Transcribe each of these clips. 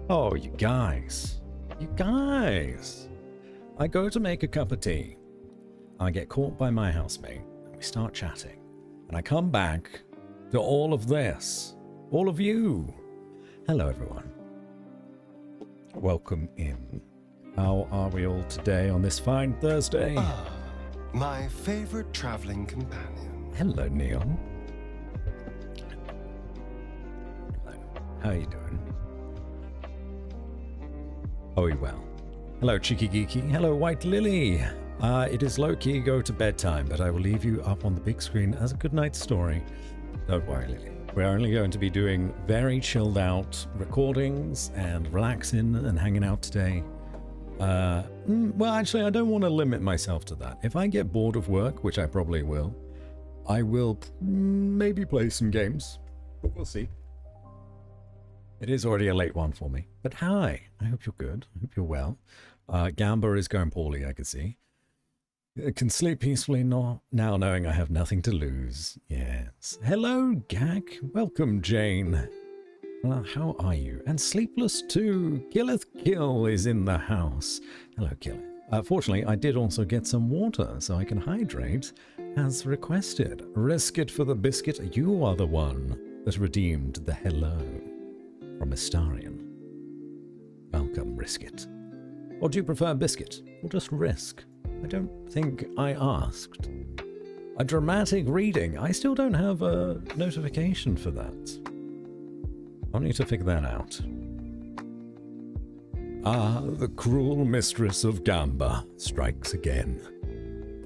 Oh, you guys. You guys. I go to make a cup of tea. I get caught by my housemate, and we start chatting. And I come back to all of this. All of you. Hello, everyone. Welcome in. How are we all today on this fine Thursday? Ah, my favorite traveling companion. Hello, Neil. Hello. How are you doing? Oh, you well. Hello, Cheeky Geeky. Hello, White Lily. It is low-key go to bedtime, but I will leave you up on the big screen as a good night story. Don't worry, Lily. We're only going to be doing very chilled out recordings and relaxing and hanging out today. Well, actually, I don't want to limit myself to that. If I get bored of work, which I probably will, I will maybe play some games. But we'll see. It is already a late one for me. But hi, I hope you're good. I hope you're well. Gamba is going poorly, I can see. I can sleep peacefully now knowing I have nothing to lose. Yes. Hello, Gak. Welcome, Jane. How are you? And Sleepless too. Killeth Kill is in the house. Hello, Killeth. Fortunately, I did also get some water so I can hydrate as requested. Risk it for the biscuit. You are the one that redeemed the hello from Astarian. Welcome, Risk it. Or do you prefer biscuit? Or just risk? I don't think I asked. A dramatic reading. I still don't have a notification for that. I'll need to figure that out. Ah, the cruel mistress of Gamba strikes again.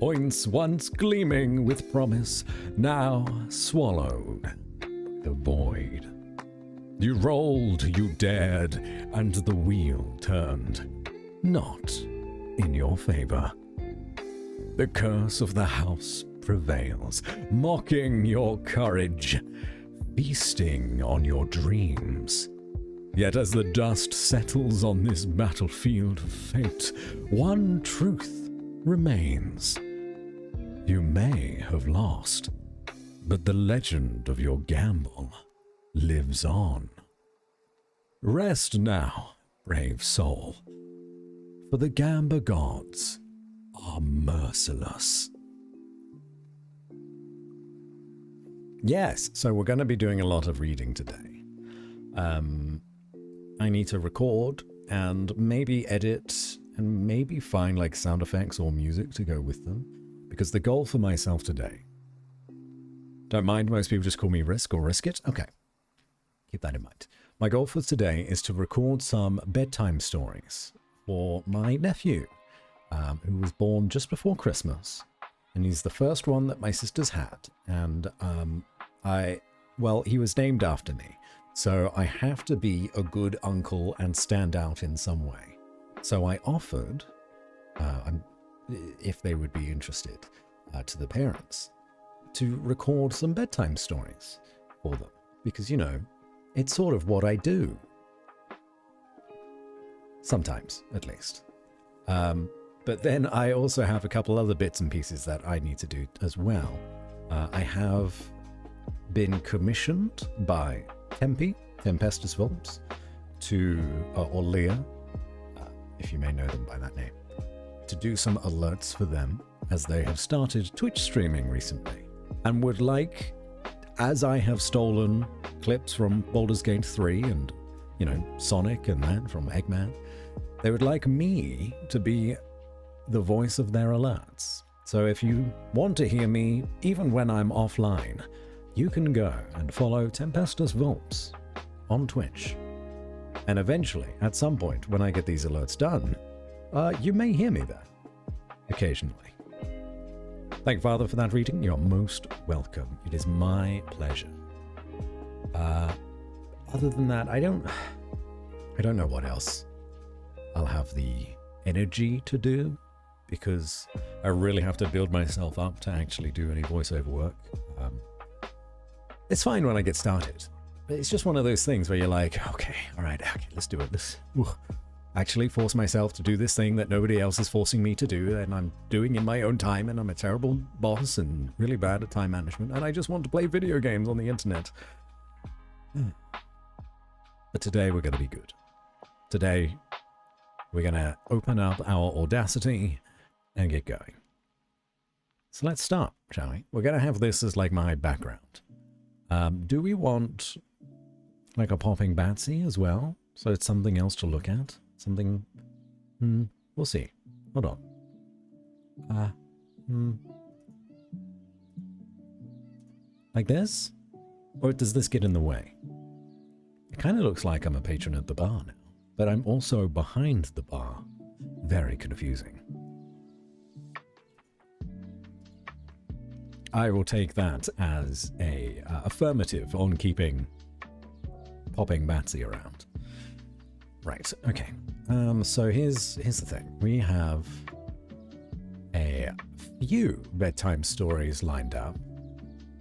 Points once gleaming with promise, now swallowed. The void. You rolled, you dared, and the wheel turned. Not in your favor. The curse of the house prevails, mocking your courage, feasting on your dreams. Yet as the dust settles on this battlefield of fate, one truth remains. You may have lost, but the legend of your gamble lives on. Rest now, brave soul, for the Gamba gods are merciless. Yes, so we're going to be doing a lot of reading today. I need to record and maybe edit and maybe find like sound effects or music to go with them, because the goal for myself today, don't mind, most people just call me Risk or Risk It. Okay, keep that in mind. My goal for today is to record some bedtime stories for my nephew, who was born just before Christmas, and he's the first one that my sister's had, and well, he was named after me, so I have to be a good uncle and stand out in some way. So I offered, if they would be interested, to the parents, to record some bedtime stories for them, because, you know, it's sort of what I do. Sometimes, at least. But then I also have a couple other bits and pieces that I need to do as well. I have been commissioned by Tempestus Volps, or Leah, if you may know them by that name, to do some alerts for them, as they have started Twitch streaming recently, and would like, as I have stolen clips from Baldur's Gate 3 and, you know, Sonic and that from Eggman, they would like me to be the voice of their alerts. So if you want to hear me, even when I'm offline, you can go and follow Tempestus Volps on Twitch. And eventually, at some point, when I get these alerts done, you may hear me there, occasionally. Thank you, Father, for that reading. You're most welcome. It is my pleasure. Other than that, I don't know what else I'll have the energy to do, because I really have to build myself up to actually do any voiceover work. It's fine when I get started, but it's just one of those things where you're like, okay, all right, okay, let's do it. Let's actually force myself to do this thing that nobody else is forcing me to do, and I'm doing in my own time, and I'm a terrible boss and really bad at time management, and I just want to play video games on the internet. But today we're going to be good. Today, we're going to open up our Audacity and get going. So let's start, shall we? We're going to have this as like my background. Do we want like a popping Batsy as well? So it's something else to look at? Something... we'll see. Hold on. Like this? Or does this get in the way? It kind of looks like I'm a patron at the bar now, but I'm also behind the bar. Very confusing. I will take that as a affirmative on keeping popping Batsy around. Right, okay. So here's the thing. We have a few bedtime stories lined up.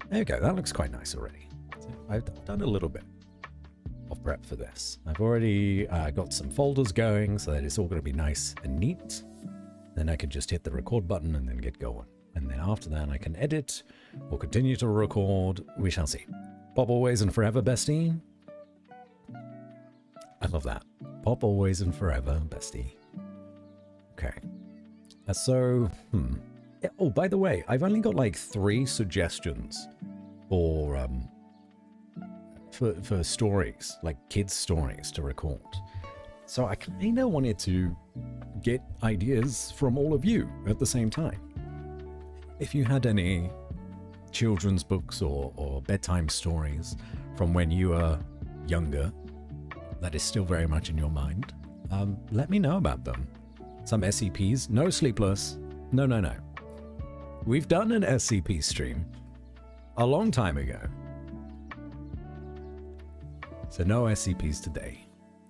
There we go. That looks quite nice already. So I've done a little bit of prep for this. I've already got some folders going so that it's all going to be nice and neat. Then I can just hit the record button and then get going. And then after that I can edit or continue to record. We shall see. Pop always and forever, bestie. I love that. Pop always and forever, bestie. Okay. So, oh, by the way, I've only got like 3 suggestions for stories, like kids' stories to record. So I kind of wanted to get ideas from all of you at the same time. If you had any children's books or bedtime stories from when you were younger that is still very much in your mind, let me know about them. Some SCPs, no Sleepless, no. We've done an SCP stream a long time ago. So no SCPs today.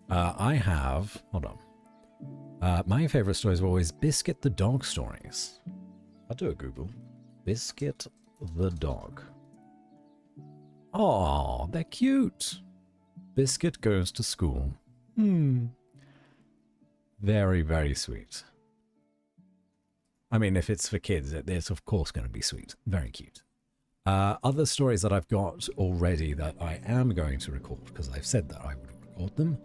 I have, hold on. My favorite stories were always Biscuit the dog stories. I'll do a Google. Biscuit the dog. Oh, they're cute. Biscuit goes to school. Very, very sweet. I mean, if it's for kids, it's of course going to be sweet. Very cute. Other stories that I've got already that I am going to record, because I've said that I would record them,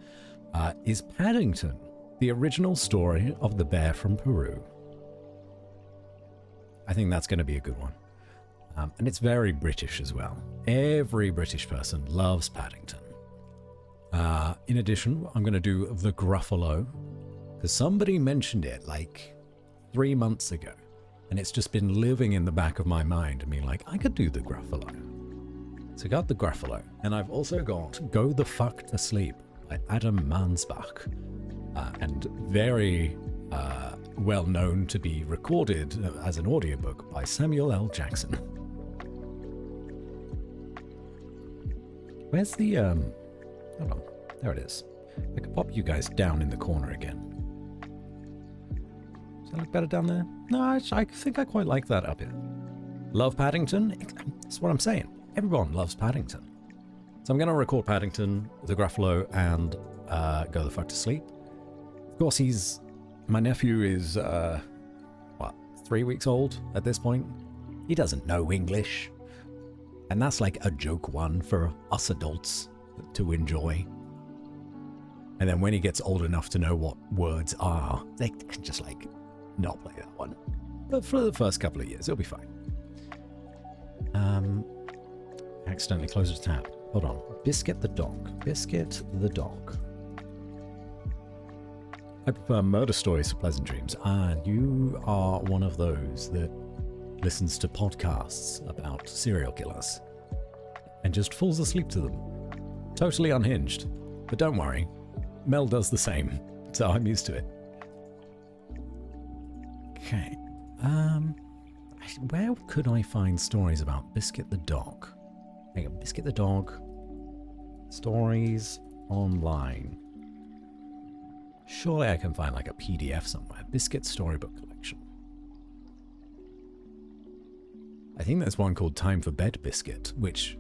is Paddington, the original story of the bear from Peru. I think that's going to be a good one. And it's very British as well. Every British person loves Paddington. In addition, I'm going to do the Gruffalo, because somebody mentioned it like 3 months ago, and it's just been living in the back of my mind and being like, I could do the Gruffalo. So I got the Gruffalo, and I've also got Go the Fuck to Sleep by Adam Mansbach, and very well known to be recorded as an audiobook by Samuel L. Jackson. Where's the, hold on, there it is. I could pop you guys down in the corner again. Does that look better down there? No, I think I quite like that up here. Love Paddington? That's what I'm saying. Everyone loves Paddington. So I'm going to record Paddington, the Gruffalo, and Go the Fuck to Sleep. Of course, my nephew is, 3 weeks old at this point. He doesn't know English. And that's like a joke one for us adults to enjoy. And then when he gets old enough to know what words are, they can just like not play that one. But for the first couple of years, it'll be fine. Accidentally closed a tab. Hold on. Biscuit the dog. Biscuit the dog. I prefer murder stories to pleasant dreams. You are one of those that listens to podcasts about serial killers and just falls asleep to them. Totally unhinged. But don't worry. Mel does the same, so I'm used to it. Okay. Where could I find stories about Biscuit the dog? Hang on, Biscuit the dog. Stories online. Surely I can find like a PDF somewhere. Biscuit Storybook Collection. I think there's one called Time for Bed Biscuit, which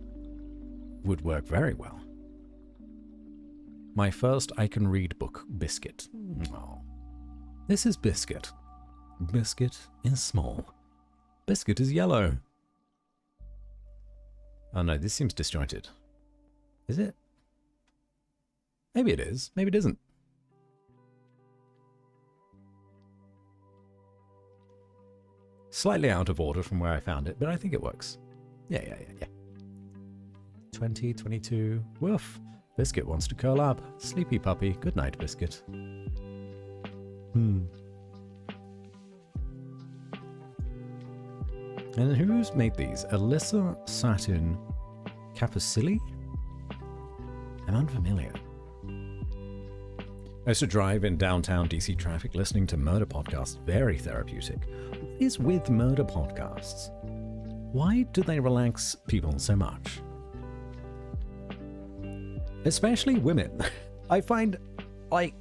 would work very well. My first I can read book, Biscuit. Oh. This is Biscuit. Biscuit is small. Biscuit is yellow. Oh no, this seems disjointed. Is it? Maybe it is. Maybe it isn't. Slightly out of order from where I found it, but I think it works. Yeah. 20, 22. Woof. Biscuit wants to curl up. Sleepy puppy. Good night, Biscuit. And who's made these? Alyssa Satin Capicilli? I'm unfamiliar. I used to drive in downtown DC traffic listening to murder podcasts. Very therapeutic. What is with murder podcasts? Why do they relax people so much? Especially women. I find, like,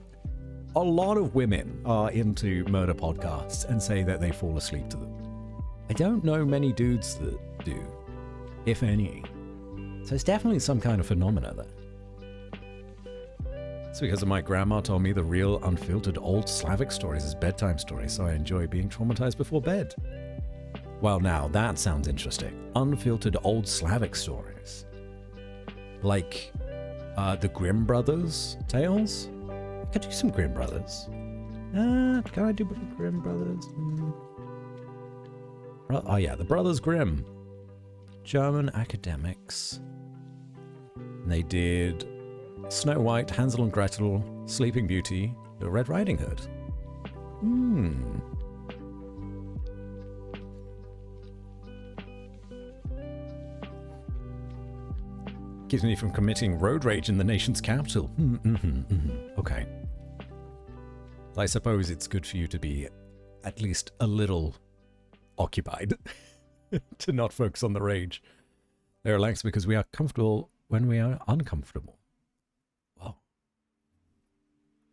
a lot of women are into murder podcasts and say that they fall asleep to them. I don't know many dudes that do, if any. So it's definitely some kind of phenomena there. It's because my grandma told me the real unfiltered old Slavic stories is bedtime stories, so I enjoy being traumatized before bed. Well, now that sounds interesting. Unfiltered old Slavic stories. Like the Grimm Brothers tales? I could do some Grimm Brothers. Can I do Grimm Brothers? Oh yeah, the Brothers Grimm. German academics. They did Snow White, Hansel and Gretel, Sleeping Beauty, The Red Riding Hood. Keeps me from committing road rage in the nation's capital. Okay. I suppose it's good for you to be at least a little occupied, to not focus on the rage. They relax because we are comfortable when we are uncomfortable.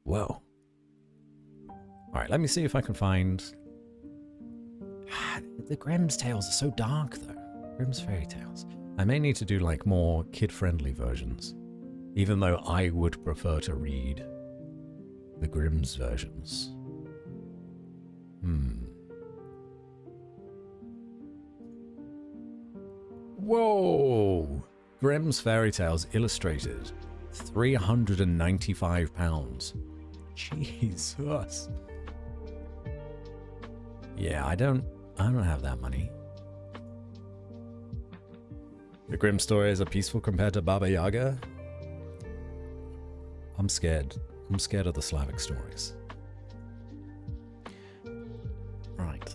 Whoa. Alright, let me see if I can find... The Grimm's tales are so dark, though. Grimm's fairy tales. I may need to do, like, more kid-friendly versions. Even though I would prefer to read the Grimm's versions. Whoa! Grimm's fairy tales illustrated. £395. Jesus. Yeah, I don't have that money. The Grimm stories are peaceful compared to Baba Yaga. I'm scared. I'm scared of the Slavic stories. Right.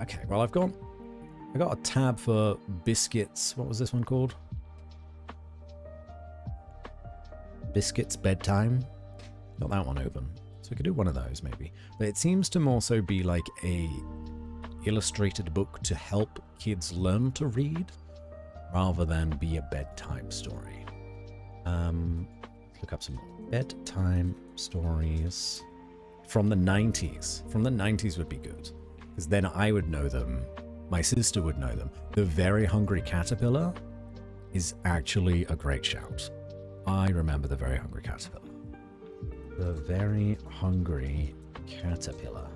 Okay, well I got a tab for biscuits. What was this one called? Biscuits Bedtime. Got that one open. So we could do one of those maybe. But it seems to more so be like a illustrated book to help kids learn to read rather than be a bedtime story. Let's look up some bedtime stories from the 90s. From the 90s would be good. Because then I would know them. My sister would know them. The Very Hungry Caterpillar is actually a great shout. I remember The Very Hungry Caterpillar. The Very Hungry Caterpillar.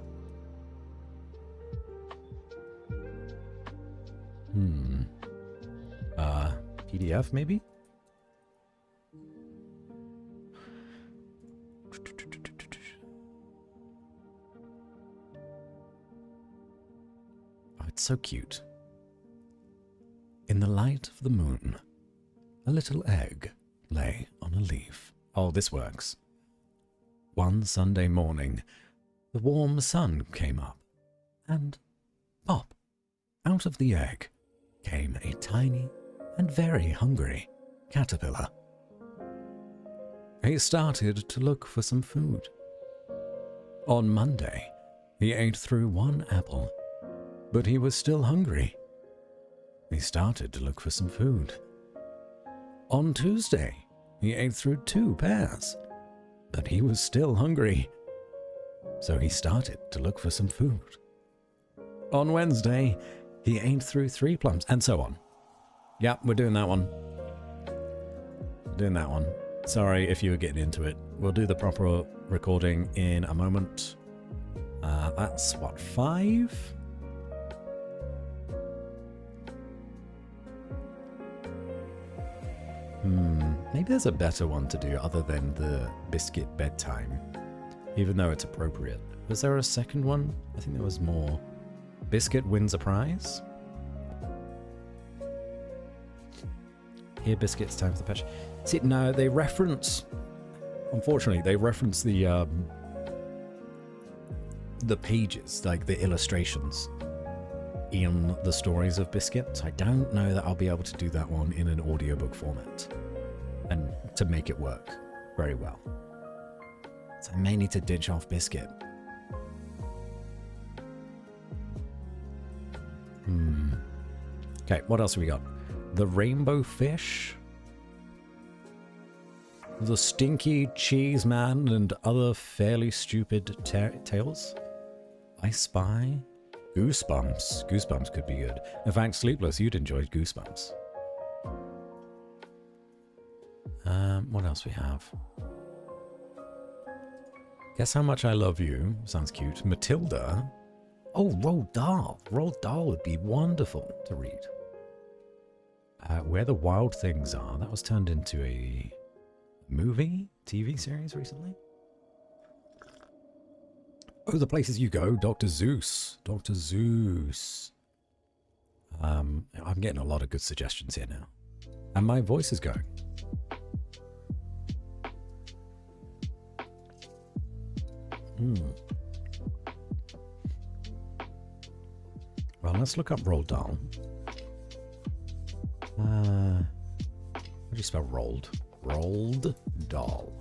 PDF maybe? Oh, it's so cute. In the light of the moon, a little egg lay on a leaf. Oh, this works. One Sunday morning, the warm sun came up, and pop, out of the egg came a tiny and very hungry caterpillar. He started to look for some food. On Monday, he ate through one apple, but he was still hungry. He started to look for some food. On Tuesday, he ate through 2 pears, but he was still hungry. So he started to look for some food. On Wednesday, he ate through 3 plums, and so on. Yep, we're doing that one. Sorry if you were getting into it. We'll do the proper recording in a moment. That's what, 5? Maybe there's a better one to do other than the biscuit bedtime, even though it's appropriate. Was there a second one? I think there was more. Biscuit wins a prize. Here, Biscuit, it's time for the patch. See, no, they reference... Unfortunately, they reference the pages, like the illustrations in the stories of Biscuit. So I don't know that I'll be able to do that one in an audiobook format and to make it work very well. So I may need to ditch off Biscuit. Okay, what else have we got? The rainbow fish, the stinky cheese man, and other fairly stupid tales. I spy Goosebumps. Goosebumps could be good. In fact, Sleepless, you'd enjoy Goosebumps. What else we have? Guess How Much I Love You. Sounds cute. Matilda. Oh, Roald Dahl. Roald Dahl would be wonderful to read. Where the Wild Things Are. That was turned into a movie, TV series recently. Oh, The Places You Go. Dr. Zeus. Dr. Zeus. I'm getting a lot of good suggestions here now. And my voice is going. Well, let's look up Roald Dahl. How do you spell Roald? Roald Dahl.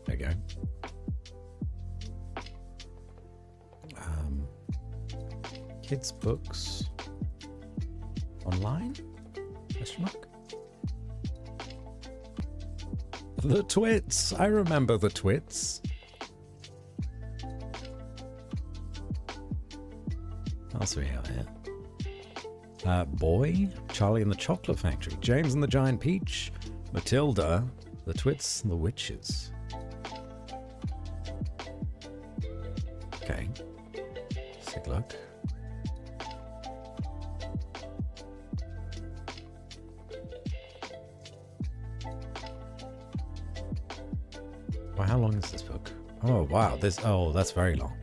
There you go. Kids' books online? Question mark? The Twits. I remember the Twits. What else do we have here? Boy, Charlie and the Chocolate Factory, James and the Giant Peach, Matilda, the Twits, and the Witches. Okay. Let's take a look. Well, how long is this book? Oh, wow. Oh, that's very long.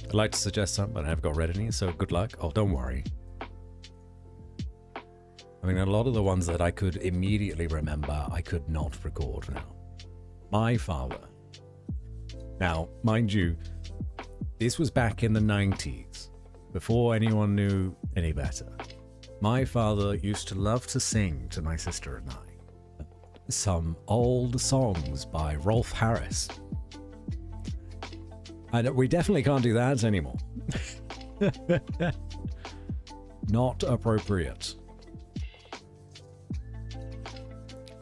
I'd like to suggest some, but I haven't got read any, so good luck. Oh, don't worry. I mean, a lot of the ones that I could immediately remember, I could not record now. My father. Now, mind you, this was back in the 90s, before anyone knew any better. My father used to love to sing to my sister and I some old songs by Rolf Harris. And we definitely can't do that anymore. Not appropriate.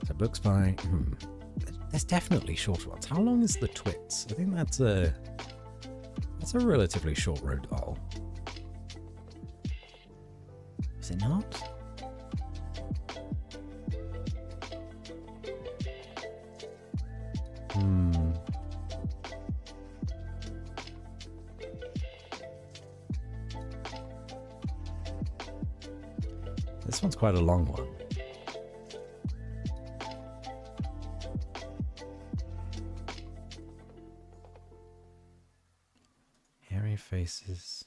So books by... There's definitely shorter ones. How long is The Twits? I think that's a relatively short Roald Dahl. Is it not? This one's quite a long one. Hairy faces.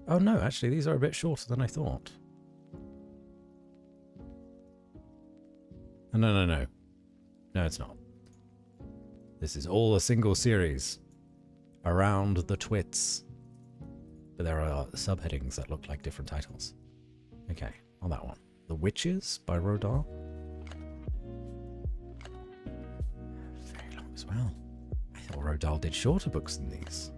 Oh no, actually these are a bit shorter than I thought. No. No, it's not. This is all a single series around the Twits. But there are subheadings that look like different titles. Okay, on that one. The Witches by Roald Dahl. Very long as well. I thought Roald Dahl did shorter books than these.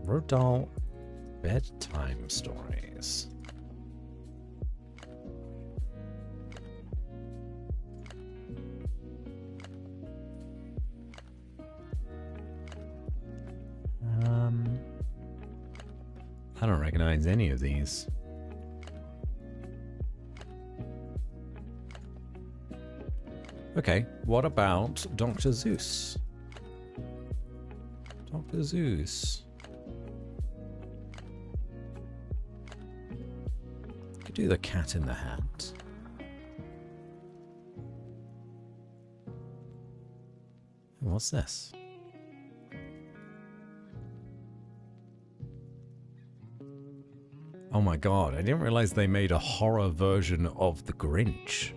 Roald Dahl bedtime stories. I don't recognize any of these. Okay, what about Dr. Zeus? Dr. Zeus. do the Cat in the Hat. What's this? Oh my god, I didn't realize they made a horror version of The Grinch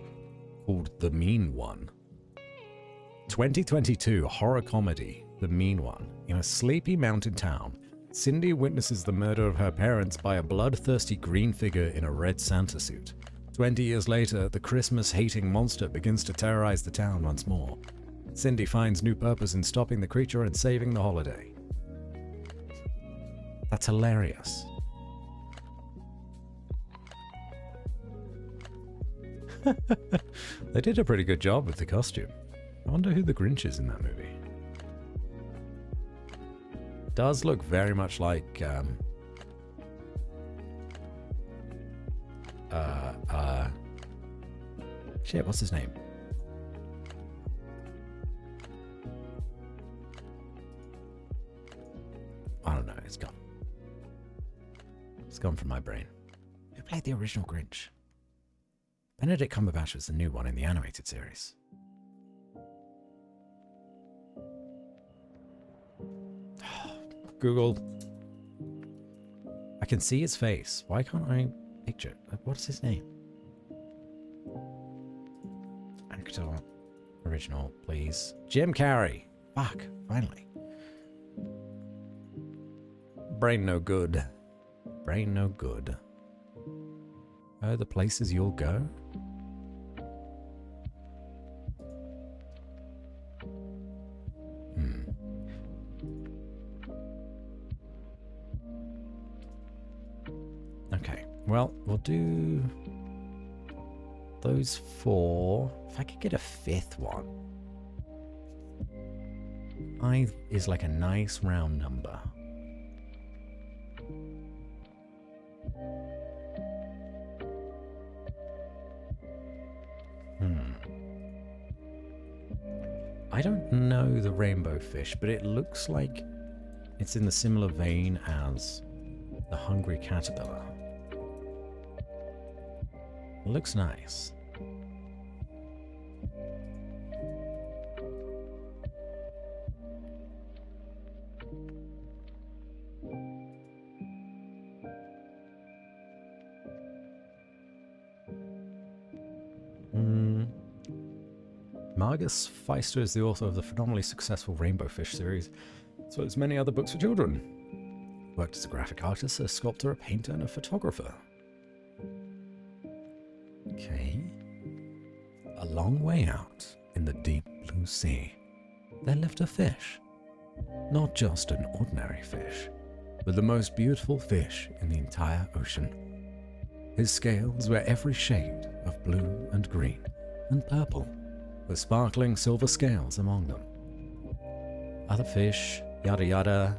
called The Mean One. 2022 horror comedy, The Mean One. In a sleepy mountain town, Cindy witnesses the murder of her parents by a bloodthirsty green figure in a red Santa suit. 20 years later, the Christmas-hating monster begins to terrorize the town once more. Cindy finds new purpose in stopping the creature and saving the holiday. That's hilarious. They did a pretty good job with the costume. I wonder who the Grinch is in that movie. Does look very much like shit, what's his name? I don't know, it's gone. It's gone from my brain. Who played the original Grinch? Benedict Cumberbatch was the new one in the animated series. Google. I can see his face. Why can't I picture it? What's his name? Actor. Original, please. Jim Carrey. Fuck, finally. Brain no good. Brain no good. Oh, the places you'll go? Okay, well, we'll do those 4. If I could get a 5th one. 5 is like a nice round number. I don't know the rainbow fish, but it looks like it's in the similar vein as the hungry caterpillar. It looks nice. Margus Feister is the author of the phenomenally successful Rainbow Fish series, as well as many other books for children. Worked as a graphic artist, a sculptor, a painter, and a photographer. Okay. A long way out in the deep blue sea, there lived a fish. Not just an ordinary fish, but the most beautiful fish in the entire ocean. His scales were every shade of blue and green and purple, with sparkling silver scales among them. Other fish, yada yada,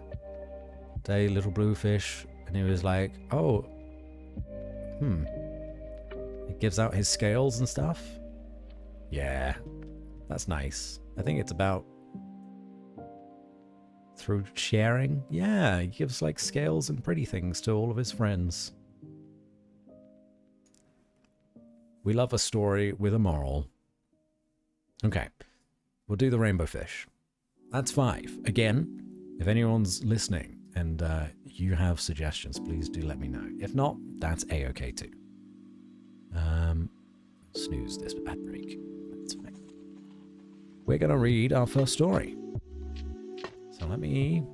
day little blue fish, and he was like, oh, he gives out his scales and stuff? Yeah, that's nice. I think it's about through sharing. Yeah, he gives like scales and pretty things to all of his friends. We love a story with a moral. Okay, we'll do the rainbow fish. That's 5. Again, if anyone's listening and you have suggestions, please do let me know. If not, that's a-okay too. Snooze this ad break. That's fine. We're going to read our first story. So let me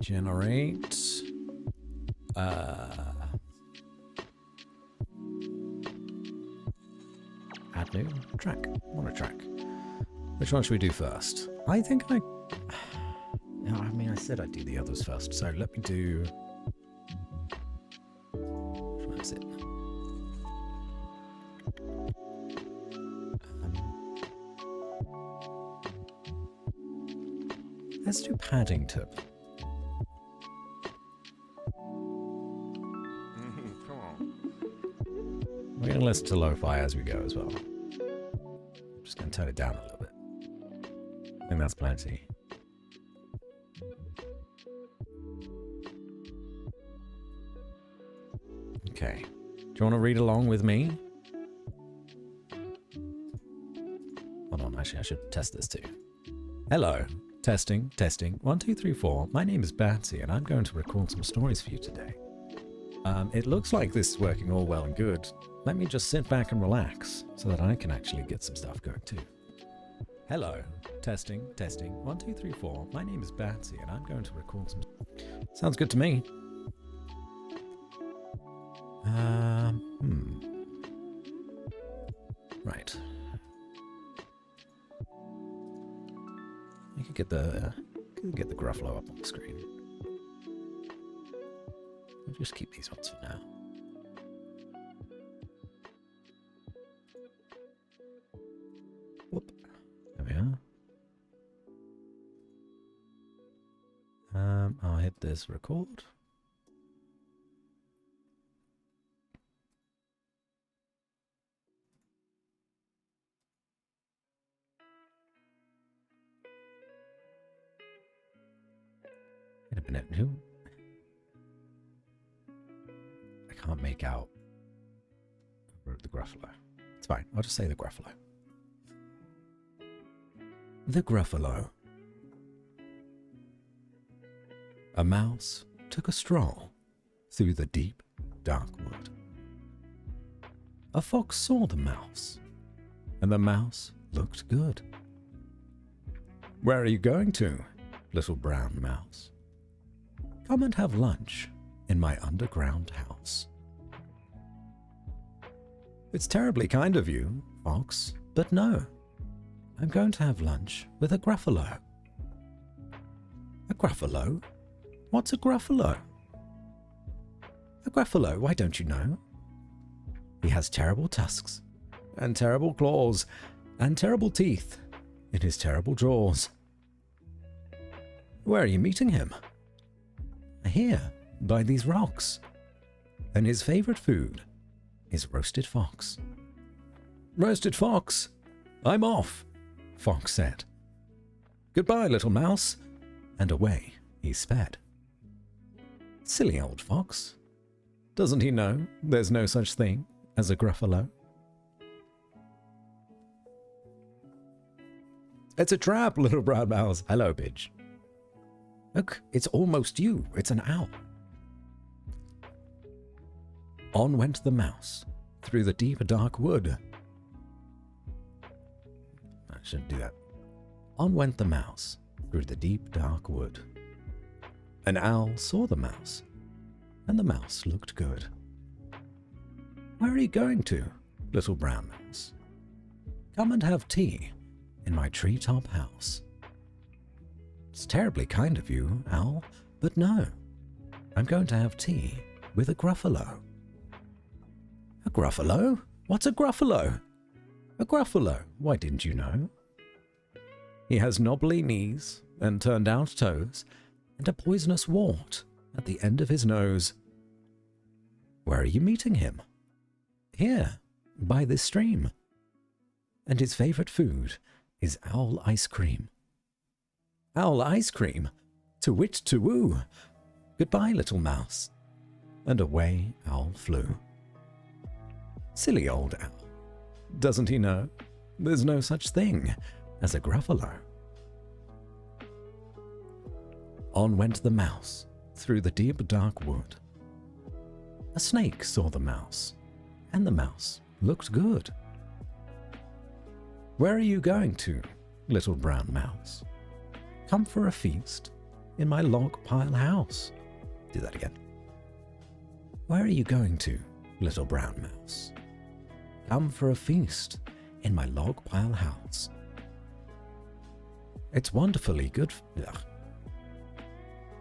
generate add new track. What a track. Which one should we do first? I think I said I'd do the others first, so let me do... Which one is it? Let's do Paddington. Come on. We're going to listen to lo-fi as we go as well. I'm just going to turn it down a little bit. I think that's plenty. Okay. Do you you want to read along with me? Hold on, actually, I should test this too. Hello. Testing, testing. 1, 2, 3, 4. My name is Batsy, and I'm going to record some stories for you today. It looks like this is working all well and good. Let me just sit back and relax so that I can actually get some stuff going too. Hello. Testing, testing. 1, 2, 3, 4. My name is Batsy, and I'm going to record some... Sounds good to me. Right. You could get the Gruffalo up on the screen. I'll just keep these ones for now. Whoop. There we are. I'll hit this record. Wait a minute, who? I can't make out who wrote the Gruffalo. It's fine, I'll just say the Gruffalo. The Gruffalo. A mouse took a stroll through the deep, dark wood. A fox saw the mouse, and the mouse looked good. Where are you going to, little brown mouse? Come and have lunch in my underground house. It's terribly kind of you, fox, but no. I'm going to have lunch with a Gruffalo. A Gruffalo? What's a Gruffalo? A Gruffalo, why don't you know? He has terrible tusks, and terrible claws, and terrible teeth in his terrible jaws. Where are you meeting him? Here, by these rocks. And his favorite food is roasted fox. Roasted fox? I'm off, Fox said. Goodbye, little mouse. And away he sped. Silly old fox. Doesn't he know there's no such thing as a Gruffalo? It's a trap, little brown mouse. Hello, bitch. Look, it's almost you. It's an owl. On went the mouse through the deep, dark wood. I shouldn't do that. On went the mouse through the deep, dark wood. An owl saw the mouse, and the mouse looked good. Where are you going to, little brown mouse? Come and have tea in my treetop house. It's terribly kind of you, owl, but no. I'm going to have tea with a Gruffalo. A Gruffalo? What's a Gruffalo? A Gruffalo, why didn't you know? He has knobbly knees and turned out toes and a poisonous wart at the end of his nose. Where are you meeting him? Here, by this stream. And his favorite food is owl ice cream. Owl ice cream, to wit to woo. Goodbye, little mouse. And away owl flew. Silly old owl. Doesn't he know there's no such thing as a Gruffalo? On went the mouse through the deep dark wood. A snake saw the mouse, and the mouse looked good. Where are you going to, little brown mouse? Come for a feast in my log pile house. Do that again. Where are you going to, little brown mouse? Come for a feast in my log pile house. It's wonderfully good.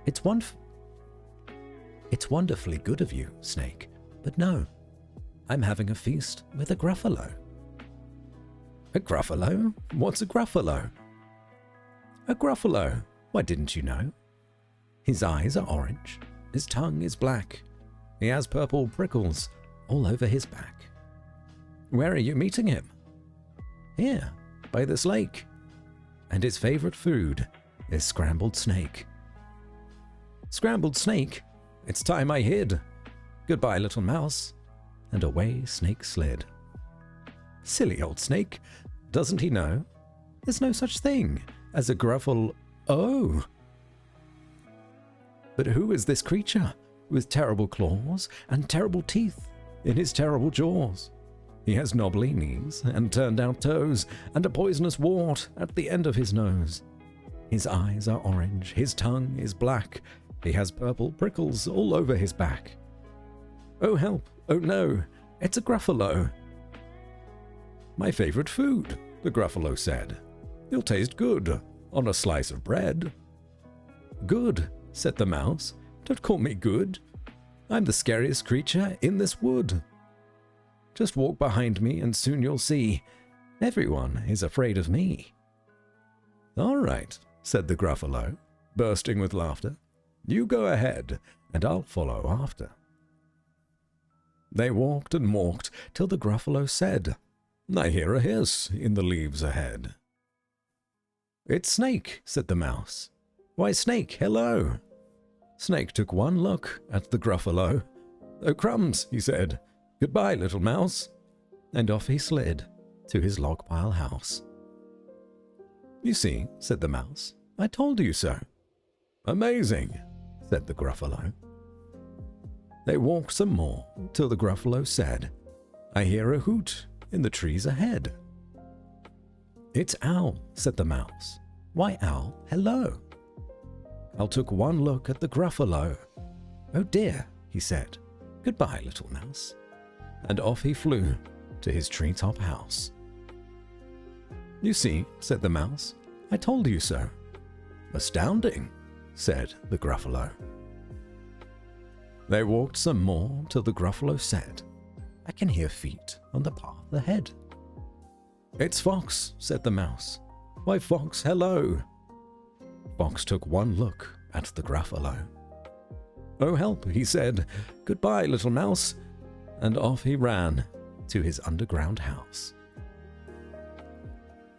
It's wonderfully good of you, snake, but no, I'm having a feast with a Gruffalo. A Gruffalo? What's a Gruffalo? A Gruffalo, why didn't you know? His eyes are orange, his tongue is black, he has purple prickles all over his back. Where are you meeting him? Here, by this lake. And his favorite food is scrambled snake. Scrambled snake? It's time I hid. Goodbye, little mouse. and away Snake slid. Silly old Snake. Doesn't he know? There's no such thing as a Oh! But who is this creature with terrible claws and terrible teeth in his terrible jaws? He has knobbly knees and turned-out toes and a poisonous wart at the end of his nose. His eyes are orange, his tongue is black, he has purple prickles all over his back. Oh help, oh no, it's a Gruffalo. My favorite food, the Gruffalo said. You'll taste good on a slice of bread. Good, said the mouse. Don't call me good. I'm the scariest creature in this wood. Just walk behind me and soon you'll see. Everyone is afraid of me. All right, said the Gruffalo, bursting with laughter. You go ahead, and I'll follow after. They walked and walked till the Gruffalo said, I hear a hiss in the leaves ahead. It's Snake, said the mouse. Why, Snake, hello. Snake took one look at the Gruffalo. Oh, crumbs, he said. Goodbye, little mouse. And off he slid to his log pile house. You see, said the mouse, I told you so. Amazing, said the Gruffalo. They walked some more till the Gruffalo said, I hear a hoot in the trees ahead. It's Owl, said the mouse. Why, Owl, hello. Owl took one look at the Gruffalo. Oh dear, he said. Goodbye, little mouse. And off he flew to his treetop house. You see, said the mouse, I told you so. Astounding, said the Gruffalo. They walked some more till the Gruffalo said, I can hear feet on the path ahead. It's Fox, said the mouse. Why, Fox, hello. Fox took one look at the Gruffalo. Oh, help, he said. Goodbye, little mouse. And off he ran to his underground house.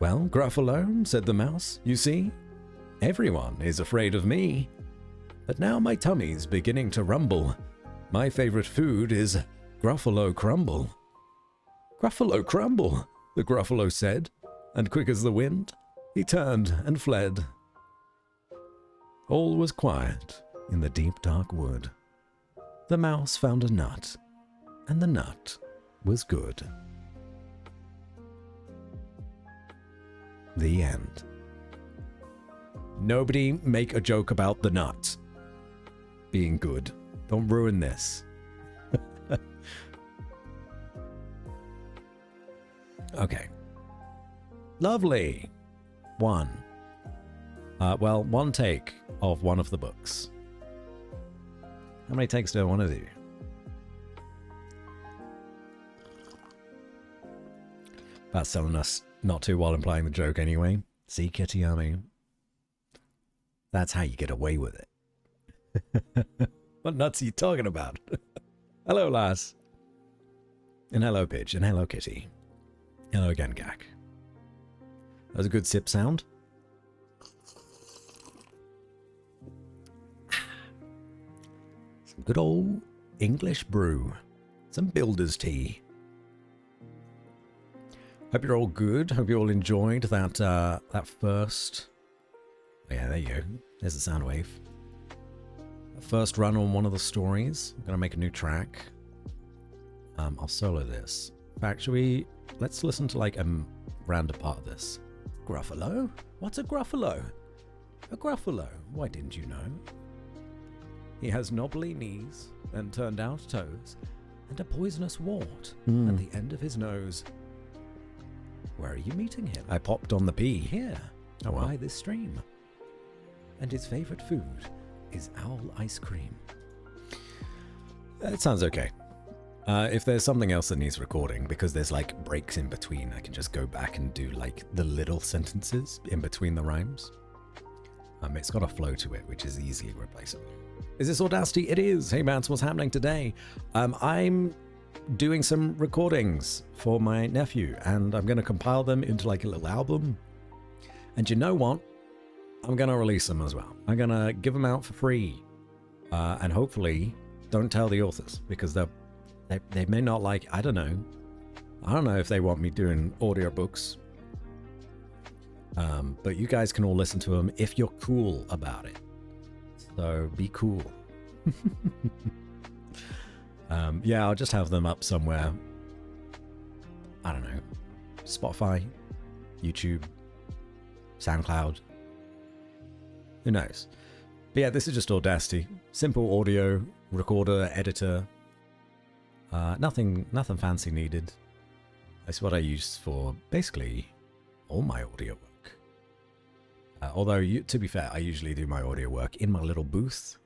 Well, Gruffalo, said the mouse, you see, everyone is afraid of me. But now my tummy's beginning to rumble. My favorite food is Gruffalo crumble. Gruffalo crumble, the Gruffalo said, and quick as the wind, he turned and fled. All was quiet in the deep dark wood. The mouse found a nut, and the nut was good. The end. Nobody make a joke about the nut being good. Don't ruin this. Okay. Lovely. One take of one of the books. How many takes do I want to do? That's telling us not to while implying the joke anyway. See, Kitty Yummy? That's how you get away with it. What nuts are you talking about? Hello, lass. And hello, Pidge. And hello, Kitty. Hello again, Gak. That was a good sip sound. Some good old English brew. Some builder's tea. Hope you're all good. Hope you all enjoyed that first... Oh yeah, there you go. There's the sound wave. First run on one of the stories. I'm going to make a new track. I'll solo this. In fact, let's listen to like a random part of this. Gruffalo? What's a Gruffalo? A Gruffalo? Why didn't you know? He has knobbly knees and turned out toes and a poisonous wart at the end of his nose. Where are you meeting him? I popped on the P here by this stream. And his favorite food is owl ice cream. It sounds okay. If there's something else that needs recording, because there's like breaks in between, I can just go back and do like the little sentences in between the rhymes. It's got a flow to it, which is easily replaceable. Is this Audacity? It is. Hey, Mats, what's happening today? I'm doing some recordings for my nephew, and I'm going to compile them into like a little album. And you know what? I'm going to release them as well. I'm going to give them out for free. And hopefully, don't tell the authors, because they'll They may not like, I don't know. I don't know if they want me doing audiobooks. But you guys can all listen to them if you're cool about it. So be cool. Yeah, I'll just have them up somewhere. I don't know. Spotify, YouTube, SoundCloud. Who knows? But yeah, this is just Audacity. Simple audio recorder, editor. Nothing fancy needed. That's what I use for basically all my audio work. Although, to be fair, I usually do my audio work in my little booth.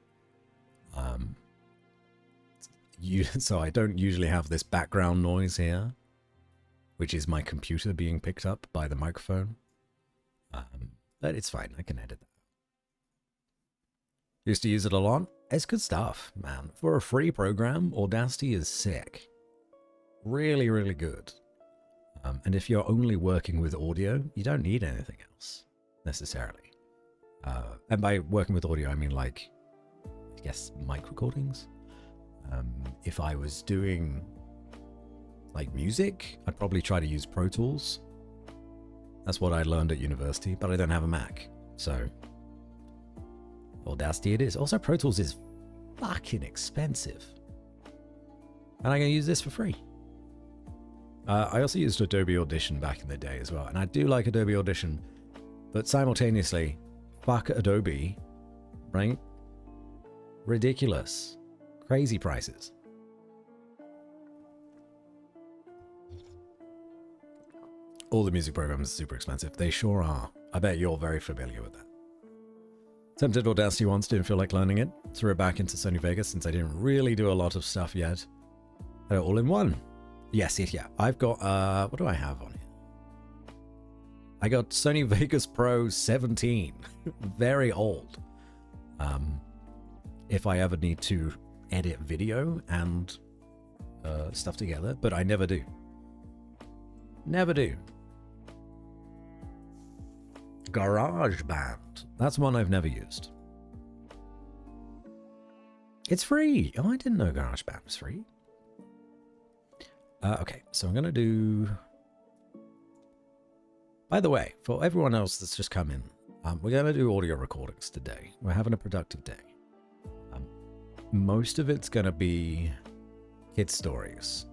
So I don't usually have this background noise here, which is my computer being picked up by the microphone. But it's fine, I can edit that. Used to use it a lot. It's good stuff, man. For a free program, Audacity is sick. Really, really good. And if you're only working with audio, you don't need anything else, necessarily. And by working with audio, I mean like, I guess, mic recordings. If I was doing like music, I'd probably try to use Pro Tools. That's what I learned at university, but I don't have a Mac, so Audacity it is. Also, Pro Tools is fucking expensive, and I can use this for free. I also used Adobe Audition back in the day as well, and I do like Adobe Audition, but simultaneously, fuck Adobe, right? Ridiculous. Crazy prices. All the music programs are super expensive. They sure are. I bet you're very familiar with that. Attempted Audacity once, didn't feel like learning it. Threw it back into Sony Vegas since I didn't really do a lot of stuff yet. Had it all in one. Yes, yeah. I've got, what do I have on here? I got Sony Vegas Pro 17. Very old. If I ever need to edit video and stuff together, but I never do. Never do. GarageBand. That's one I've never used. It's free. Oh, I didn't know GarageBand was free. Okay, so I'm going to do... By the way, for everyone else that's just come in, we're going to do audio recordings today. We're having a productive day. Most of it's going to be kid stories,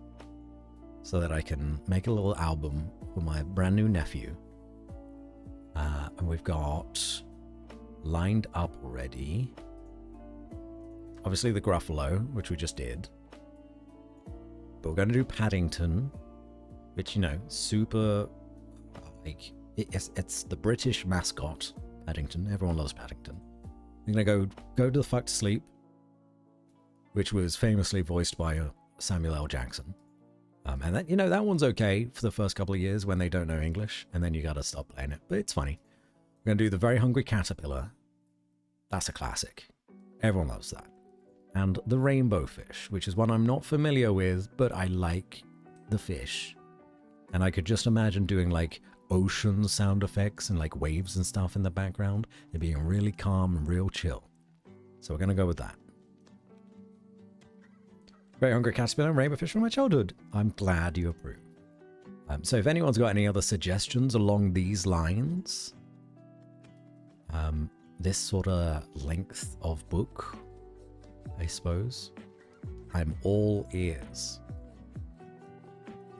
so that I can make a little album for my brand new nephew. And we've got lined up already, obviously the Gruffalo, which we just did. But we're going to do Paddington, which, you know, super, like, it's the British mascot, Paddington. Everyone loves Paddington. We're going to go to the fuck to sleep, which was famously voiced by Samuel L. Jackson. And that, you know, that one's okay for the first couple of years when they don't know English, and then you gotta stop playing it, but it's funny. We're gonna do The Very Hungry Caterpillar. That's a classic. Everyone loves that. And The Rainbow Fish, which is one I'm not familiar with, but I like the fish. And I could just imagine doing like ocean sound effects and like waves and stuff in the background. It being really calm and real chill. So we're gonna go with that. Very Hungry Caterpillar and Rainbow Fish from my childhood. I'm glad you approve. So if anyone's got any other suggestions along these lines, this sort of length of book, I suppose, I'm all ears.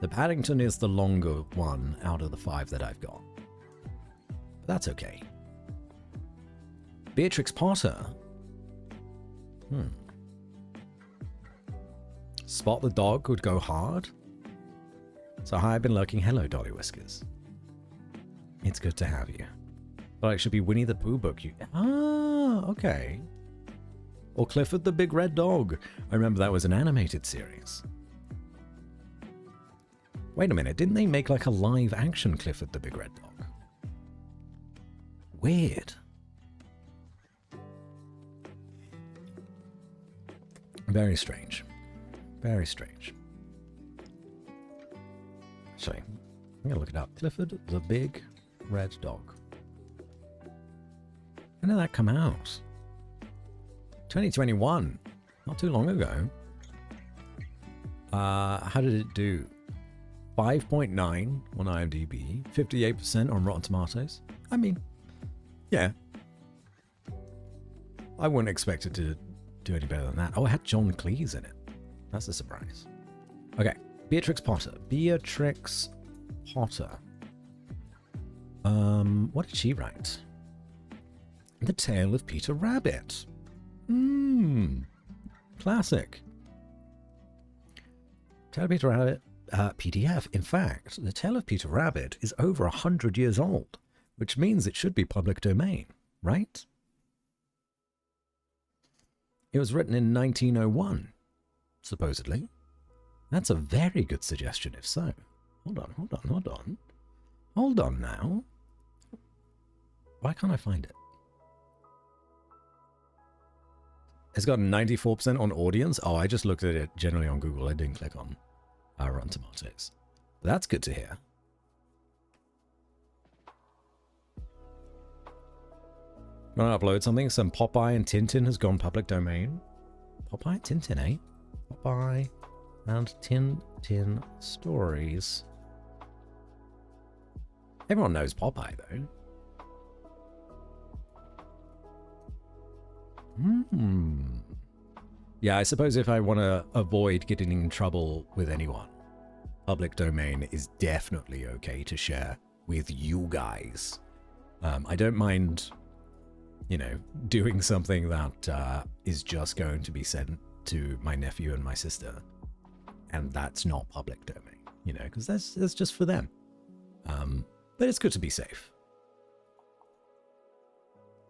The Paddington is the longer one out of the 5 that I've got. But that's okay. Beatrix Potter. Spot the Dog would go hard. So hi, I've been lurking. Hello, Dolly Whiskers. It's good to have you. But it should be Winnie the Pooh book. Okay. Or Clifford the Big Red Dog. I remember that was an animated series. Wait a minute, didn't they make like a live action Clifford the Big Red Dog? Weird. Very strange. Very strange. Actually, I'm gonna look it up. Clifford the Big Red Dog. When did that come out? 2021. Not too long ago. How did it do? 5.9 on IMDb, 58% on Rotten Tomatoes. I mean, yeah. I wouldn't expect it to do any better than that. Oh, it had John Cleese in it. That's a surprise. Okay, Beatrix Potter. Beatrix Potter. What did she write? The Tale of Peter Rabbit. Classic. Tale of Peter Rabbit, PDF. In fact, The Tale of Peter Rabbit is over 100 years old, which means it should be public domain, right? It was written in 1901, supposedly. That's a very good suggestion, if so. Hold on. Hold on now. Why can't I find it? It's got 94% on audience. Oh, I just looked at it generally on Google. I didn't click on Rotten Tomatoes. But that's good to hear. Want to upload something? Some Popeye and Tintin has gone public domain. Popeye and Tintin, eh? Popeye and Tintin stories. Everyone knows Popeye, though. Yeah, I suppose if I want to avoid getting in trouble with anyone, public domain is definitely okay to share with you guys. I don't mind, you know, doing something that is just going to be sent to my nephew and my sister, and that's not public domain, you know, because that's just for them. But it's good to be safe.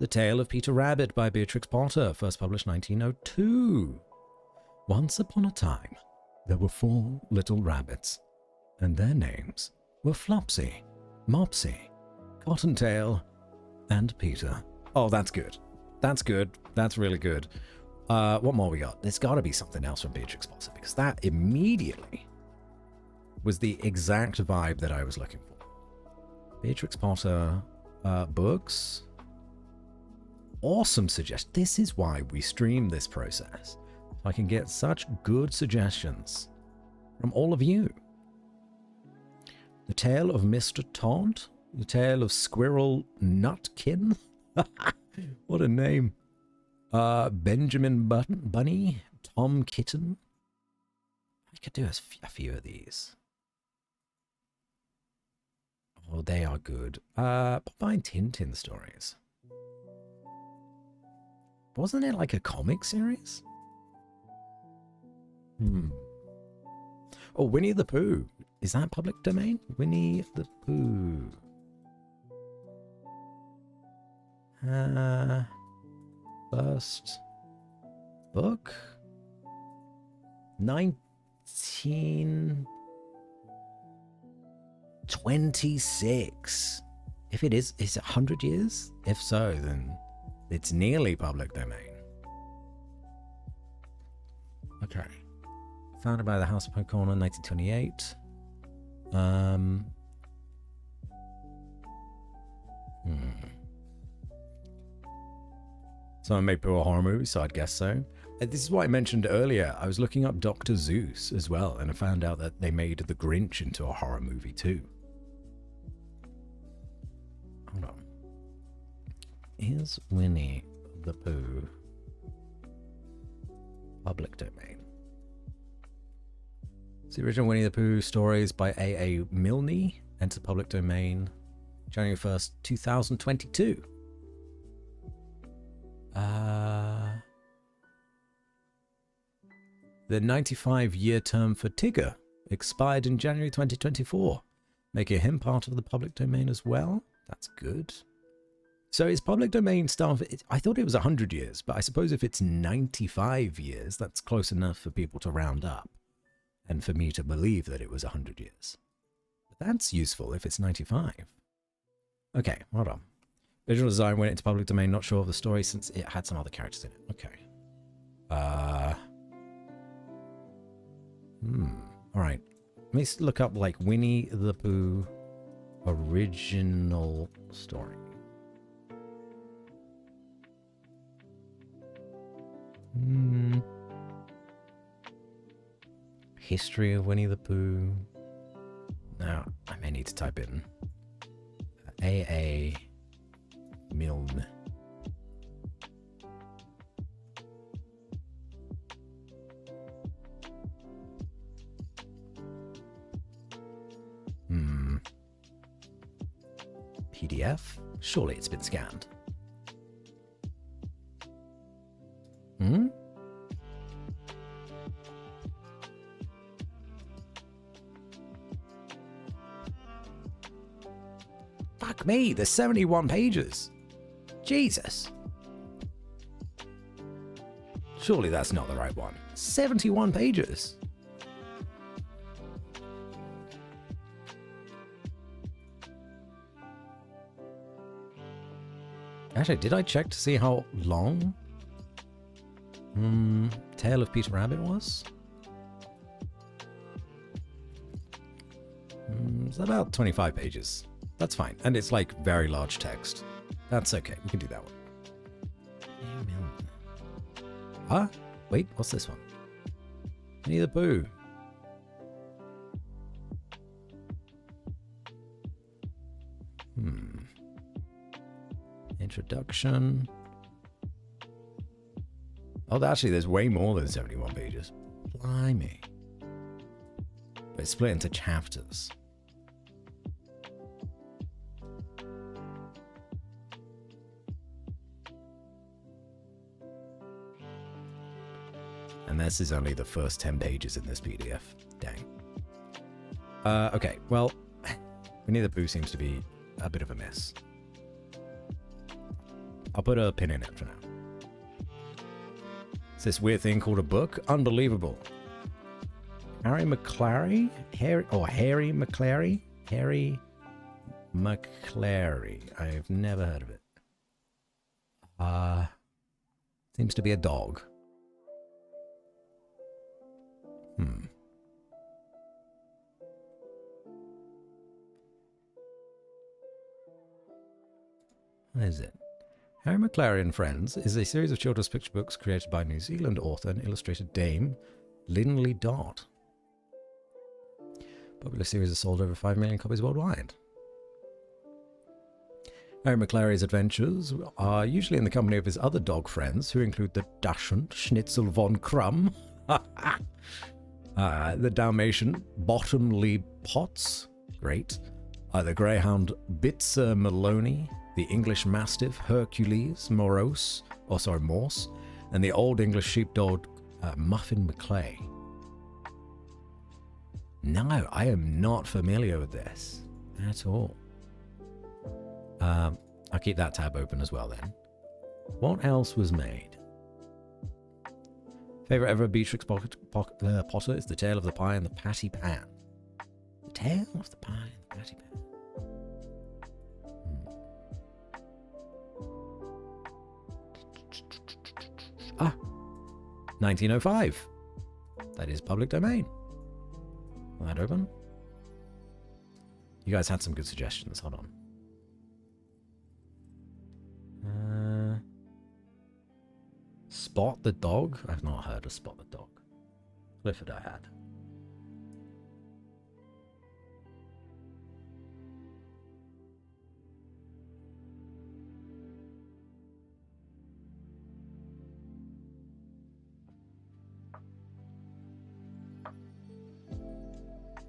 The Tale of Peter Rabbit by Beatrix Potter, first published 1902. Once upon a time, there were 4 little rabbits, and their names were Flopsy, Mopsy, Cottontail, and Peter. Oh, that's good. That's good. That's really good. What more we got? There's got to be something else from Beatrix Potter, because that immediately was the exact vibe that I was looking for. Beatrix Potter books. Awesome suggestion. This is why we stream this process. I can get such good suggestions from all of you. The Tale of Mr. Todd. The Tale of Squirrel Nutkin. What a name. Benjamin Bunny. Tom Kitten. I could do a few of these. Oh, they are good. Popeye and Tintin stories. Wasn't it like a comic series? Oh, Winnie the Pooh. Is that public domain? Winnie the Pooh. First book? 1926. If it is it 100 years? If so, then it's nearly public domain. Okay. Founded by the House of Pocorn in 1928. Someone made Pooh a horror movie, so I'd guess so. This is what I mentioned earlier. I was looking up Dr. Seuss as well, and I found out that they made The Grinch into a horror movie too. Hold on. Is Winnie the Pooh public domain? It's the original Winnie the Pooh stories by A.A. Milne entered public domain January 1st, 2022. The 95-year term for Tigger expired in January 2024, making him part of the public domain as well. That's good. So is public domain stuff, I thought it was 100 years, but I suppose if it's 95 years, that's close enough for people to round up and for me to believe that it was 100 years. But that's useful if it's 95. Okay, hold on. Visual design went into public domain, not sure of the story since it had some other characters in it. Okay. Alright. Let me look up like Winnie the Pooh original story. History of Winnie the Pooh. Now, I may need to type in A.A. Milne. PDF? Surely it's been scanned. Fuck me, there's 71 pages. Jesus. Surely that's not the right one. 71 pages. Actually, did I check to see how long Tale of Peter Rabbit was? It's about 25 pages. That's fine. And it's like very large text. That's okay. We can do that one. Ah, wait, what's this one? Winnie the Pooh. Introduction. Oh, actually, there's way more than 71 pages. Blimey. But it's split into chapters. And this is only the first 10 pages in this PDF. Dang. Okay, well, Winnie the Pooh seems to be a bit of a mess. I'll put a pin in it for now. It's this weird thing called a book. Unbelievable. Harry McClary? Harry McClary? Harry McClary. I've never heard of it. Seems to be a dog. What is it? Harry McClary and Friends is a series of children's picture books created by New Zealand author and illustrator Dame Linley Dodd. Popular series has sold over 5 million copies worldwide. Harry McClary's adventures are usually in the company of his other dog friends, who include the Dachshund Schnitzel von Krumm, the Dalmatian Bottomley Potts, great, the Greyhound Bitzer Maloney, the English Mastiff Hercules Morse, and the Old English Sheepdog Muffin McClay. No, I am not familiar with this at all. I'll keep that tab open as well then. What else was made? Favorite ever Beatrix Potter is The Tale of the Pie and the Patty Pan. The Tale of the Pie and the Patty Pan. 1905. That is public domain. Will that open? You guys had some good suggestions. Hold on. Spot the Dog? I've not heard of Spot the Dog. Clifford I had.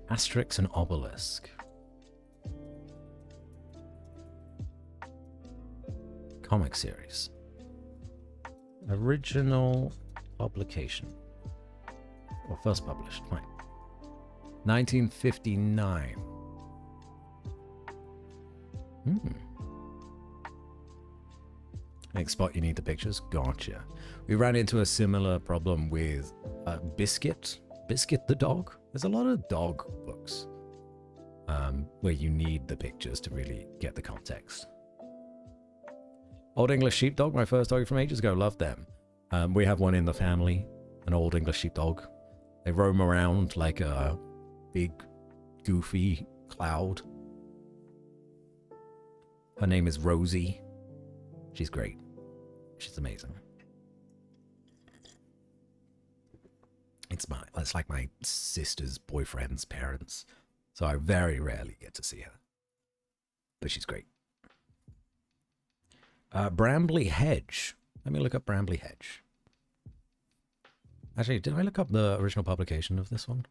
Asterix and Obelisk. Comic series. Original publication. Or first published, fine. 1959. Next spot, you need the pictures. Gotcha. We ran into a similar problem with Biscuit. Biscuit the dog. There's a lot of dog books where you need the pictures to really get the context. Old English Sheepdog, my first dog from ages ago. Loved them. We have one in the family, an Old English Sheepdog. They roam around like a big, goofy cloud. Her name is Rosie. She's great. She's amazing. It's like my sister's boyfriend's parents. So I very rarely get to see her. But she's great. Brambley Hedge. Let me look up Brambley Hedge. Actually, did I look up the original publication of this one?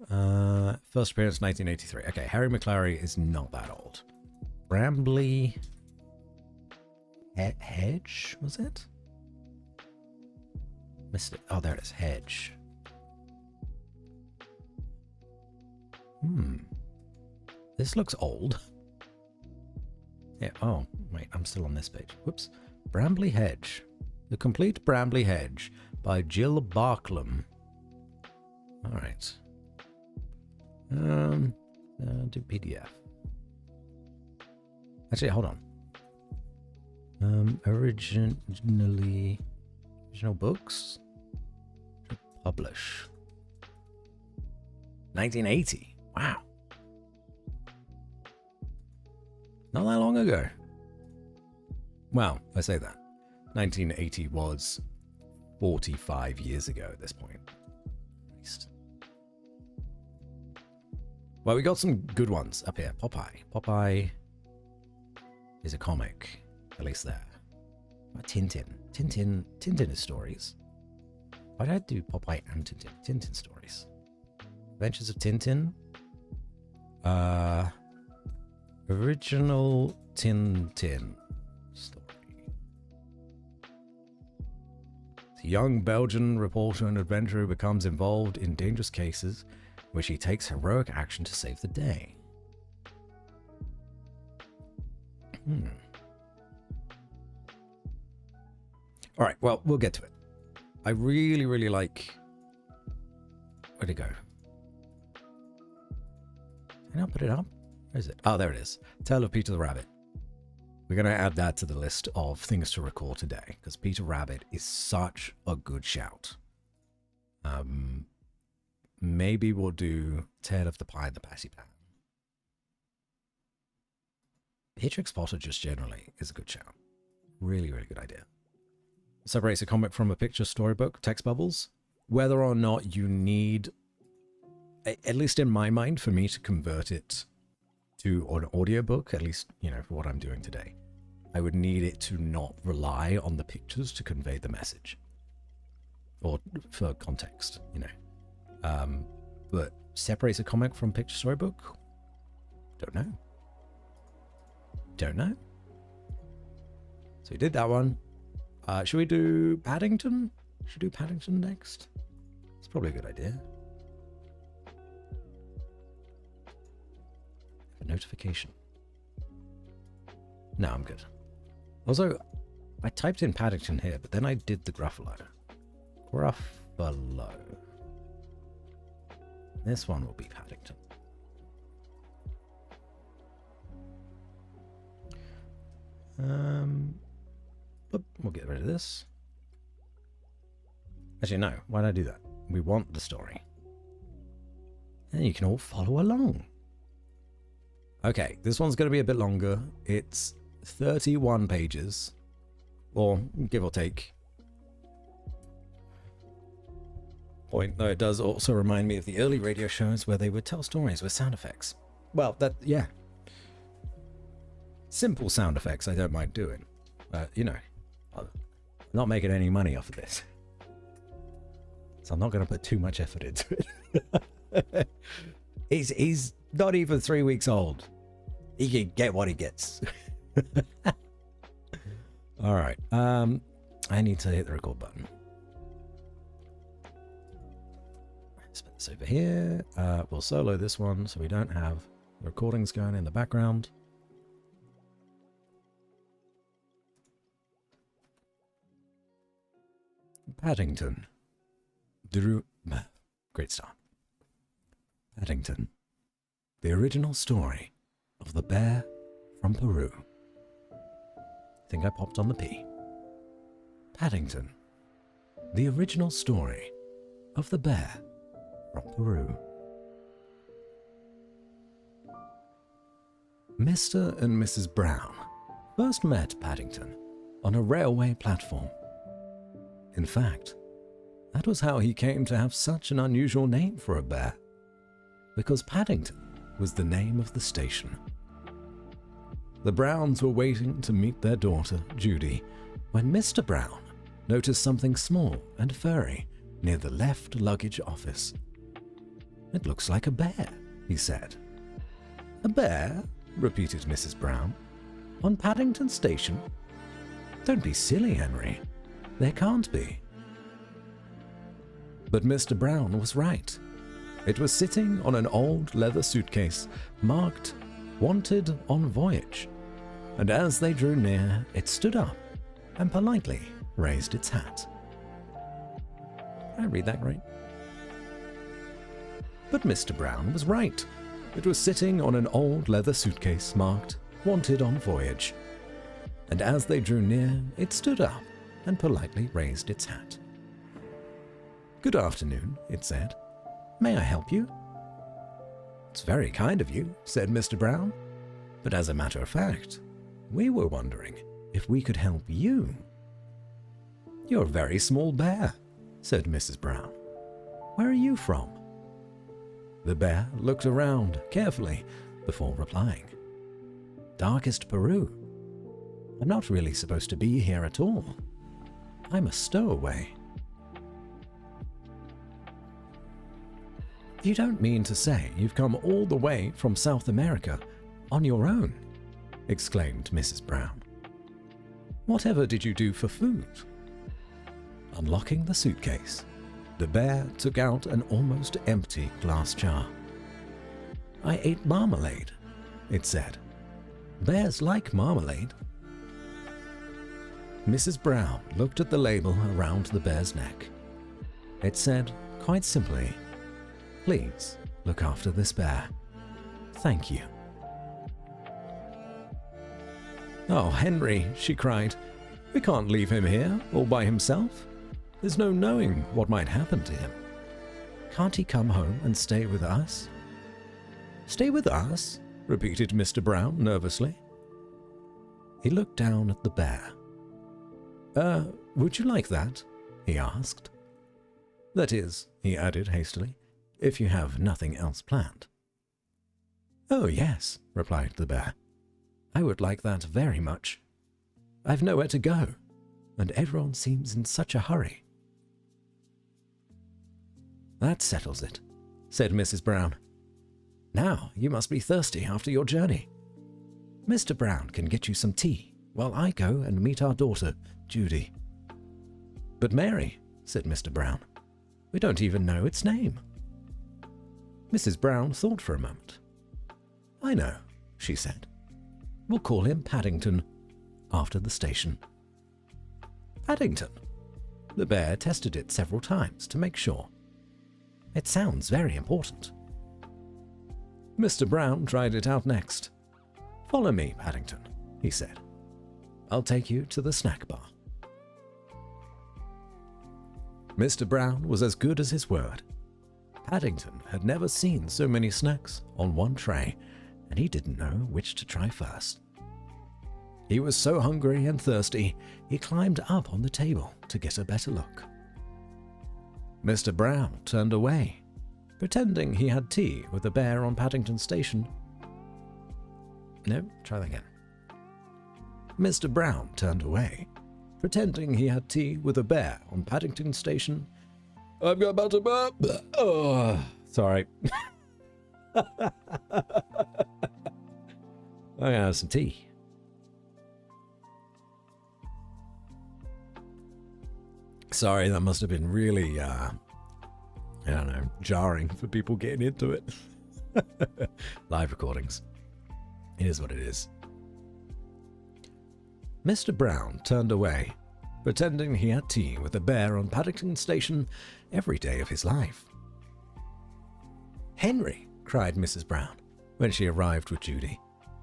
First appearance 1983. Okay, Harry McClary is not that old. Brambley Hedge, was it? Missed it. Oh, there it is. Hedge. This looks old. Yeah. Oh, wait. I'm still on this page. Whoops. Brambley Hedge. The Complete Brambley Hedge by Jill Barklam. All right. Do PDF. Actually, hold on. Original books. Publish. 1980. Wow. Not that long ago. Well, I say that. 1980 was 45 years ago at this point. Well, we got some good ones up here. Popeye. Popeye is a comic, at least there. Tintin. Tintin is stories. Why did I do Popeye and Tintin? Tintin stories. Adventures of Tintin. Original Tintin story. The young Belgian reporter and adventurer becomes involved in dangerous cases, which he takes heroic action to save the day. All right, well, we'll get to it. I really, really like... Where'd it go? Can I put it up? Where is it? Oh, there it is. Tale of Peter the Rabbit. We're going to add that to the list of things to record today, because Peter Rabbit is such a good shout. Maybe we'll do Tale of the Pie and the Patty Pan. Beatrix Potter just generally is a good shout. Really, really good idea. Separates a comic from a picture storybook, text bubbles. Whether or not you need, at least in my mind, for me to convert it to an audiobook, at least, you know, for what I'm doing today, I would need it to not rely on the pictures to convey the message. Or for context, you know. But separates a comic from picture storybook? Don't know. Don't know. So we did that one. Should we do Paddington? Should we do Paddington next? It's probably a good idea. A notification. No, I'm good. Also, I typed in Paddington here, but then I did the Gruffalo. Gruffalo. This one will be Paddington. We'll get rid of this. Actually, no. Why did I do that? We want the story. And you can all follow along. Okay, this one's going to be a bit longer. It's 31 pages. Or give or take. Point, though it does also remind me of the early radio shows where they would tell stories with sound effects. Well, yeah. Simple sound effects I don't mind doing. You know, I'm not making any money off of this. So I'm not going to put too much effort into it. He's not even 3 weeks old. He can get what he gets. All right. I need to hit the record button. Let's put this over here. We'll solo this one so we don't have the recordings going in the background. Paddington. Great start. Paddington. The original story of the bear from Peru. I think I popped on the P. Paddington. The original story of the bear from Peru. Mr. and Mrs. Brown first met Paddington on a railway platform. In fact, That was how he came to have such an unusual name for a bear, because Paddington was the name of the station. The Browns were waiting to meet their daughter, Judy, when Mr. Brown noticed something small and furry near the left luggage office. "It looks like a bear," he said. "A bear?" repeated Mrs. Brown. "On Paddington Station? Don't be silly, Henry. There can't be." But Mr. Brown was right. It was sitting on an old leather suitcase marked "Wanted on Voyage," and as they drew near, it stood up and politely raised its hat. Did I read that right? But Mr. Brown was right. It was sitting on an old leather suitcase marked "Wanted on Voyage," and as they drew near, it stood up and politely raised its hat. "Good afternoon," it said. "May I help you?" "It's very kind of you," said Mr. Brown. "But as a matter of fact, we were wondering if we could help you." "You're a very small bear," said Mrs. Brown. "Where are you from?" The bear looked around carefully before replying. "Darkest Peru. I'm not really supposed to be here at all. I'm a stowaway." "You don't mean to say you've come all the way from South America on your own?" exclaimed Mrs. Brown. "Whatever did you do for food?" Unlocking the suitcase, the bear took out an almost empty glass jar. "I ate marmalade," it said. "Bears like marmalade." Mrs. Brown looked at the label around the bear's neck. It said, quite simply, "Please look after this bear. Thank you." "Oh, Henry," she cried. "We can't leave him here all by himself. There's no knowing what might happen to him. Can't he come home and stay with us?" "Stay with us?" repeated Mr. Brown nervously. He looked down at the bear. Would you like that?" he asked. "That is," he added hastily, "if you have nothing else planned." "Oh, yes," replied the bear. "I would like that very much. I've nowhere to go, and everyone seems in such a hurry." "That settles it," said Mrs. Brown. "Now you must be thirsty after your journey. Mr. Brown can get you some tea while I go and meet our daughter, Judy." "But Mary," said Mr. Brown, "we don't even know its name." Mrs. Brown thought for a moment. "I know," she said. "We'll call him Paddington, after the station." "Paddington?" The bear tested it several times to make sure. "It sounds very important." Mr. Brown tried it out next. "Follow me, Paddington," he said. "I'll take you to the snack bar." Mr. Brown was as good as his word. Paddington had never seen so many snacks on one tray, and he didn't know which to try first. He was so hungry and thirsty, he climbed up on the table to get a better look. Mr. Brown turned away, pretending he had tea with the bear on Paddington Station. No, try that again. Mr. Brown turned away, pretending he had tea with a bear on Paddington Station. "I've got butterbeer." Oh, sorry. I'm gonna have some tea. Sorry, that must have been really, I don't know, jarring for people getting into it. Live recordings. It is what it is. Mr. Brown turned away, pretending he had tea with a bear on Paddington Station every day of his life. "Henry," cried Mrs. Brown, when she arrived with Judy,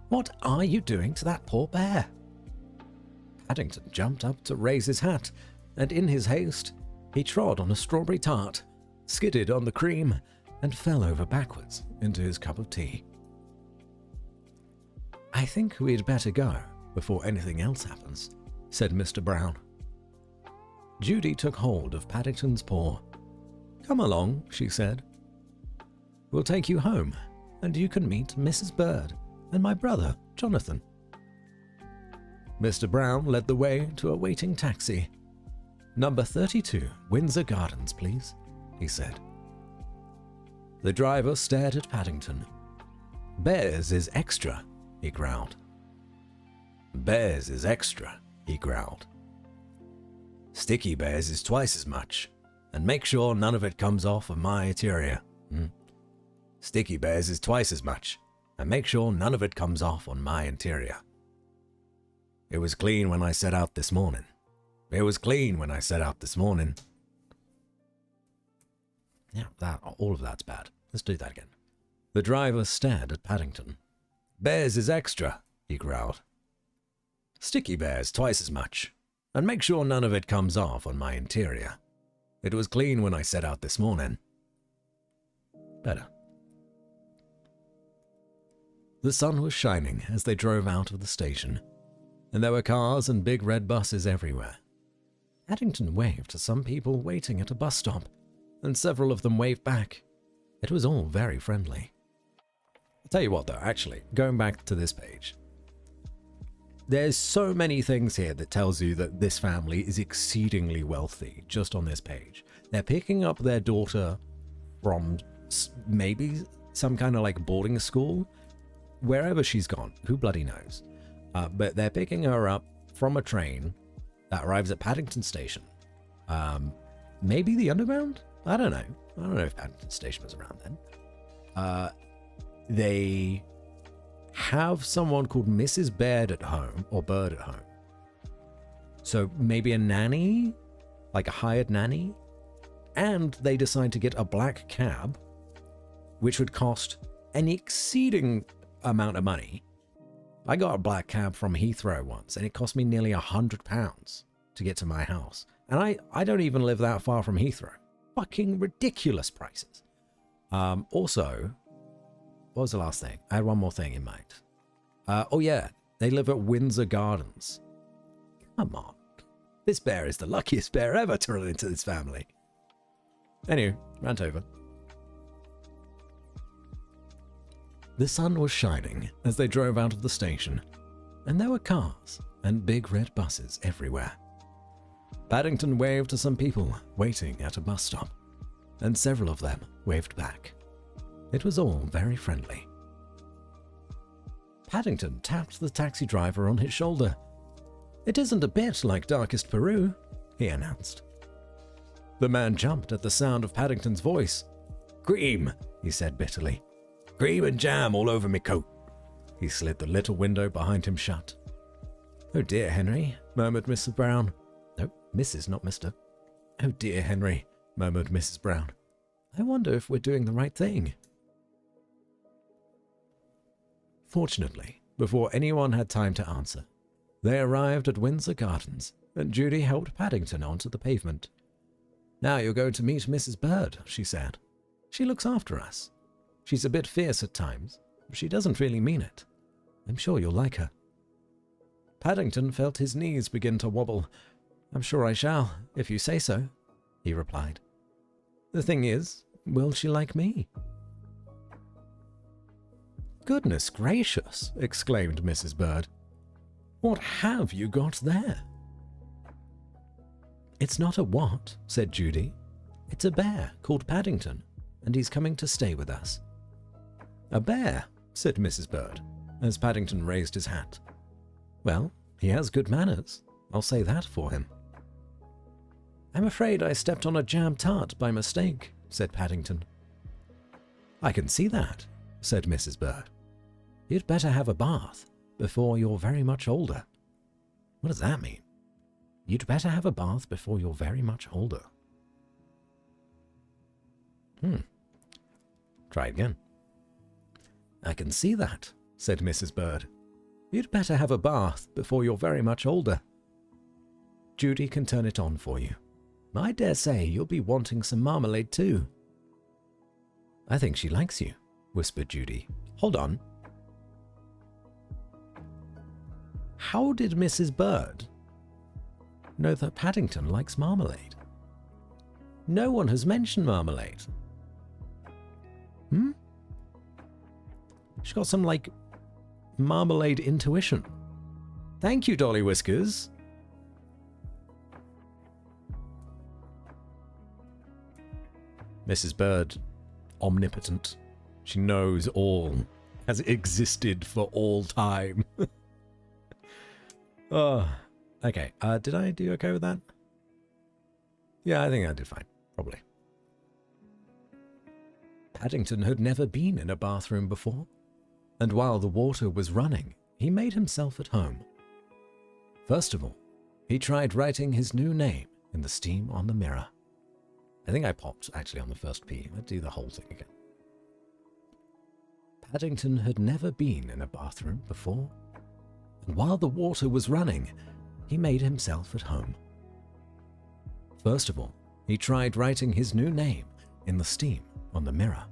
"what are you doing to that poor bear?" Paddington jumped up to raise his hat, and in his haste, he trod on a strawberry tart, skidded on the cream, and fell over backwards into his cup of tea. "I think we'd better go before anything else happens," said Mr. Brown. Judy took hold of Paddington's paw. "Come along," she said. "We'll take you home, and you can meet Mrs. Bird and my brother, Jonathan." Mr. Brown led the way to a waiting taxi. "Number 32, Windsor Gardens, please," he said. The driver stared at Paddington. "Bears is extra," he growled. "Bears is extra," he growled. "Sticky bears is twice as much, and make sure none of it comes off of my interior. Sticky bears is twice as much, and make sure none of it comes off on my interior. It was clean when I set out this morning. It was clean when I set out this morning." Yeah, all of that's bad. Let's do that again. The driver stared at Paddington. "Bears is extra," he growled. "Sticky bears twice as much, and make sure none of it comes off on my interior. It was clean when I set out this morning." Better. The sun was shining as they drove out of the station, and there were cars and big red buses everywhere. Paddington waved to some people waiting at a bus stop, and several of them waved back. It was all very friendly. I'll tell you what though, actually, going back to this page, there's so many things here that tells you that this family is exceedingly wealthy just on this page. They're picking up their daughter from maybe some kind of like boarding school, wherever she's gone, who bloody knows. But they're picking her up from a train that arrives at Paddington Station. Maybe the Underground? I don't know. I don't know if Paddington Station was around then. They have someone called Mrs. Baird at home, or Bird at home. So maybe a nanny? Like a hired nanny? And they decide to get a black cab, which would cost an exceeding amount of money. I got a black cab from Heathrow once, and it cost me nearly £100 to get to my house. And I don't even live that far from Heathrow. Fucking ridiculous prices. Also, what was the last thing? I had one more thing in mind. Oh yeah, they live at Windsor Gardens. Come on. This bear is the luckiest bear ever to run into this family. Anyway, rant over. The sun was shining as they drove out of the station, and there were cars and big red buses everywhere. Paddington waved to some people waiting at a bus stop, and several of them waved back. It was all very friendly. Paddington tapped the taxi driver on his shoulder. "It isn't a bit like Darkest Peru," he announced. The man jumped at the sound of Paddington's voice. "Cream," he said bitterly. "Cream and jam all over me coat." He slid the little window behind him shut. "Oh dear, Henry," murmured Mrs. Brown. No, Mrs., not Mr. "Oh dear, Henry," murmured Mrs. Brown. "I wonder if we're doing the right thing." Fortunately, before anyone had time to answer, they arrived at Windsor Gardens, and Judy helped Paddington onto the pavement. "Now you're going to meet Mrs. Bird," she said. "She looks after us. She's a bit fierce at times, but she doesn't really mean it. I'm sure you'll like her." Paddington felt his knees begin to wobble. "I'm sure I shall, if you say so," he replied. "The thing is, will she like me?" "Goodness gracious," exclaimed Mrs. Bird. "What have you got there?" "It's not a what," said Judy. "It's a bear called Paddington, and he's coming to stay with us." "A bear," said Mrs. Bird, as Paddington raised his hat. "Well, he has good manners. I'll say that for him." "I'm afraid I stepped on a jam tart by mistake," said Paddington. "I can see that," said Mrs. Bird. "You'd better have a bath before you're very much older." "What does that mean?" "You'd better have a bath before you're very much older." Try again. "I can see that," said Mrs. Bird. "You'd better have a bath before you're very much older." "Judy can turn it on for you. I dare say you'll be wanting some marmalade too." "I think she likes you," whispered Judy. "Hold on." How did Mrs. Bird know that Paddington likes marmalade. No one has mentioned marmalade. She's got some, like, marmalade intuition. Thank you, Dolly Whiskers. Mrs. Bird, omnipotent. She knows all. Has existed for all time. Oh, okay. Did I do okay with that? Yeah, I think I did fine. Probably. Paddington had never been in a bathroom before, and while the water was running, he made himself at home. First of all, he tried writing his new name in the steam on the mirror. I think I popped actually on the first P. Let's do the whole thing again. Paddington had never been in a bathroom before, and while the water was running, he made himself at home. First of all, he tried writing his new name in the steam on the mirror.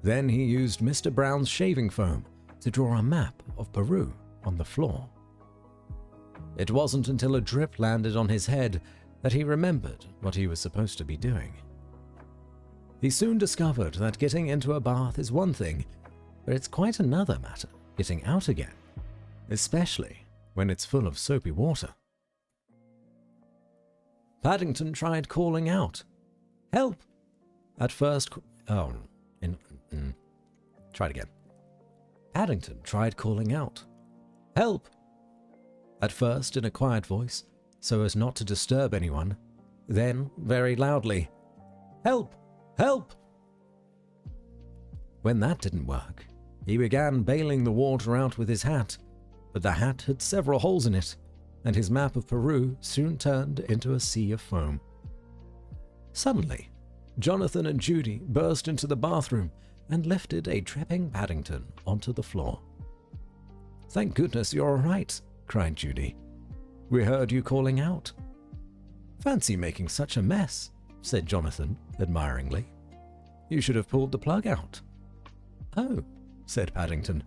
Then he used Mr. Brown's shaving foam to draw a map of Peru on the floor. It wasn't until a drip landed on his head that he remembered what he was supposed to be doing. He soon discovered that getting into a bath is one thing, but it's quite another matter getting out again, especially when it's full of soapy water. Paddington tried calling out, "Help!" At first, try it again. Paddington tried calling out, "Help!" At first in a quiet voice, so as not to disturb anyone, then very loudly, "Help! Help!" When that didn't work, he began bailing the water out with his hat, but the hat had several holes in it, and his map of Peru soon turned into a sea of foam. Suddenly, Jonathan and Judy burst into the bathroom and lifted a dripping Paddington onto the floor. "Thank goodness you're all right," cried Judy. "We heard you calling out." "Fancy making such a mess," said Jonathan admiringly. "You should have pulled the plug out." "Oh," said Paddington.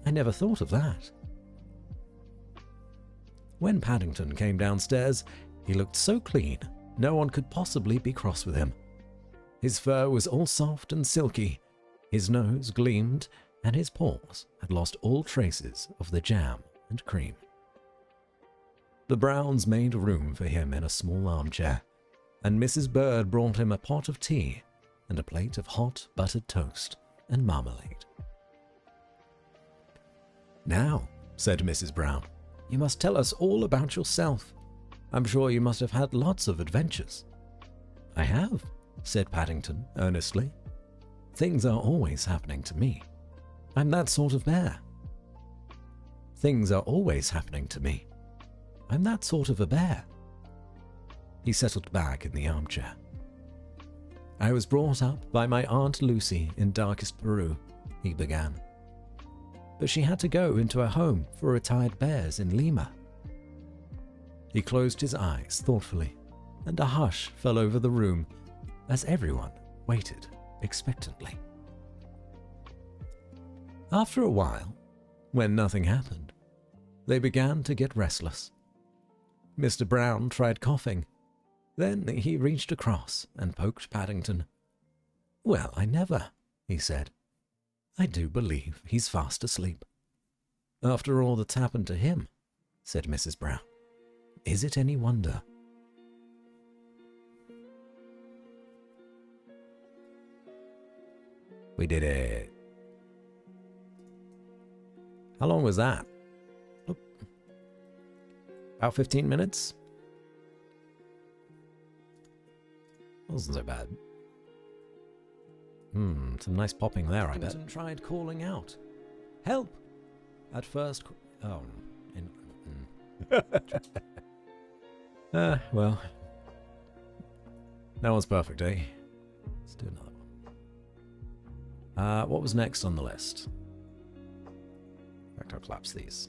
"I never thought of that." When Paddington came downstairs, he looked so clean, no one could possibly be cross with him. His fur was all soft and silky, his nose gleamed, and his paws had lost all traces of the jam and cream. The Browns made room for him in a small armchair, and Mrs. Bird brought him a pot of tea and a plate of hot buttered toast and marmalade. "Now," said Mrs. Brown, "you must tell us all about yourself. I'm sure you must have had lots of adventures." "I have," said Paddington earnestly. "Things are always happening to me. I'm that sort of bear." "Things are always happening to me. I'm that sort of a bear." He settled back in the armchair. "I was brought up by my Aunt Lucy in darkest Peru," he began. "But she had to go into a home for retired bears in Lima." He closed his eyes thoughtfully, and a hush fell over the room as everyone waited expectantly. After a while, when nothing happened, they began to get restless. Mr. Brown tried coughing. Then he reached across and poked Paddington. "Well, I never," he said. "I do believe he's fast asleep." "After all that's happened to him," said Mrs. Brown. "Is it any wonder?" We did it. How long was that? Oh. About 15 minutes? Wasn't so bad. Some nice popping there, I bet. Paddington tried calling out, "Help!" At first... well... No one's perfect, eh? Let's do another one. What was next on the list? In fact, I'll collapse these.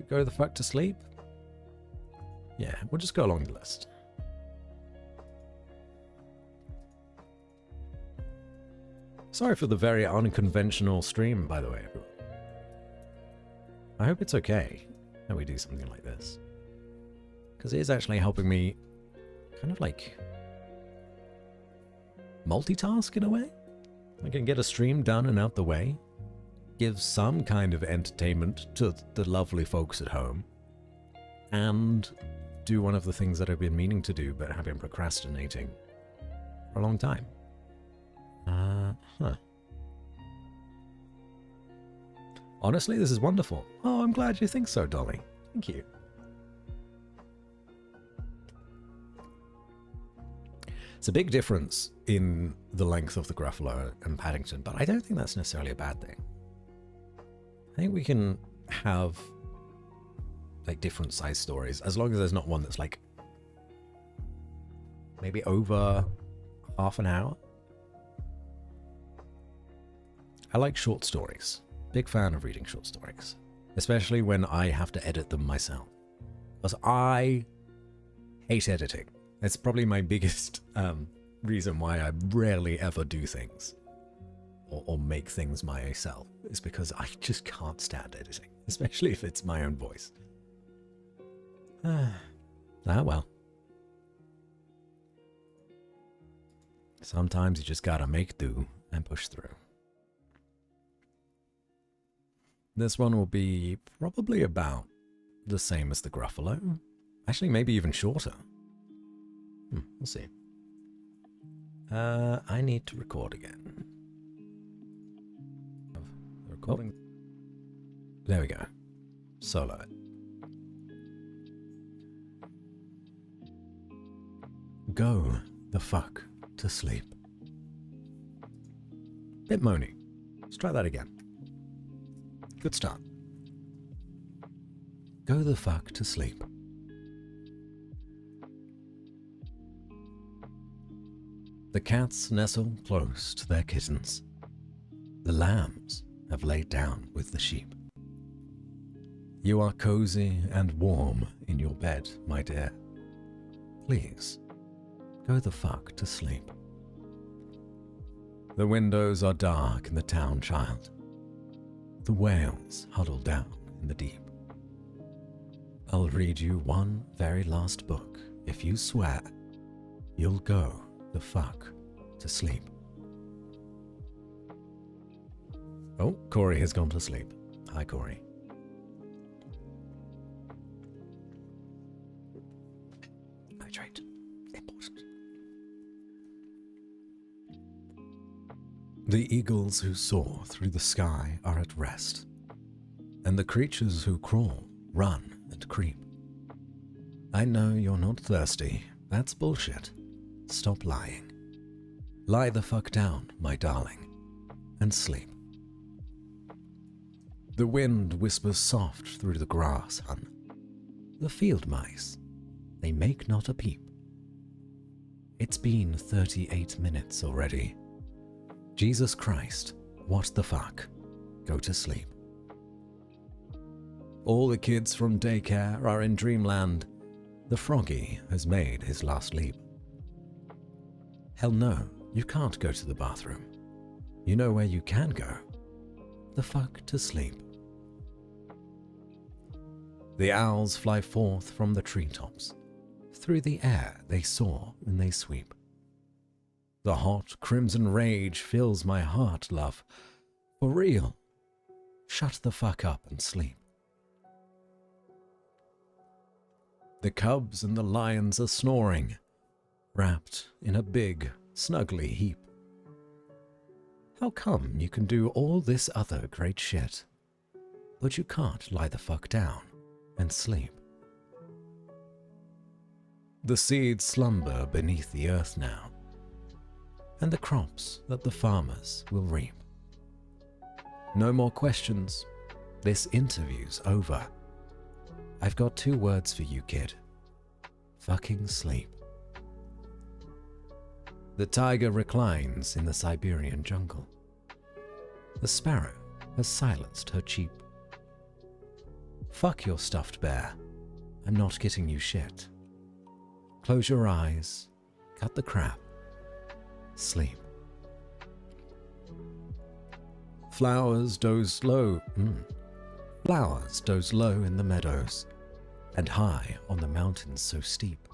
Go the fuck to sleep? Yeah, we'll just go along the list. Sorry for the very unconventional stream, by the way, everyone. I hope it's okay that we do something like this. Because it is actually helping me kind of like multitask in a way. I can get a stream done and out the way, give some kind of entertainment to the lovely folks at home, and do one of the things that I've been meaning to do but have been procrastinating for a long time. Honestly, this is wonderful. Oh, I'm glad you think so, Dolly. Thank you. It's a big difference in the length of the Gruffalo and Paddington, but I don't think that's necessarily a bad thing. I think we can have like different size stories, as long as there's not one that's like maybe over half an hour. I like short stories. Big fan of reading short stories, especially when I have to edit them myself, because I hate editing. It's probably my biggest reason why I rarely ever do things or make things myself, is because I just can't stand editing, especially if it's my own voice. Well. Sometimes you just gotta make do and push through. This one will be probably about the same as the Gruffalo. Actually, maybe even shorter. We'll see. I need to record again. The recording. Oh. There we go. Solo it. Go the fuck to sleep. Bit moany. Let's try that again. Good start. Go the fuck to sleep. The cats nestle close to their kittens. The lambs have laid down with the sheep. You are cozy and warm in your bed, my dear. Please, go the fuck to sleep. The windows are dark in the town, child. The whales huddle down in the deep. I'll read you one very last book if you swear you'll go the fuck to sleep. Oh, Corey has gone to sleep. Hi, Corey. Hydrate. Important. The eagles who soar through the sky are at rest, and the creatures who crawl, run, and creep. I know you're not thirsty. That's bullshit. Stop lying. Lie the fuck down, my darling, and sleep. The wind whispers soft through the grass, hun. The field mice, they make not a peep. It's been 38 minutes already. Jesus Christ, what the fuck? Go to sleep. All the kids from daycare are in dreamland. The froggy has made his last leap. Hell no, you can't go to the bathroom. You know where you can go. The fuck to sleep. The owls fly forth from the treetops. Through the air they soar and they sweep. The hot crimson rage fills my heart, love. For real. Shut the fuck up and sleep. The cubs and the lions are snoring, wrapped in a big, snuggly heap. How come you can do all this other great shit, but you can't lie the fuck down and sleep? The seeds slumber beneath the earth now, and the crops that the farmers will reap. No more questions. This interview's over. I've got 2 words for you, kid. Fucking sleep. The tiger reclines in the Siberian jungle. The sparrow has silenced her cheep. Fuck your stuffed bear. I'm not getting you shit. Close your eyes, cut the crap, sleep. Flowers doze low. Flowers doze low in the meadows, and high on the mountains so steep.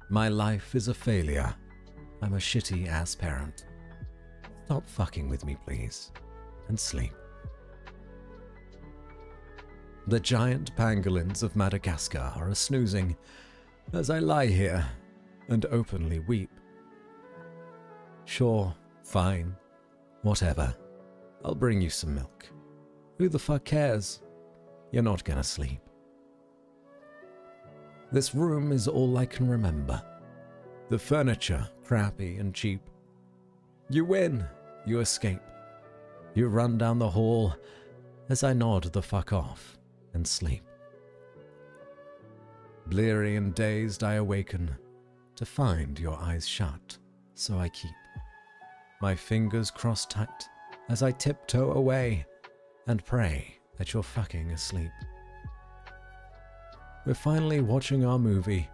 My life is a failure. I'm a shitty ass parent. Stop fucking with me, please, and sleep. The giant pangolins of Madagascar are a-snoozing as I lie here and openly weep. Sure, fine, whatever. I'll bring you some milk. Who the fuck cares? You're not gonna sleep. This room is all I can remember. The furniture, crappy and cheap. You win. You escape. You run down the hall as I nod the fuck off and sleep. Bleary and dazed, I awaken to find your eyes shut, so I keep my fingers crossed tight as I tiptoe away and pray that you're fucking asleep. We're finally watching our movie.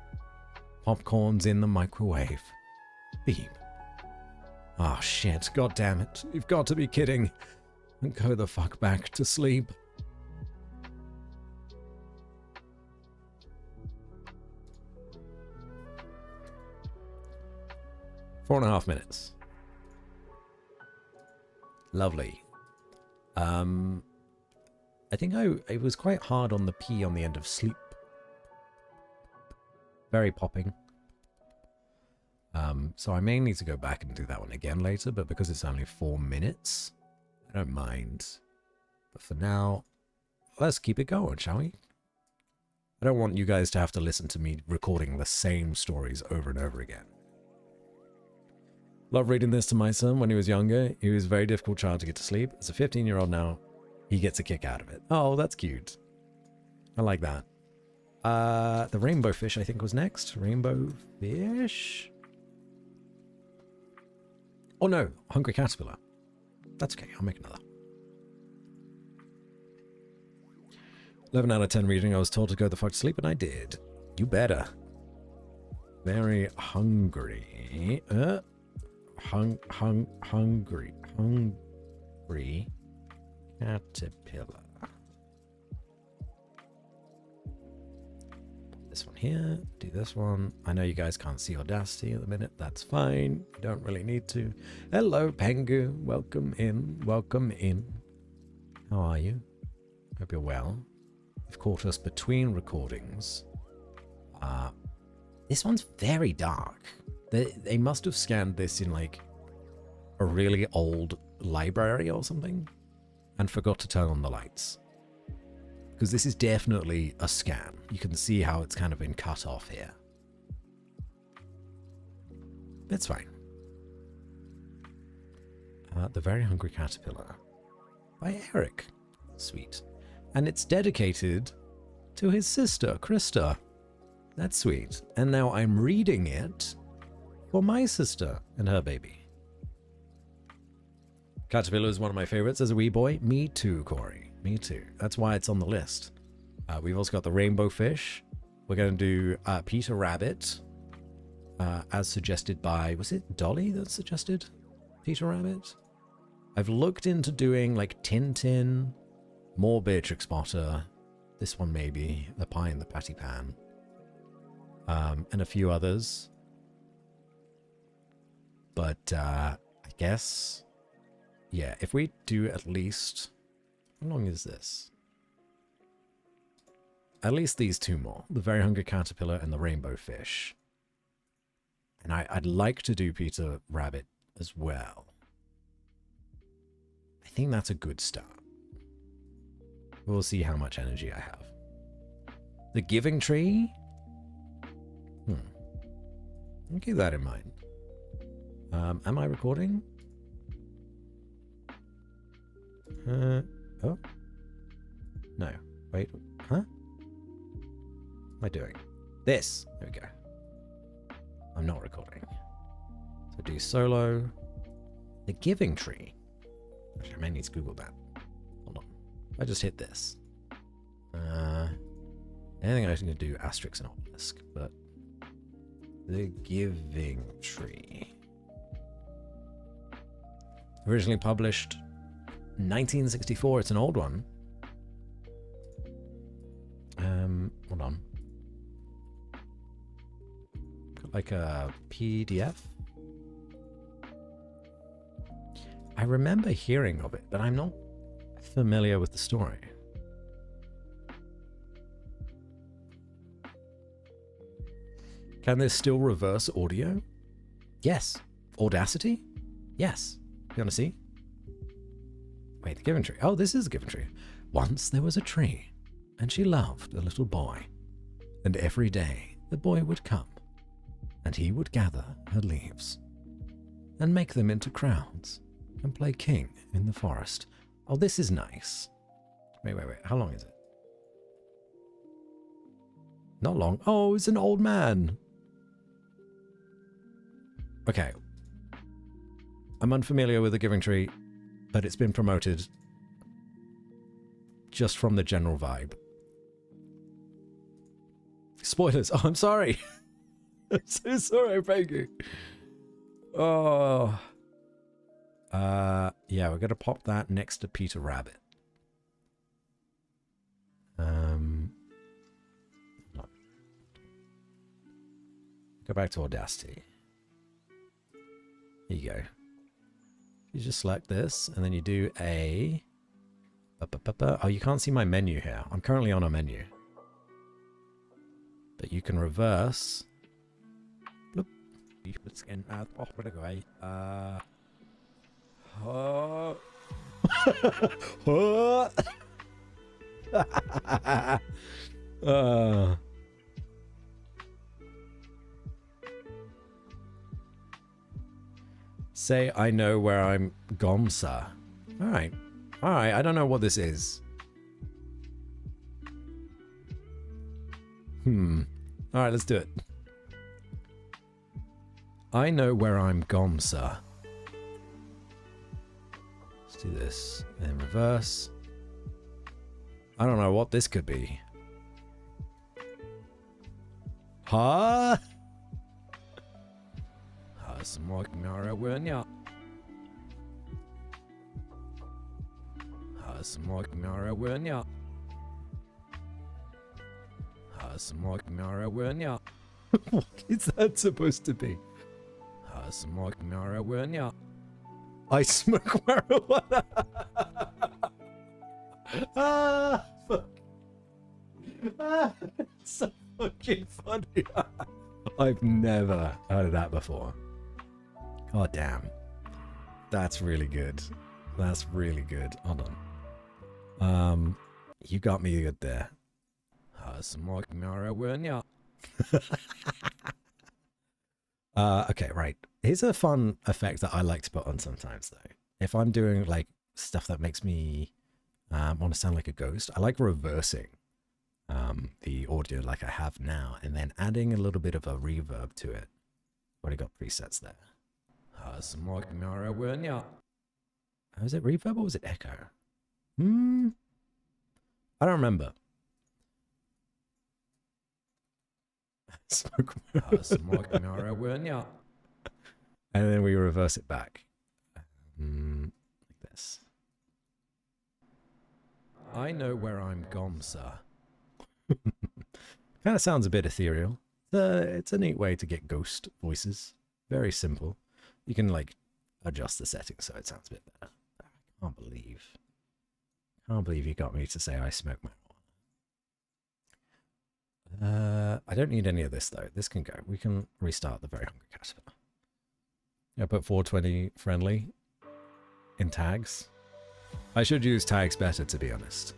Popcorn's in the microwave. Beep. Ah, shit, god damn it. You've got to be kidding. And go the fuck back to sleep. Four and a half minutes. Lovely. I think I was quite hard on the P on the end of sleep. Very popping. So I may need to go back and do that one again later, but because it's only 4 minutes, I don't mind. But for now, let's keep it going, shall we? I don't want you guys to have to listen to me recording the same stories over and over again. Love reading this to my son when he was younger. He was a very difficult child to get to sleep. As a 15-year-old now, he gets a kick out of it. Oh, that's cute. I like that. The rainbow fish, I think, was next. Rainbow fish? Oh no, hungry caterpillar. That's okay, I'll make another. 11 out of 10 reading. I was told to go the fuck to sleep, and I did. You better. Very hungry. Hungry caterpillar. This one here, do this one. I know you guys can't see Audacity at the minute. That's fine. You don't really need to. Hello, Pengu. Welcome in. Welcome in. How are you? Hope you're well. You've caught us between recordings. This one's very dark. They must have scanned this in like a really old library or something and forgot to turn on the lights. Because this is definitely a scan. You can see how it's kind of been cut off here. That's fine. The Very Hungry Caterpillar by Eric. Sweet. And it's dedicated to his sister, Krista. That's sweet. And now I'm reading it for my sister and her baby. Caterpillar is one of my favorites as a wee boy. Me too, Corey. Me too. That's why it's on the list. We've also got the rainbow fish. We're going to do Peter Rabbit, as suggested by, was it Dolly that suggested Peter Rabbit? I've looked into doing like Tintin, more Beatrix Potter, this one maybe, The Pie in the Patty Pan, and a few others. But I guess, yeah, if we do at least, how long is this? At least these two more. The Very Hungry Caterpillar and the Rainbow Fish. And I'd like to do Peter Rabbit as well. I think that's a good start. We'll see how much energy I have. The Giving Tree? I'll keep that in mind. Am I recording? Oh. No. Wait. Huh? What am I doing? This. There we go. I'm not recording. So do solo. The Giving Tree. Actually, I may need to Google that. Hold on. I just hit this. Anything I can do asterisk and obelisk, but the Giving Tree. Originally published 1964. It's an old one. Hold on. Got like a PDF. I remember hearing of it, but I'm not familiar with the story. Can this still reverse audio? Yes. Audacity? Yes. You want to see? Wait, the given tree. Oh, this is a given tree. Once there was a tree, and she loved a little boy. And every day the boy would come, and he would gather her leaves, and make them into crowns, and play king in the forest. Oh, this is nice. Wait. How long is it? Not long. Oh, it's an old man. Okay. I'm unfamiliar with the Giving Tree, but it's been promoted just from the general vibe. Spoilers. Oh, I'm sorry. I'm so sorry, Peggy. Oh. Yeah, we're going to pop that next to Peter Rabbit. Go back to Audacity. Here you go. You just select this, and then you do a... Oh, you can't see my menu here. I'm currently on a menu. But you can reverse. Bloop. Say I know where I'm gone, sir. Alright. Alright, I don't know what this is. Alright, let's do it. I know where I'm gone, sir. Let's do this. And reverse. I don't know what this could be. Huh? What is that supposed to be? I smoke marijuana. Ah, fuck. Ah, it's so fucking funny. I've never heard of that before. God damn. That's really good. That's really good. Hold on. You got me good there. Okay, right. Here's a fun effect that I like to put on sometimes, though. If I'm doing, like, stuff that makes me want to sound like a ghost, I like reversing the audio like I have now, and then adding a little bit of a reverb to it. Already got presets there. Was it reverb or was it echo? I don't remember. And then we reverse it back. Like this. I know where I'm gone, sir. Kind of sounds a bit ethereal. It's a neat way to get ghost voices. Very simple. You can, like, adjust the settings so it sounds a bit better. I can't believe you got me to say I smoke marijuana. I don't need any of this, though. This can go. We can restart the Very Hungry Caterpillar. I put 420 friendly in tags. I should use tags better, to be honest.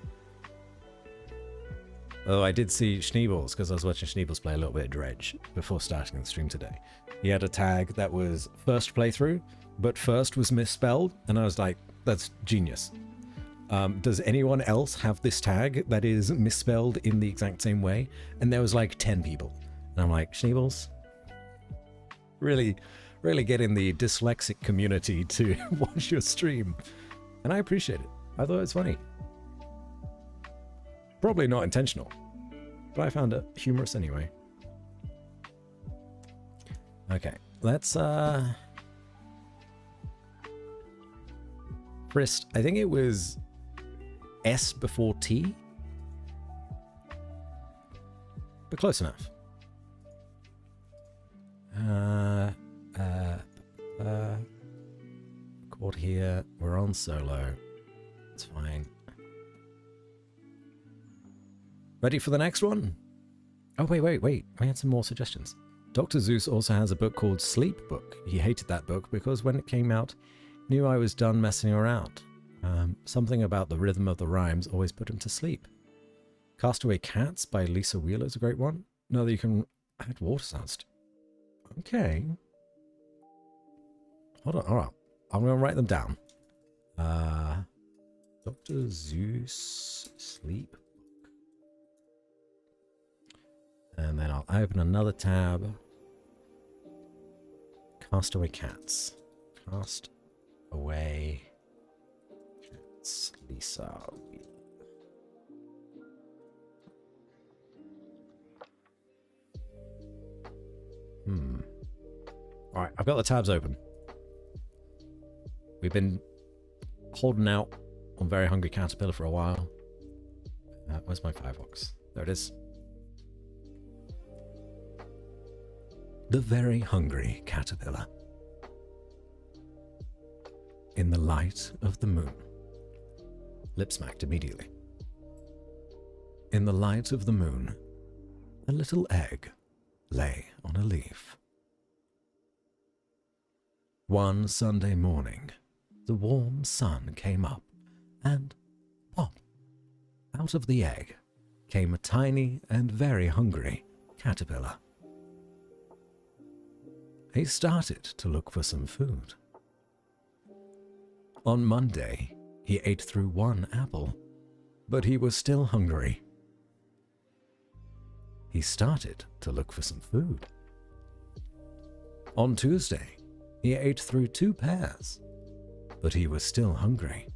Although I did see Schneebles, because I was watching Schneebles play a little bit of Dredge before starting the stream today. He had a tag that was first playthrough, but first was misspelled, and I was like, that's genius. Does anyone else have this tag that is misspelled in the exact same way? And there was like 10 people. And I'm like, Schneebles, really getting the dyslexic community to watch your stream. And I appreciate it. I thought it was funny. Probably not intentional, but I found it humorous anyway. Okay, let's Christ, I think it was S before T. But close enough. Record here. We're on solo. It's fine. Ready for the next one? Oh, wait. We had some more suggestions. Dr. Zeus also has a book called Sleep Book. He hated that book because when it came out, knew I was done messing around. Something about the rhythm of the rhymes always put him to sleep. Castaway Cats by Lisa Wheeler is a great one. No, that you can add water sounds to. Okay. Hold on. I'm going to write them down. Dr. Zeus Sleep Book. And then I'll open another tab. Castaway Cats. Castaway Cats. Lisa Wheeler. Alright, I've got the tabs open. We've been holding out on Very Hungry Caterpillar for a while. Where's my Firebox? There it is. The Very Hungry Caterpillar. In the light of the moon. Lip smacked immediately. In the light of the moon, a little egg lay on a leaf. One Sunday morning, the warm sun came up, and pop! Out of the egg came a tiny and very hungry caterpillar. He started to look for some food. On Monday, he ate through one apple, but he was still hungry. He started to look for some food. On Tuesday, he ate through 2 pears, but he was still hungry.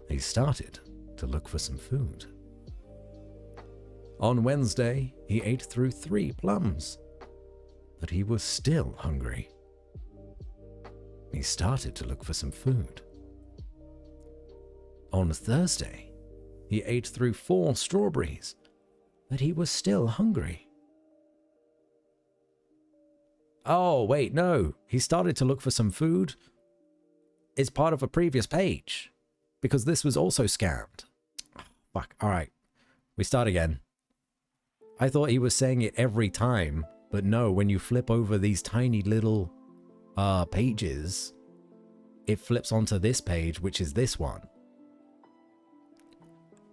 He started to look for some food. On Wednesday, he ate through 3 plums, but he was still hungry. He started to look for some food. On Thursday, he ate through 4 strawberries, but he was still hungry. Oh, wait, no. He started to look for some food. It's part of a previous page, because this was also scanned. Fuck, alright. We start again. I thought he was saying it every time, but no, when you flip over these tiny little pages, it flips onto this page, which is this one.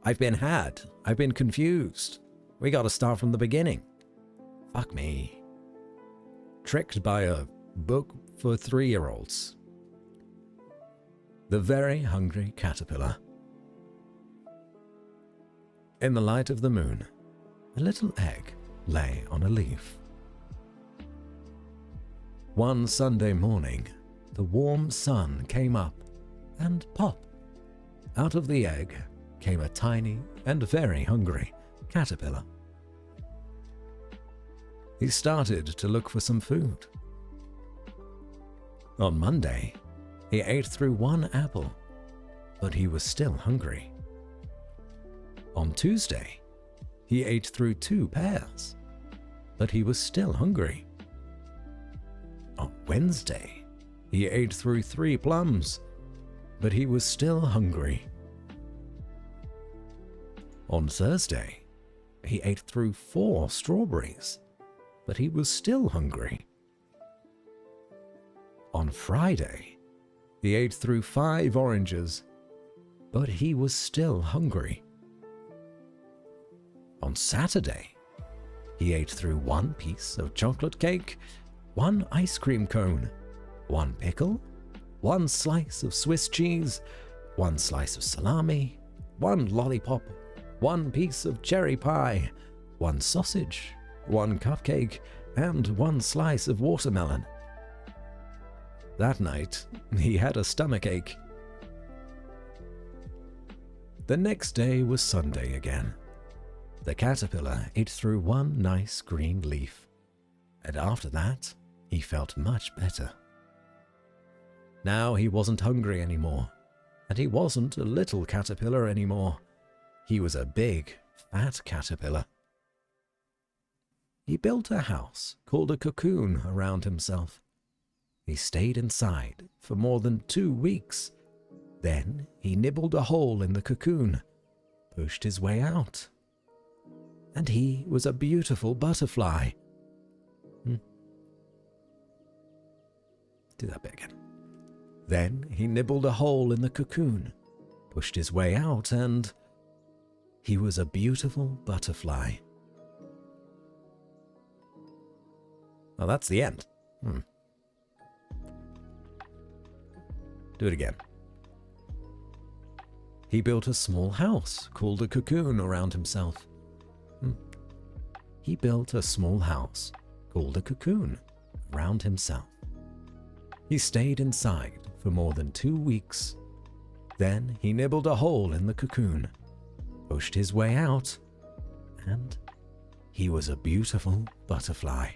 I've been had. I've been confused. We gotta start from the beginning. Fuck me. Tricked by a book for 3-year-olds. The Very Hungry Caterpillar. In the light of the moon, a little egg lay on a leaf. One Sunday morning, the warm sun came up, and pop! Out of the egg came a tiny and very hungry caterpillar. He started to look for some food. On Monday, he ate through 1 apple, but he was still hungry. On Tuesday, he ate through 2 pears, but he was still hungry. On Wednesday, he ate through 3 plums, but he was still hungry. On Thursday, he ate through 4 strawberries, but he was still hungry. On Friday, he ate through 5 oranges, but he was still hungry. On Saturday, he ate through 1 piece of chocolate cake, 1 ice cream cone, 1 pickle, 1 slice of Swiss cheese, 1 slice of salami, 1 lollipop, 1 piece of cherry pie, 1 sausage, 1 cupcake, and 1 slice of watermelon. That night, he had a stomachache. The next day was Sunday again. The caterpillar ate through 1 nice green leaf, and after that, he felt much better. Now he wasn't hungry anymore, and he wasn't a little caterpillar anymore. He was a big, fat caterpillar. He built a house called a cocoon around himself. He stayed inside for more than 2 weeks. Then he nibbled a hole in the cocoon, pushed his way out, and he was a beautiful butterfly. Do that bit again. Then he nibbled a hole in the cocoon, pushed his way out, and he was a beautiful butterfly. Oh, that's the end. Do it again. He built a small house called a cocoon around himself. He built a small house called a cocoon around himself. He stayed inside for more than 2 weeks. Then he nibbled a hole in the cocoon, pushed his way out, and he was a beautiful butterfly.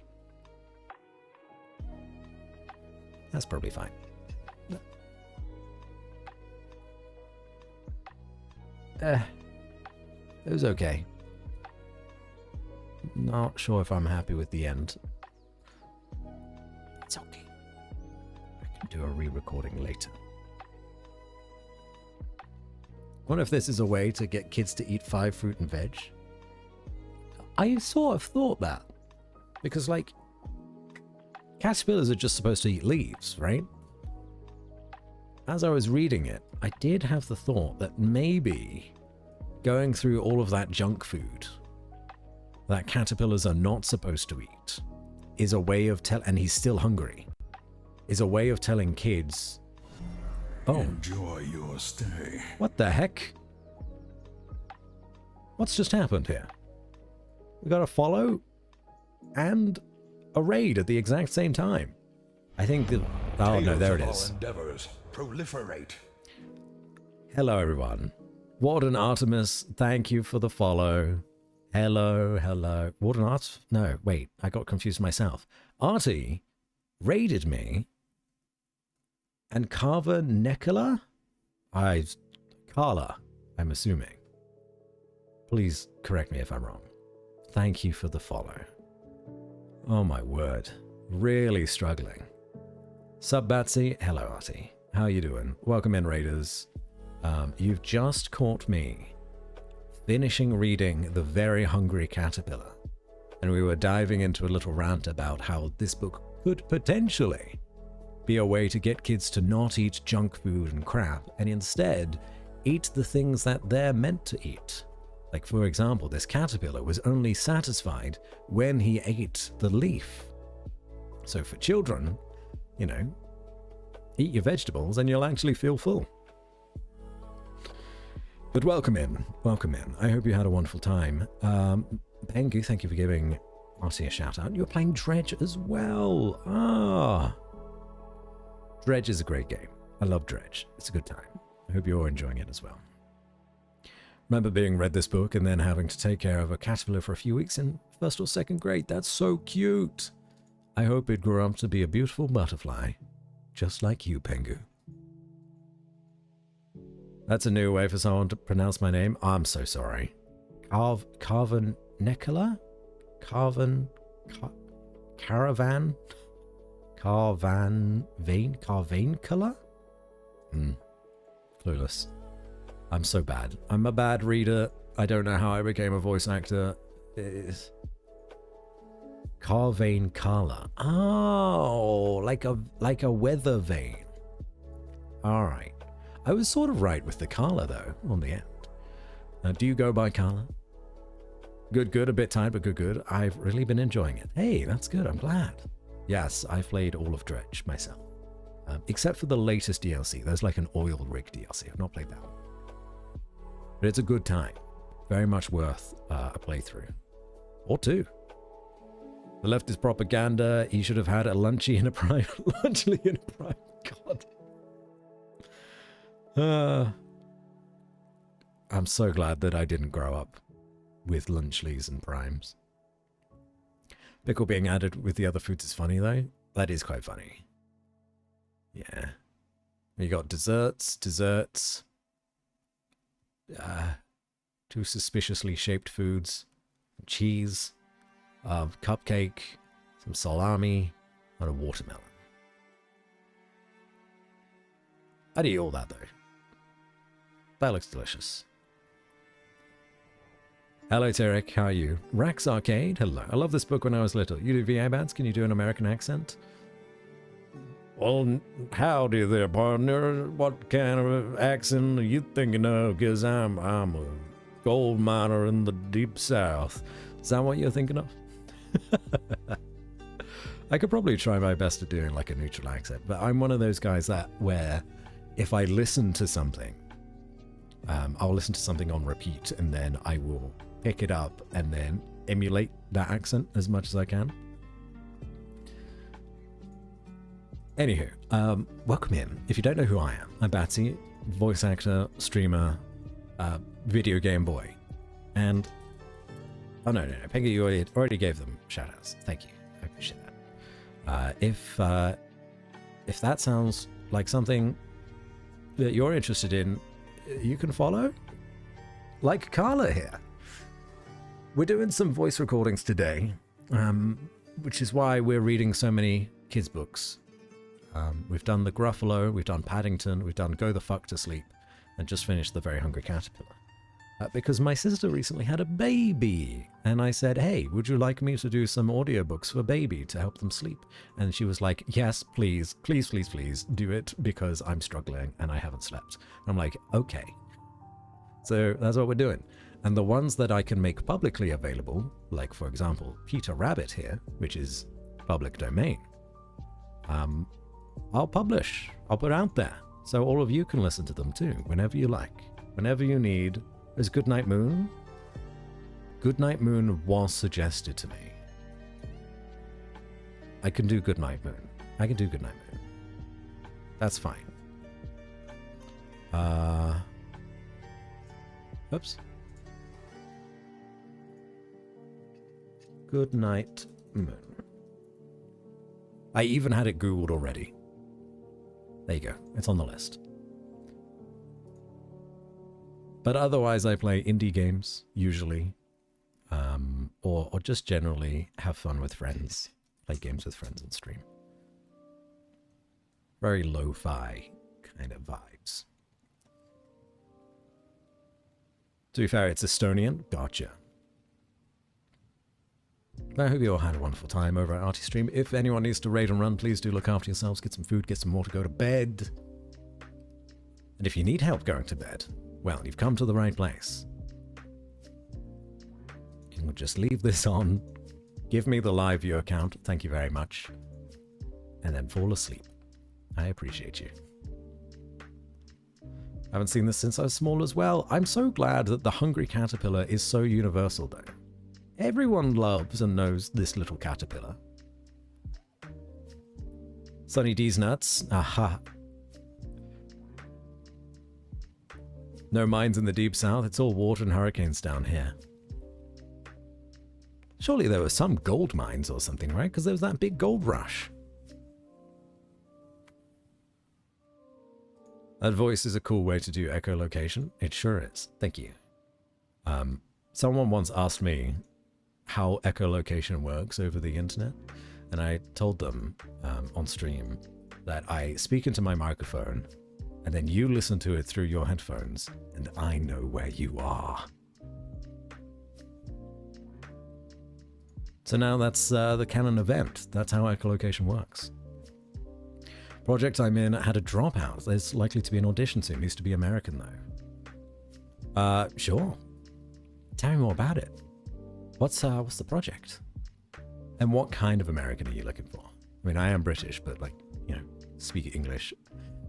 That's probably fine. It was okay. Not sure if I'm happy with the end. It's okay. I can do a re-recording later. Wonder if this is a way to get kids to eat 5 fruit and veg. I sort of thought that. Because, like, caterpillars are just supposed to eat leaves, right? As I was reading it, I did have the thought that maybe going through all of that junk food that caterpillars are not supposed to eat is a way of and he's still hungry, is a way of telling kids, oh, enjoy your stay. What the heck? What's just happened here? We got a follow and a raid at the exact same time. I think that, oh no, there it is. Endeavors proliferate. Hello everyone. Warden Artemis, thank you for the follow. Hello, hello. Warden Art? No, wait, I got confused myself. Artie raided me, and Carver Nicola? Carla, I'm assuming. Please correct me if I'm wrong. Thank you for the follow. Oh my word, really struggling. Sub Batsy, hello Artie. How you doing? Welcome in, Raiders. You've just caught me finishing reading The Very Hungry Caterpillar, and we were diving into a little rant about how this book could potentially be a way to get kids to not eat junk food and crap, and instead eat the things that they're meant to eat. Like, for example, this caterpillar was only satisfied when he ate the leaf. So for children, you know, eat your vegetables and you'll actually feel full. But welcome in, welcome in. I hope you had a wonderful time. Pengu, thank you for giving Artie a shout out. You're playing Dredge as well. Dredge is a great game. I love Dredge. It's a good time. I hope you're enjoying it as well. Remember being read this book and then having to take care of a caterpillar for a few weeks in 1st or 2nd grade. That's so cute. I hope it grew up to be a beautiful butterfly, just like you, Pengu. That's a new way for someone to pronounce my name. I'm so sorry. Carvan Nicola? Caravan color? Clueless. I'm so bad. I'm a bad reader. I don't know how I became a voice actor. Carvane color. Oh, like a weather vane. All right. I was sort of right with the Carla, though, on the end. Do you go by Carla? Good. A bit tired, but good. I've really been enjoying it. Hey, that's good. I'm glad. Yes, I've played all of Dredge myself. Except for the latest DLC. There's like an oil rig DLC. I've not played that one. But it's a good time. Very much worth a playthrough. Or 2. The left is propaganda. He should have had a lunchy in a prime. Lunchly in a prime. God. I'm so glad that I didn't grow up with lunchlies and primes. Pickle being added with the other foods is funny though. That is quite funny. Yeah. You got desserts, two suspiciously shaped foods, cheese, cupcake, some salami, and a watermelon. I'd eat all that though. That looks delicious. Hello Tarek, how are you? Rax Arcade, hello. I love this book when I was little. You do VA bands, can you do an American accent? Well, howdy there, partner. What kind of accent are you thinking of? Because I'm a gold miner in the deep south. Is that what you're thinking of? I could probably try my best at doing like a neutral accent, but I'm one of those guys that where if I listen to something, I'll listen to something on repeat and then I will pick it up and then emulate that accent as much as I can. Anywho, welcome in. If you don't know who I am, I'm Batsy, voice actor, streamer, video game boy. And, oh no, Peggy, you already gave them shoutouts. Thank you, I appreciate that. If that sounds like something that you're interested in, you can follow. Like Carla here. We're doing some voice recordings today, which is why we're reading so many kids' books. We've done The Gruffalo, we've done Paddington, we've done Go the Fuck to Sleep, and just finished The Very Hungry Caterpillar. Because my sister recently had a baby, and I said, hey, would you like me to do some audiobooks for baby to help them sleep? And she was like, yes, please, please, please, please do it, because I'm struggling and I haven't slept. And I'm like, okay. So that's what we're doing. And the ones that I can make publicly available, like for example, Peter Rabbit here, which is public domain, I'll publish, I'll put out there, so all of you can listen to them too, whenever you like, whenever you need. There's Goodnight Moon. Goodnight Moon was suggested to me. I can do Goodnight Moon. I can do Goodnight Moon. That's fine. Oops. Goodnight Moon. I even had it Googled already. There you go. It's on the list. But otherwise, I play indie games, usually. Or just generally have fun with friends. Play games with friends on stream. Very lo-fi kind of vibes. To be fair, it's Estonian. Gotcha. I hope you all had a wonderful time over at Artie Stream. If anyone needs to raid and run, please do look after yourselves, get some food, get some water, go to bed. And if you need help going to bed, well, you've come to the right place. You can just leave this on, give me the live view account, thank you very much, and then fall asleep. I appreciate you. I haven't seen this since I was small as well. I'm so glad that the Hungry Caterpillar is so universal though. Everyone loves and knows this little caterpillar. Sunny D's nuts. Aha. No mines in the deep south. It's all water and hurricanes down here. Surely there were some gold mines or something, right? Because there was that big gold rush. That voice is a cool way to do echolocation. It sure is. Thank you. Someone once asked me how echolocation works over the internet, and I told them on stream that I speak into my microphone and then you listen to it through your headphones and I know where you are. So now that's the canon event. That's how echolocation works. Project I'm in had a dropout. There's likely to be an audition soon. Needs to be American though. Sure. Tell me more about it. What's the project? And what kind of American are you looking for? I mean, I am British, but like, you know, speak English.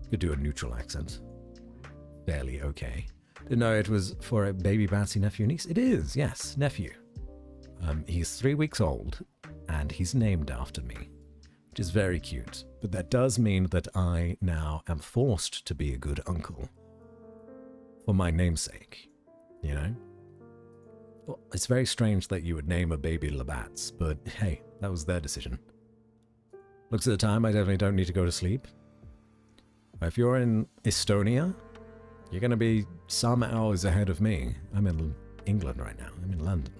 Could do a neutral accent. Barely okay. Didn't know it was for a baby Batsy nephew niece. It is, yes, nephew. He's 3 weeks old, and he's named after me, which is very cute. But that does mean that I now am forced to be a good uncle for my namesake, you know? Well, it's very strange that you would name a baby Labatt's, but hey, that was their decision. Looks at the time, I definitely don't need to go to sleep. If you're in Estonia, you're going to be some hours ahead of me. I'm in England right now. I'm in London.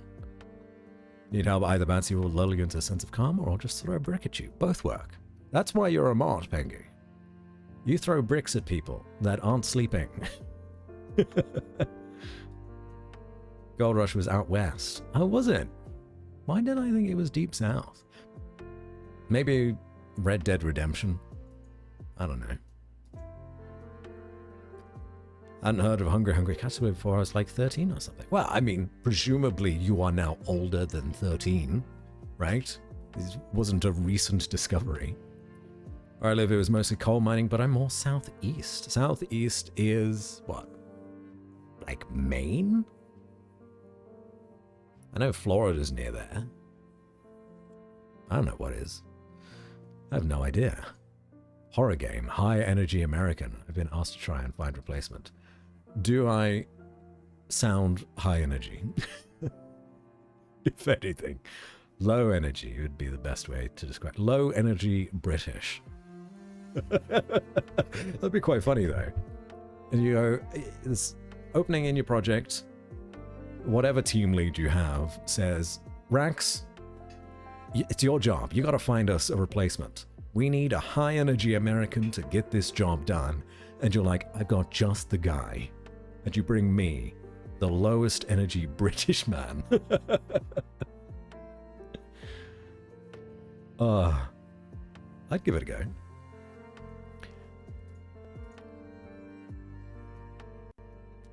Need help either bounce you or lull you into a sense of calm, or I'll just throw a brick at you. Both work. That's why you're a mod, Pengu. You throw bricks at people that aren't sleeping. Gold Rush was out west. Oh, was it? Why did I think it was deep south? Maybe Red Dead Redemption? I don't know. I hadn't heard of Hungry Cats before I was like 13 or something. Well, I mean, presumably you are now older than 13, right? This wasn't a recent discovery. Where I live, it was mostly coal mining, but I'm more southeast. Southeast is, what? Like Maine? I know Florida's near there. I don't know what is. I have no idea. Horror game, High Energy American. I've been asked to try and find replacement. Do I sound high energy? If anything. Low energy would be the best way to describe. Low energy British. That'd be quite funny though. And you go, this opening in your project, whatever team lead you have says, Rax, it's your job. You got to find us a replacement. We need a high energy American to get this job done. And you're like, I've got just the guy. And you bring me, the lowest energy British man. I'd give it a go.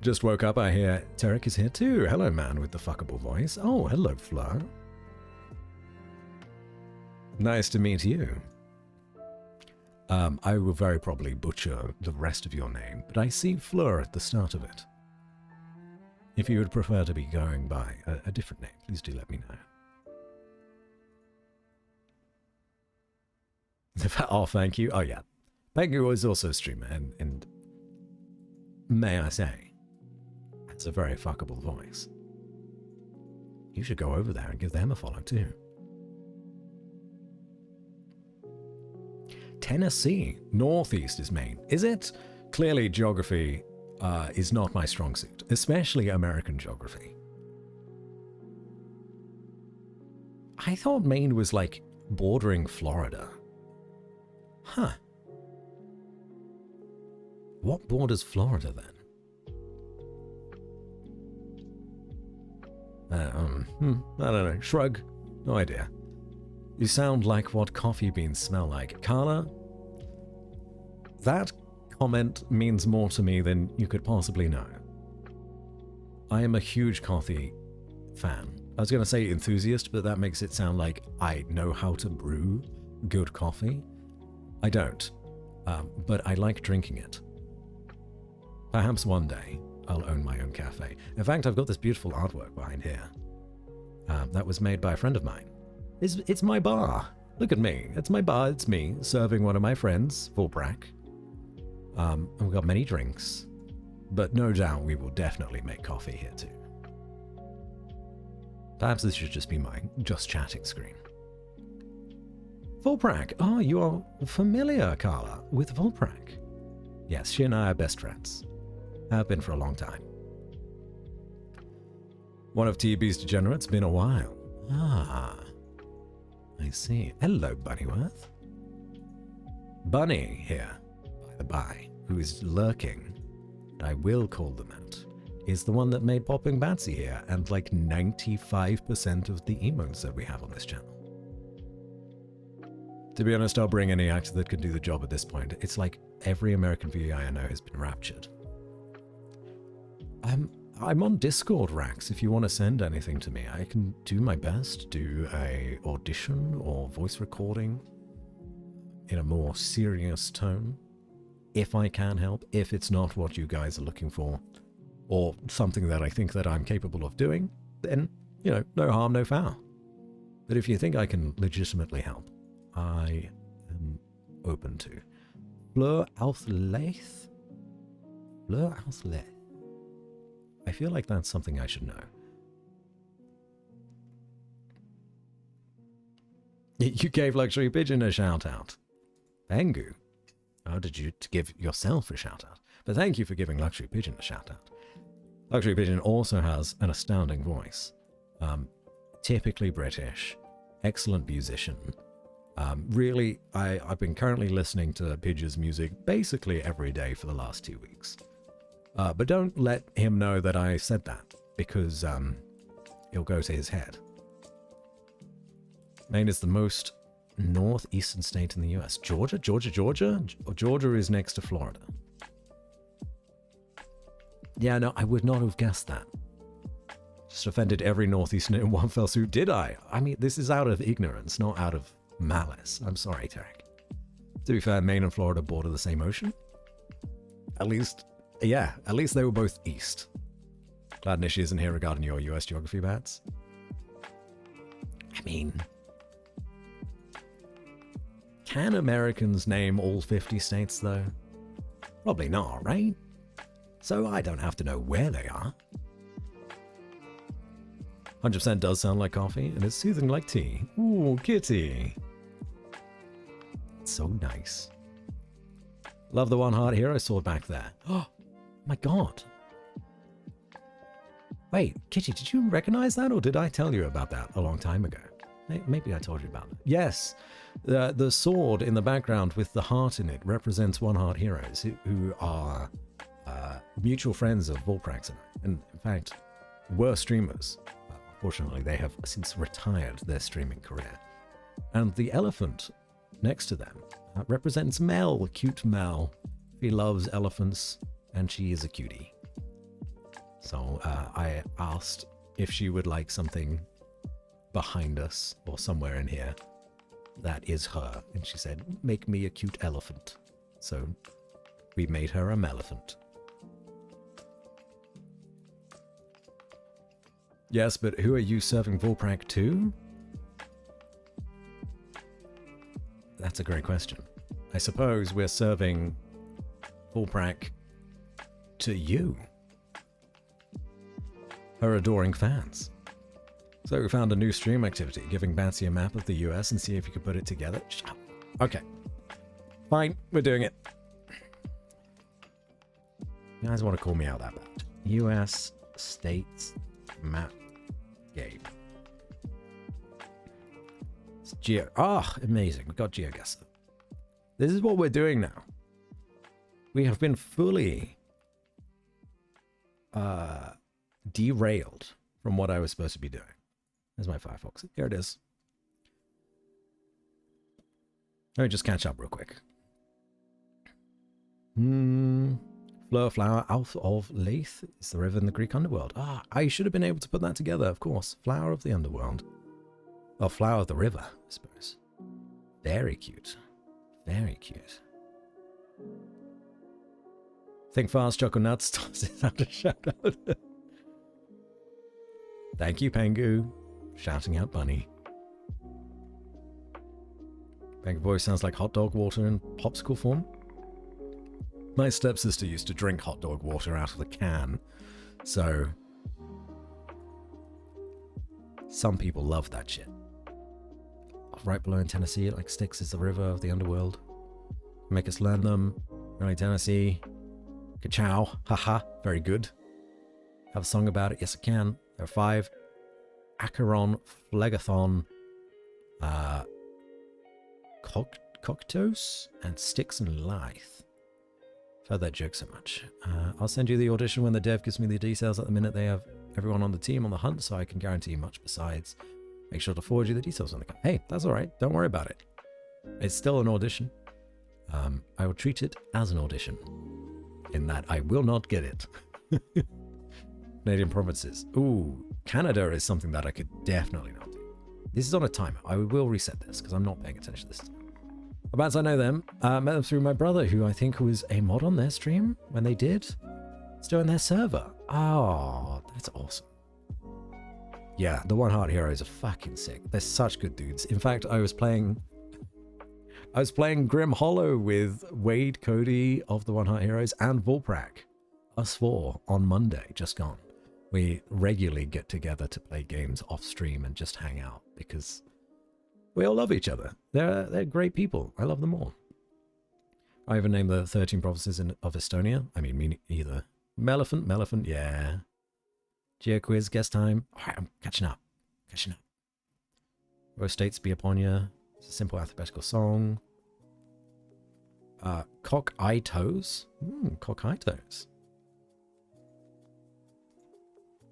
Just woke up, I hear Tarek is here too. Hello, man with the fuckable voice. Oh, hello, Fleur. Nice to meet you. I will very probably butcher the rest of your name, but I see Fleur at the start of it. If you would prefer to be going by a different name, please do let me know. Oh, thank you. Oh, yeah. Pengu is also a streamer, and may I say, has a very fuckable voice. You should go over there and give them a follow, too. Tennessee. Northeast is Maine. Is it? Clearly, geography is not my strong suit, especially American geography. I thought Maine was like bordering Florida. Huh. What borders Florida then? I don't know. Shrug. No idea. You sound like what coffee beans smell like. Carla, that comment means more to me than you could possibly know. I am a huge coffee fan. I was going to say enthusiast, but that makes it sound like I know how to brew good coffee. I don't, but I like drinking it. Perhaps one day I'll own my own cafe. In fact, I've got this beautiful artwork behind here. That was made by a friend of mine. It's my bar. Look at me. It's my bar. It's me serving one of my friends, Volbrack. And we've got many drinks, but no doubt we will definitely make coffee here too. Perhaps this should just be my just chatting screen. Volbrack. Oh, you are familiar, Carla, with Volbrack. Yes, she and I are best friends. Have been for a long time. One of TB's degenerates, been a while. Ah, I see. Hello, Bunnyworth. Bunny here, by the by, who is lurking, I will call them out, is the one that made Popping Batsy here, and like 95% of the emotes that we have on this channel. To be honest, I'll bring any actor that can do the job at this point. It's like every American VI I know has been raptured. I'm on Discord, Rax, if you want to send anything to me. I can do my best, do a audition or voice recording in a more serious tone, if I can help, if it's not what you guys are looking for, or something that I think that I'm capable of doing, then, you know, no harm, no foul. But if you think I can legitimately help, I am open to. Fleur Althleith? Fleur Althleith. I feel like that's something I should know. You gave Luxury Pigeon a shout out. Pengu. How did you to give yourself a shout out? But thank you for giving Luxury Pigeon a shout out. Luxury Pigeon also has an astounding voice. Typically British, excellent musician. Really, I've been currently listening to Pidge's music basically every day for the last 2 weeks. But don't let him know that I said that, because it'll go to his head. Maine is the most northeastern state in the US. Georgia? Georgia is next to Florida. Yeah, no, I would not have guessed that. Just offended every northeasterner in one fell swoop, did I? I mean, this is out of ignorance, not out of malice. I'm sorry, Tarek. To be fair, Maine and Florida border the same ocean. At least they were both east. Glad Nishi isn't here regarding your US geography bats. I mean, can Americans name all 50 states, though? Probably not, right? So I don't have to know where they are. 100% does sound like coffee, and it's soothing like tea. Ooh, kitty. It's so nice. Love the one heart hero sword back there. Oh my god. Wait, Kitty, did you recognize that, or did I tell you about that a long time ago? Maybe I told you about it. Yes, the sword in the background with the heart in it represents One Heart Heroes, who are mutual friends of Volprax and in fact, were streamers. Unfortunately, they have since retired their streaming career. And the elephant next to them represents Mel, cute Mel. She loves elephants, and she is a cutie. So I asked if she would like something behind us or somewhere in here that is her, and she said, make me a cute elephant. So we made her a melephant. Yes, but who are you serving Volprak to? That's a great question. I suppose we're serving Volprak to you, her adoring fans. So we found a new stream activity, giving Batsy a map of the US and see if you could put it together. Shut up. Okay. Fine, we're doing it. You guys want to call me out that bad. US states map game. It's Geo. Ah, amazing. We got GeoGuessr. This is what we're doing now. We have been fully derailed from what I was supposed to be doing. There's my Firefox. Here it is. Let me just catch up real quick. Fleur Flower Alpha of Leith is the river in the Greek underworld. Ah, I should have been able to put that together, of course. Flower of the underworld. Oh, Flower of the river, I suppose. Very cute. Very cute. Think fast, Choco Nuts. Toss it out a shout out. Thank you, Pengu. Shouting out Bunny. Pengu voice sounds like hot dog water in popsicle form. My stepsister used to drink hot dog water out of the can, so some people love that shit. Right below in Tennessee, like Styx is the river of the underworld. Make us learn them. Really, Tennessee. Ka-chow. Haha. Very good. Have a song about it? Yes, I can. There are 5. Acheron, Phlegathon, Coctos, and Styx and Lithe. I've heard that joke so much. I'll send you the audition when the dev gives me the details. At the minute, they have everyone on the team on the hunt, so I can guarantee you much besides. Make sure to forward you the details on the... Hey, that's all right. Don't worry about it. It's still an audition. I will treat it as an audition, in that I will not get it. Canadian provinces. Ooh, Canada is something that I could definitely not do. This is on a timer. I will reset this because I'm not paying attention this time. About I know them. Met them through my brother, who I think was a mod on their stream when they did. It's doing their server. Oh, that's awesome. Yeah, the One Heart Heroes are fucking sick. They're such good dudes. In fact, I was playing Grim Hollow with Wade, Cody of the One Heart Heroes, and Volprak. Us 4 on Monday, just gone. We regularly get together to play games off stream and just hang out because we all love each other. They're great people. I love them all. I even named the 13 provinces of Estonia. I mean, me either. Melephant, yeah. Geo quiz, guest time. Alright, I'm catching up. Rose states be upon you. It's a simple alphabetical song. Cock eye toes. Cock eye toes.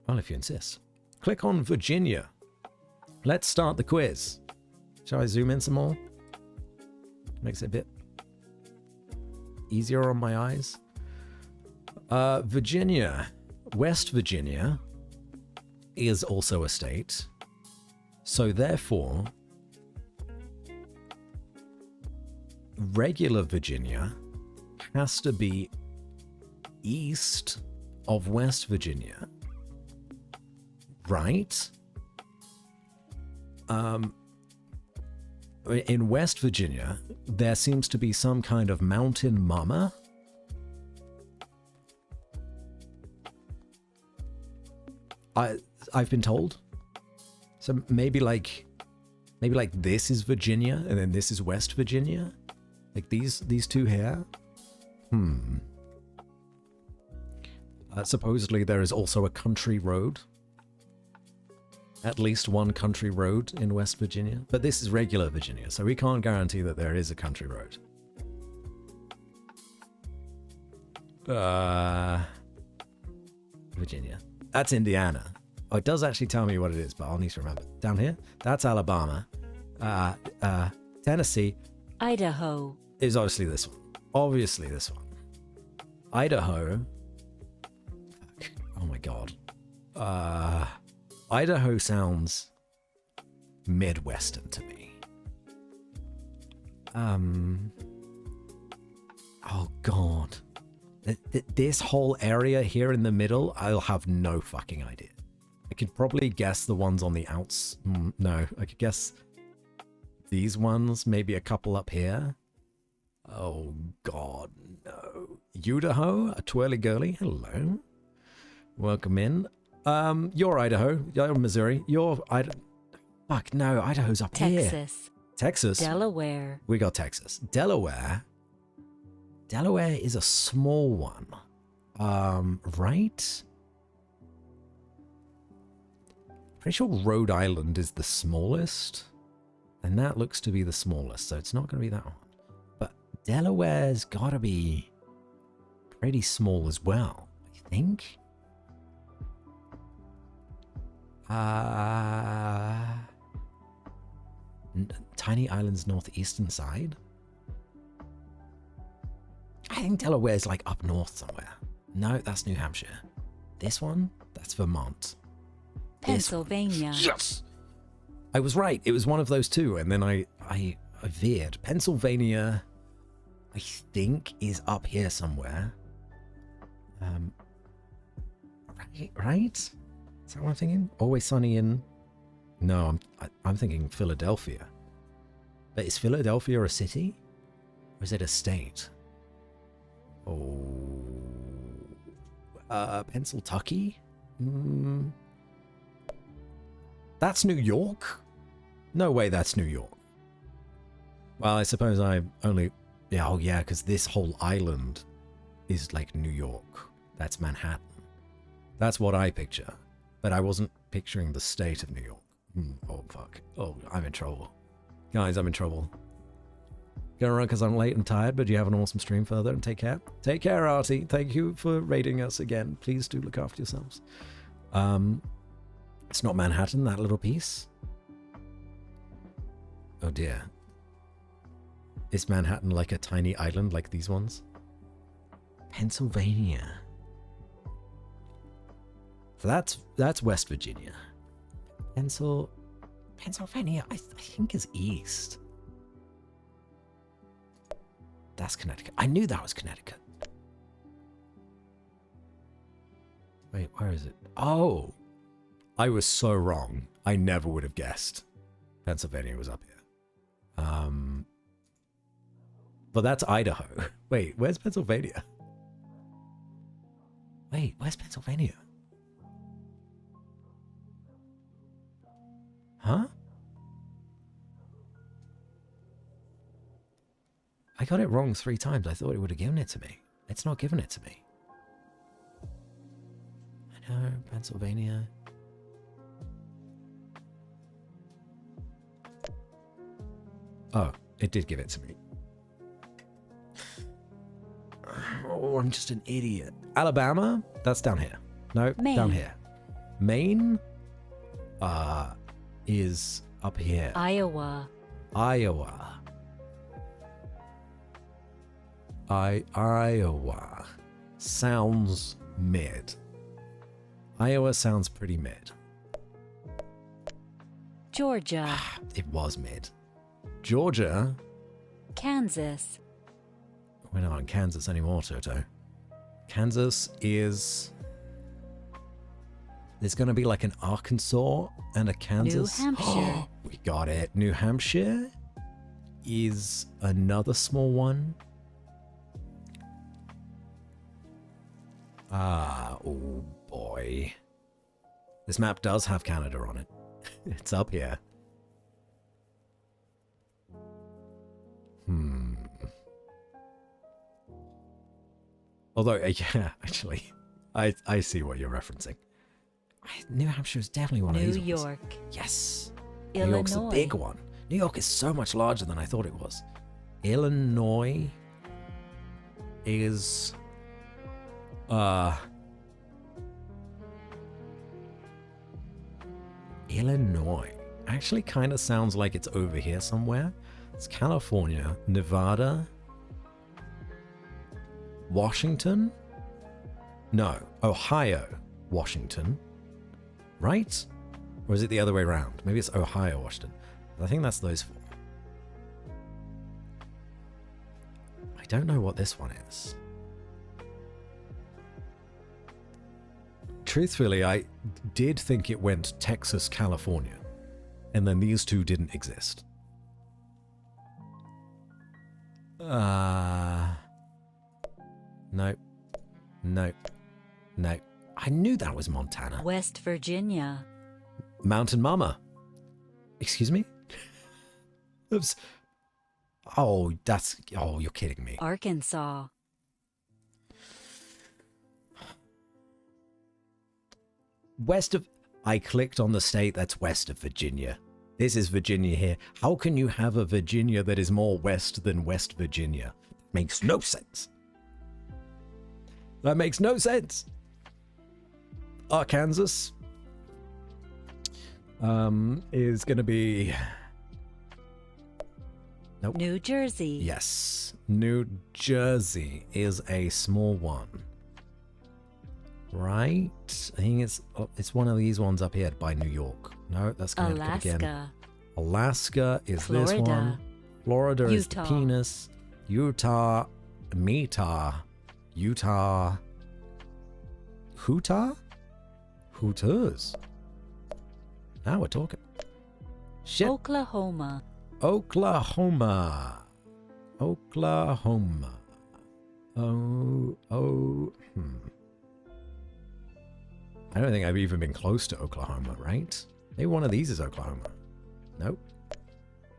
Well, if you insist. Click on Virginia. Let's start the quiz. Shall I zoom in some more? Makes it a bit easier on my eyes. Virginia. West Virginia is also a state. So therefore, regular Virginia has to be east of West Virginia. Right? In West Virginia, there seems to be some kind of mountain mama. I've been told. So maybe like this is Virginia and then this is West Virginia? Like these two here? Supposedly there is also a country road. At least one country road in West Virginia. But this is regular Virginia, so we can't guarantee that there is a country road. Virginia. That's Indiana. Oh, it does actually tell me what it is, but I'll need to remember. Down here? That's Alabama. Tennessee. Idaho. Is obviously this one. Obviously this one. Idaho. Fuck. Oh my god. Idaho sounds Midwestern to me. Oh god. This whole area here in the middle, I'll have no fucking idea. I could probably guess the ones on the outs. No, I could guess these ones, maybe a couple up here. Oh god, no. Idaho, a twirly girly, hello. Welcome in. You're Idaho, you're Missouri, you're Idaho. Fuck, no, Idaho's up here. Texas. Texas. Delaware. We got Texas. Delaware. Delaware is a small one. Right? Pretty sure Rhode Island is the smallest. And that looks to be the smallest, so it's not going to be that one. But Delaware's got to be pretty small as well, I think. Tiny Island's northeastern side. I think Delaware's like up north somewhere. No, that's New Hampshire. This one, that's Vermont. Pennsylvania. Yes! I was right. It was one of those two, and then I veered. Pennsylvania, I think, is up here somewhere. Right? Is that what I'm thinking? Always Sunny in... No, I'm thinking Philadelphia. But is Philadelphia a city? Or is it a state? Oh... Pennsylvania? That's New York? No way that's New York. Well, I suppose I only... Yeah, oh yeah, because this whole island is like New York. That's Manhattan. That's what I picture. But I wasn't picturing the state of New York. Oh, fuck. Oh, I'm in trouble. Guys, I'm in trouble. Gonna run because I'm late and tired, but you have an awesome stream further, and take care. Take care, Artie. Thank you for raiding us again. Please do look after yourselves. It's not Manhattan, that little piece. Oh dear. Is Manhattan like a tiny island like these ones? Pennsylvania. So that's West Virginia. Pennsylvania, I think is east. That's Connecticut. I knew that was Connecticut. Wait, where is it? Oh, I was so wrong. I never would have guessed Pennsylvania was up here. But that's Idaho. Wait, where's Pennsylvania? Wait, where's Pennsylvania? Huh? I got it wrong 3 times. I thought it would have given it to me. It's not giving it to me. I know, Pennsylvania. Oh, it did give it to me. Oh, I'm just an idiot. Alabama? That's down here. No, Maine. down here. Maine? Is up here. Iowa. Iowa. Iowa. Sounds mid. Iowa sounds pretty mid. Georgia. It was mid. Georgia? Kansas. We're not in Kansas anymore, Toto. Kansas is... There's going to be like an Arkansas and a Kansas. New Hampshire. We got it. New Hampshire is another small one. Oh boy. This map does have Canada on it. It's up here. Although, yeah, actually, I see what you're referencing. New Hampshire is definitely one of these New ones. York. Yes. Illinois. New York's the big one. New York is so much larger than I thought it was. Illinois is... Illinois actually kind of sounds like it's over here somewhere. It's California, Nevada, Washington? No, Ohio, Washington. Right? Or is it the other way around? Maybe it's Ohio, Washington. I think that's those 4. I don't know what this one is. Truthfully, I did think it went Texas, California, and then these 2 didn't exist. Nope. Nope. Nope. I knew that was Montana. West Virginia. Mountain Mama. Excuse me? Oops. Oh, that's... Oh, you're kidding me. Arkansas. West of... I clicked on the state that's west of Virginia. This is Virginia here. How can you have a Virginia that is more west than West Virginia? Makes no sense. That makes no sense. Arkansas is going to be... Nope. New Jersey. Yes. New Jersey is a small one. Right? I think it's one of these ones up here by New York. No, that's Connecticut again. Alaska. Alaska is Florida. this one. Florida is the Utah. penis. Utah. Utah. Hootah? Hooters. Now we're talking. Shit. Oklahoma. Oklahoma. I don't think I've even been close to Oklahoma, right? Maybe one of these is Oklahoma. Nope.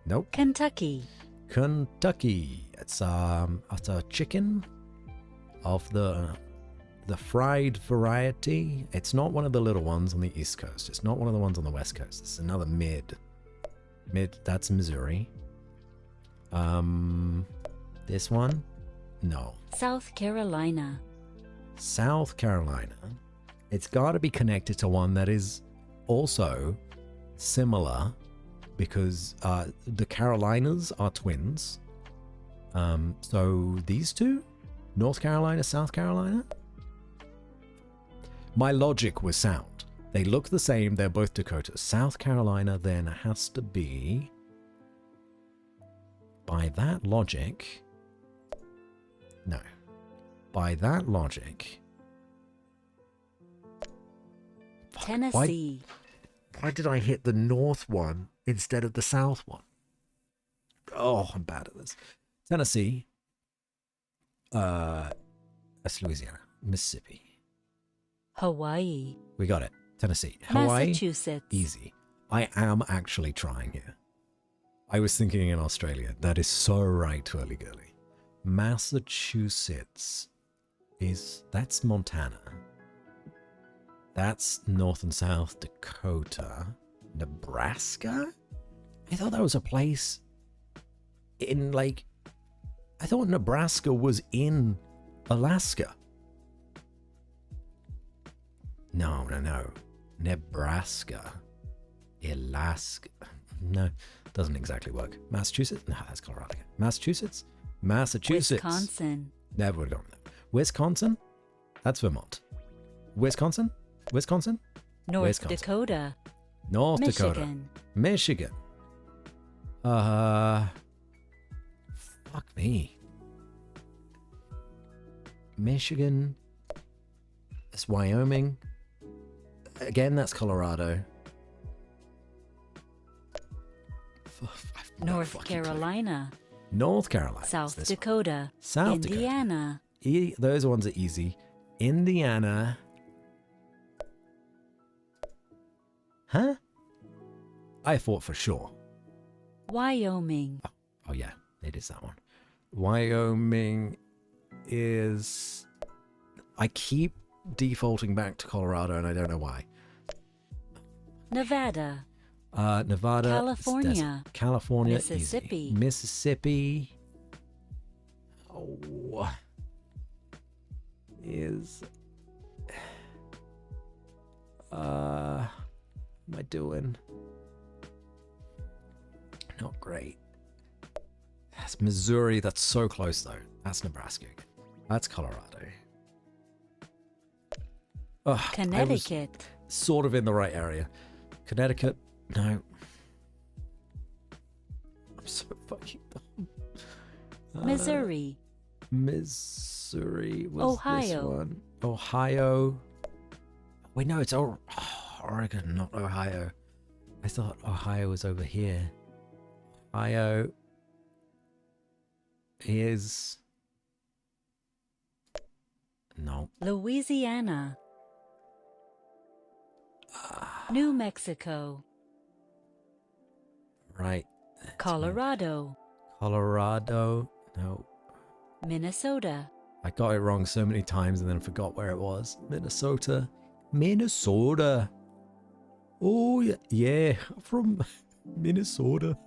Nope. Kentucky. Kentucky. It's a chicken of the fried variety. It's not one of the little ones on the East Coast. It's not one of the ones on the West Coast. It's another mid. That's Missouri. This one? No. South Carolina. South Carolina. It's got to be connected to one that is also similar because the Carolinas are twins. So these 2? North Carolina, South Carolina? My logic was sound. They look the same. They're both Dakotas. South Carolina then has to be... By that logic... No. By that logic... Fuck, Tennessee. Why did I hit the north one instead of the south one? Oh, I'm bad at this. Tennessee. That's Louisiana. Mississippi. Hawaii. We got it. Tennessee. Hawaii. Massachusetts. Easy. I am actually trying here. I was thinking in Australia. That is so right, Twirly Girly. Massachusetts that's Montana. That's North and South Dakota. Nebraska? I thought that was a place in, like, I thought Nebraska was in Alaska. No. Nebraska. Alaska. No, doesn't exactly work. Massachusetts? No, that's Colorado. Massachusetts? Wisconsin. Never would have gone with that. Wisconsin? That's Vermont. Wisconsin? North Wisconsin. Dakota. North Dakota. Michigan. Michigan. Fuck me. Michigan. That's Wyoming. Again, that's Colorado. North Carolina. North Carolina. South Dakota. South Indiana. Dakota. Those ones are easy. Indiana. Huh? I thought for sure. Wyoming. Oh yeah, it is that one. Wyoming is... I keep defaulting back to Colorado and I don't know why. Nevada. Nevada. California. California. Mississippi. Easy. Mississippi. Oh. Is... what am I doing? Not great. That's Missouri. That's so close, though. That's Nebraska. That's Colorado. Ugh, Connecticut. I was sort of in the right area. Connecticut. No. I'm so fucking dumb. Missouri. Missouri was Ohio. this one. Ohio. Wait, no, it's Oregon, not Ohio. I thought Ohio was over here. Ohio is... No. Louisiana. New Mexico. Right. Colorado. Colorado. No. Minnesota. I got it wrong so many times and then forgot where it was. Minnesota. Minnesota. Oh, yeah. Yeah. From Minnesota.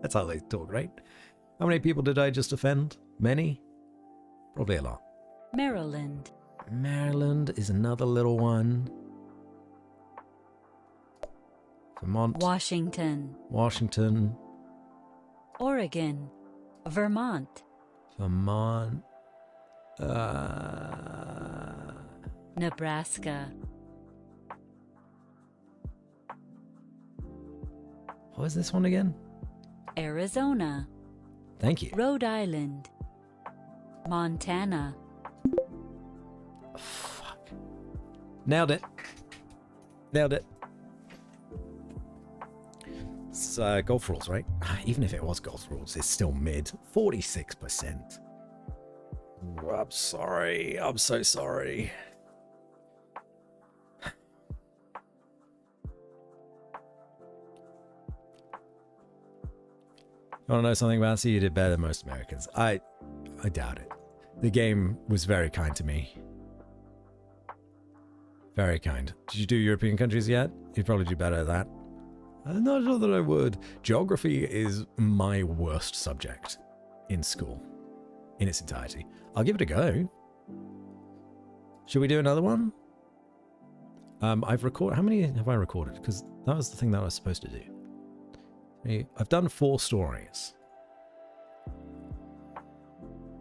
That's how they talk, right? How many people did I just offend? Many? Probably a lot. Maryland. Maryland is another little one. Vermont. Washington. Washington. Oregon. Vermont. Vermont. Nebraska. What was this one again? Arizona. Thank you. Rhode Island. Montana. Fuck. Nailed it. Nailed it. It's golf rules, right? Even if it was golf rules, it's still mid. 46%. I'm sorry. I'm so sorry. You want to know something, Bassy? You did better than most Americans. I doubt it. The game was very kind to me. Very kind. Did you do European countries yet? You'd probably do better at that. I'm not sure that I would. Geography is my worst subject in school, in its entirety. I'll give it a go. Should we do another one? I've recorded... How many have I recorded? Because that was the thing that I was supposed to do. I've done 4 stories.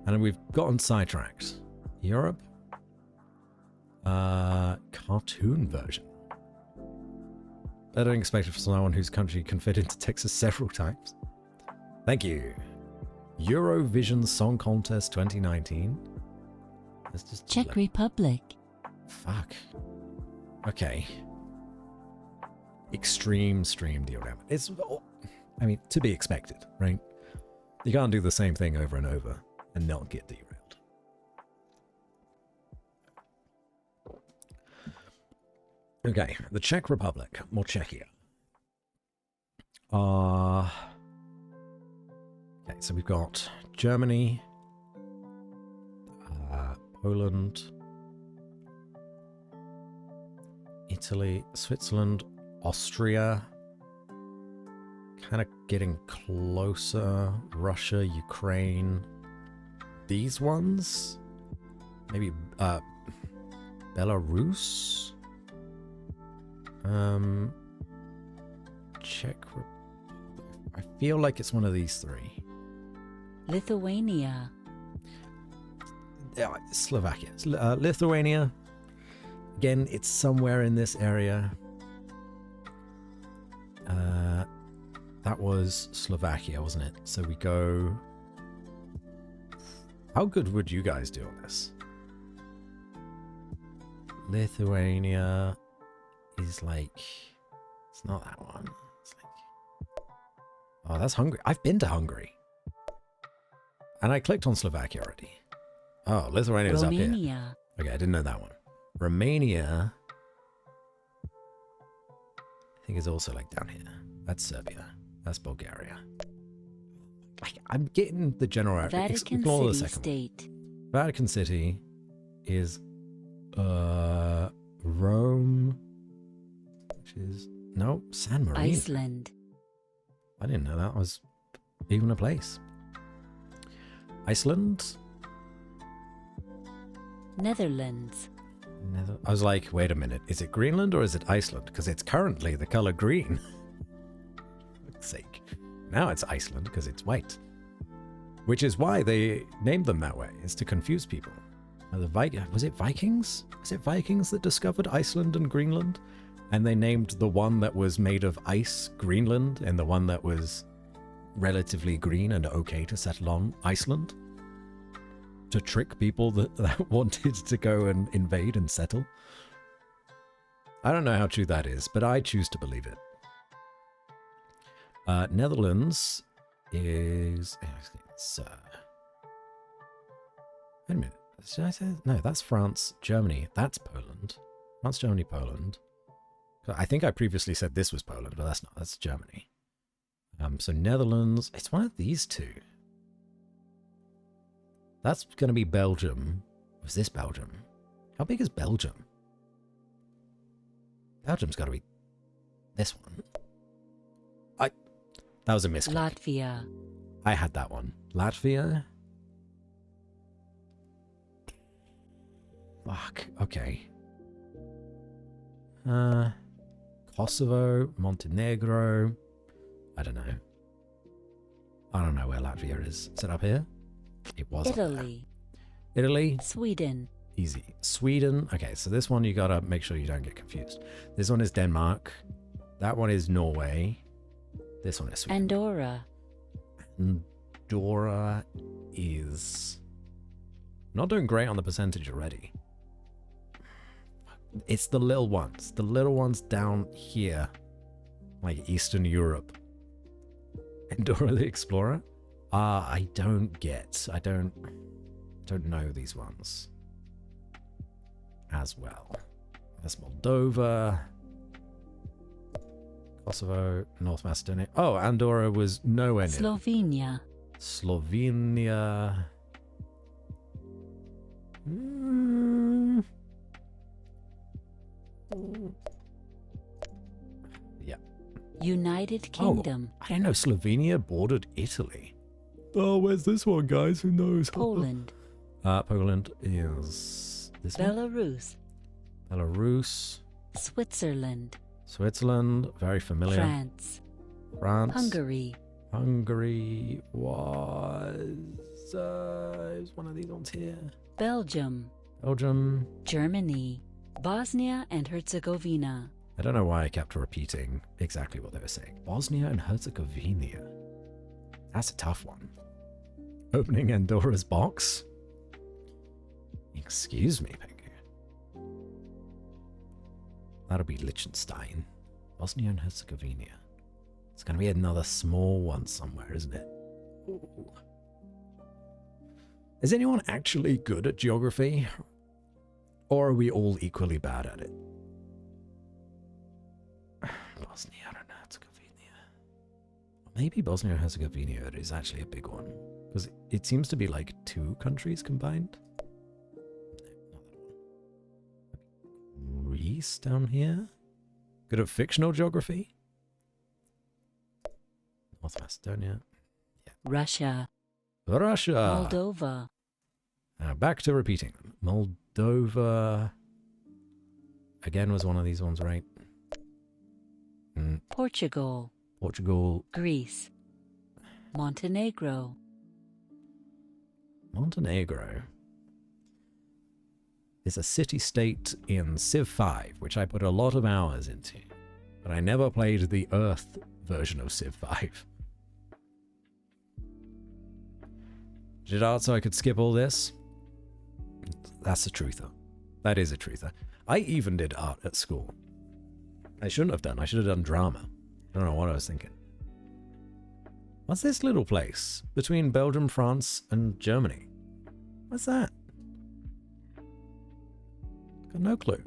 And we've gotten sidetracked. Europe. Cartoon version. Better than expected for someone whose country can fit into Texas several times. Thank you. Eurovision Song Contest 2019. Let's just Czech Republic. Fuck. Okay. Extreme stream derailment. It's, I mean, to be expected, right? You can't do the same thing over and over and not get derailed. Okay, the Czech Republic, more Czechia. Okay, so we've got Germany, Poland, Italy, Switzerland, Austria. Kind of getting closer. Russia, Ukraine. These ones? Maybe Belarus? Czech. I feel like it's one of these three. Lithuania. Yeah, Slovakia. Lithuania. Again, it's somewhere in this area. That was Slovakia, wasn't it? So we go... How good would you guys do on this? Lithuania is like... It's not that one. It's like... Oh, that's Hungary. I've been to Hungary. And I clicked on Slovakia already. Oh, Lithuania is up here. Romania. Okay, I didn't know that one. Romania... I think is also like down here. That's Serbia. That's Bulgaria. I'm getting the general area. Vatican Ignore the City second State. one. Vatican City is Rome, which is no San Marino. Iceland. I didn't know that was even a place. Iceland. Netherlands. I was like, wait a minute, is it Greenland or is it Iceland? Because it's currently the color green. For fuck's sake. Now it's Iceland because it's white. Which is why they named them that way, is to confuse people. Was it Vikings? Was it Vikings that discovered Iceland and Greenland? And they named the one that was made of ice Greenland and the one that was relatively green and okay to settle on Iceland? To trick people that wanted to go and invade and settle. I don't know how true that is, but I choose to believe it. Netherlands is... wait a minute. Did I say... No, that's France, Germany. That's Poland. France, Germany, Poland. I think I previously said this was Poland, but that's not. That's Germany. So Netherlands... It's one of these two. That's going to be Belgium. Was this Belgium? How big is Belgium? Belgium's got to be this one. That was a misclick. Latvia. I had that one. Latvia? Fuck. Okay. Kosovo, Montenegro. I don't know. I don't know where Latvia is. Is it up here? It was Italy. Italy? Sweden. Easy. Sweden. Okay, so this one you gotta make sure you don't get confused. This one is Denmark. That one is Norway. This one is Sweden. Andorra. Andorra is... Not doing great on the percentage already. It's the little ones. The little ones down here. Like Eastern Europe. Andorra the Explorer? I don't know these ones as well. That's Moldova, Kosovo, North Macedonia. Oh, Andorra was nowhere near. Slovenia. Slovenia. Yeah. United Kingdom. Oh, I didn't know Slovenia bordered Italy. Oh, where's this one, guys? Who knows? Poland. Poland is this one? Belarus. Belarus. Switzerland. Switzerland, very familiar. France. France. Hungary. Hungary was one of these ones here. Belgium. Belgium. Germany. Bosnia and Herzegovina. I don't know why I kept repeating exactly what they were saying. Bosnia and Herzegovina. That's a tough one. Opening Andorra's box? Excuse me, Pengu. That'll be Liechtenstein. Bosnia and Herzegovina. It's going to be another small one somewhere, isn't it? Ooh. Is anyone actually good at geography? Or are we all equally bad at it? Bosnia and Herzegovina. Maybe Bosnia and Herzegovina is actually a big one. Because it seems to be like 2 countries combined. Greece down here. Good at fictional geography. North Macedonia. Russia. Russia. Moldova. Back to repeating them. Moldova. Again was one of these ones, right? Portugal. Portugal. Greece. Montenegro. Montenegro is a city-state in Civ 5, which I put a lot of hours into, but I never played the Earth version of Civ 5. Did art so I could skip all this? That's a truther. That is a truther. I even did art at school. I shouldn't have done. I should have done drama. I don't know what I was thinking. What's this little place between Belgium, France, and Germany? What's that? Got no clue.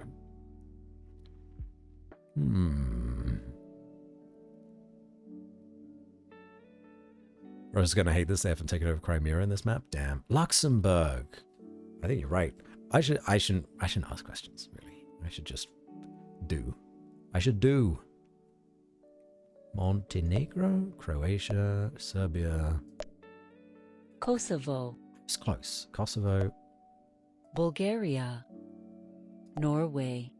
Russia's gonna hate this. They haven't taken over Crimea in this map. Damn. Luxembourg. I think you're right. I shouldn't ask questions, really. I should just do. I should do. Montenegro, Croatia, Serbia. Kosovo. It's close. Kosovo. Bulgaria. Norway.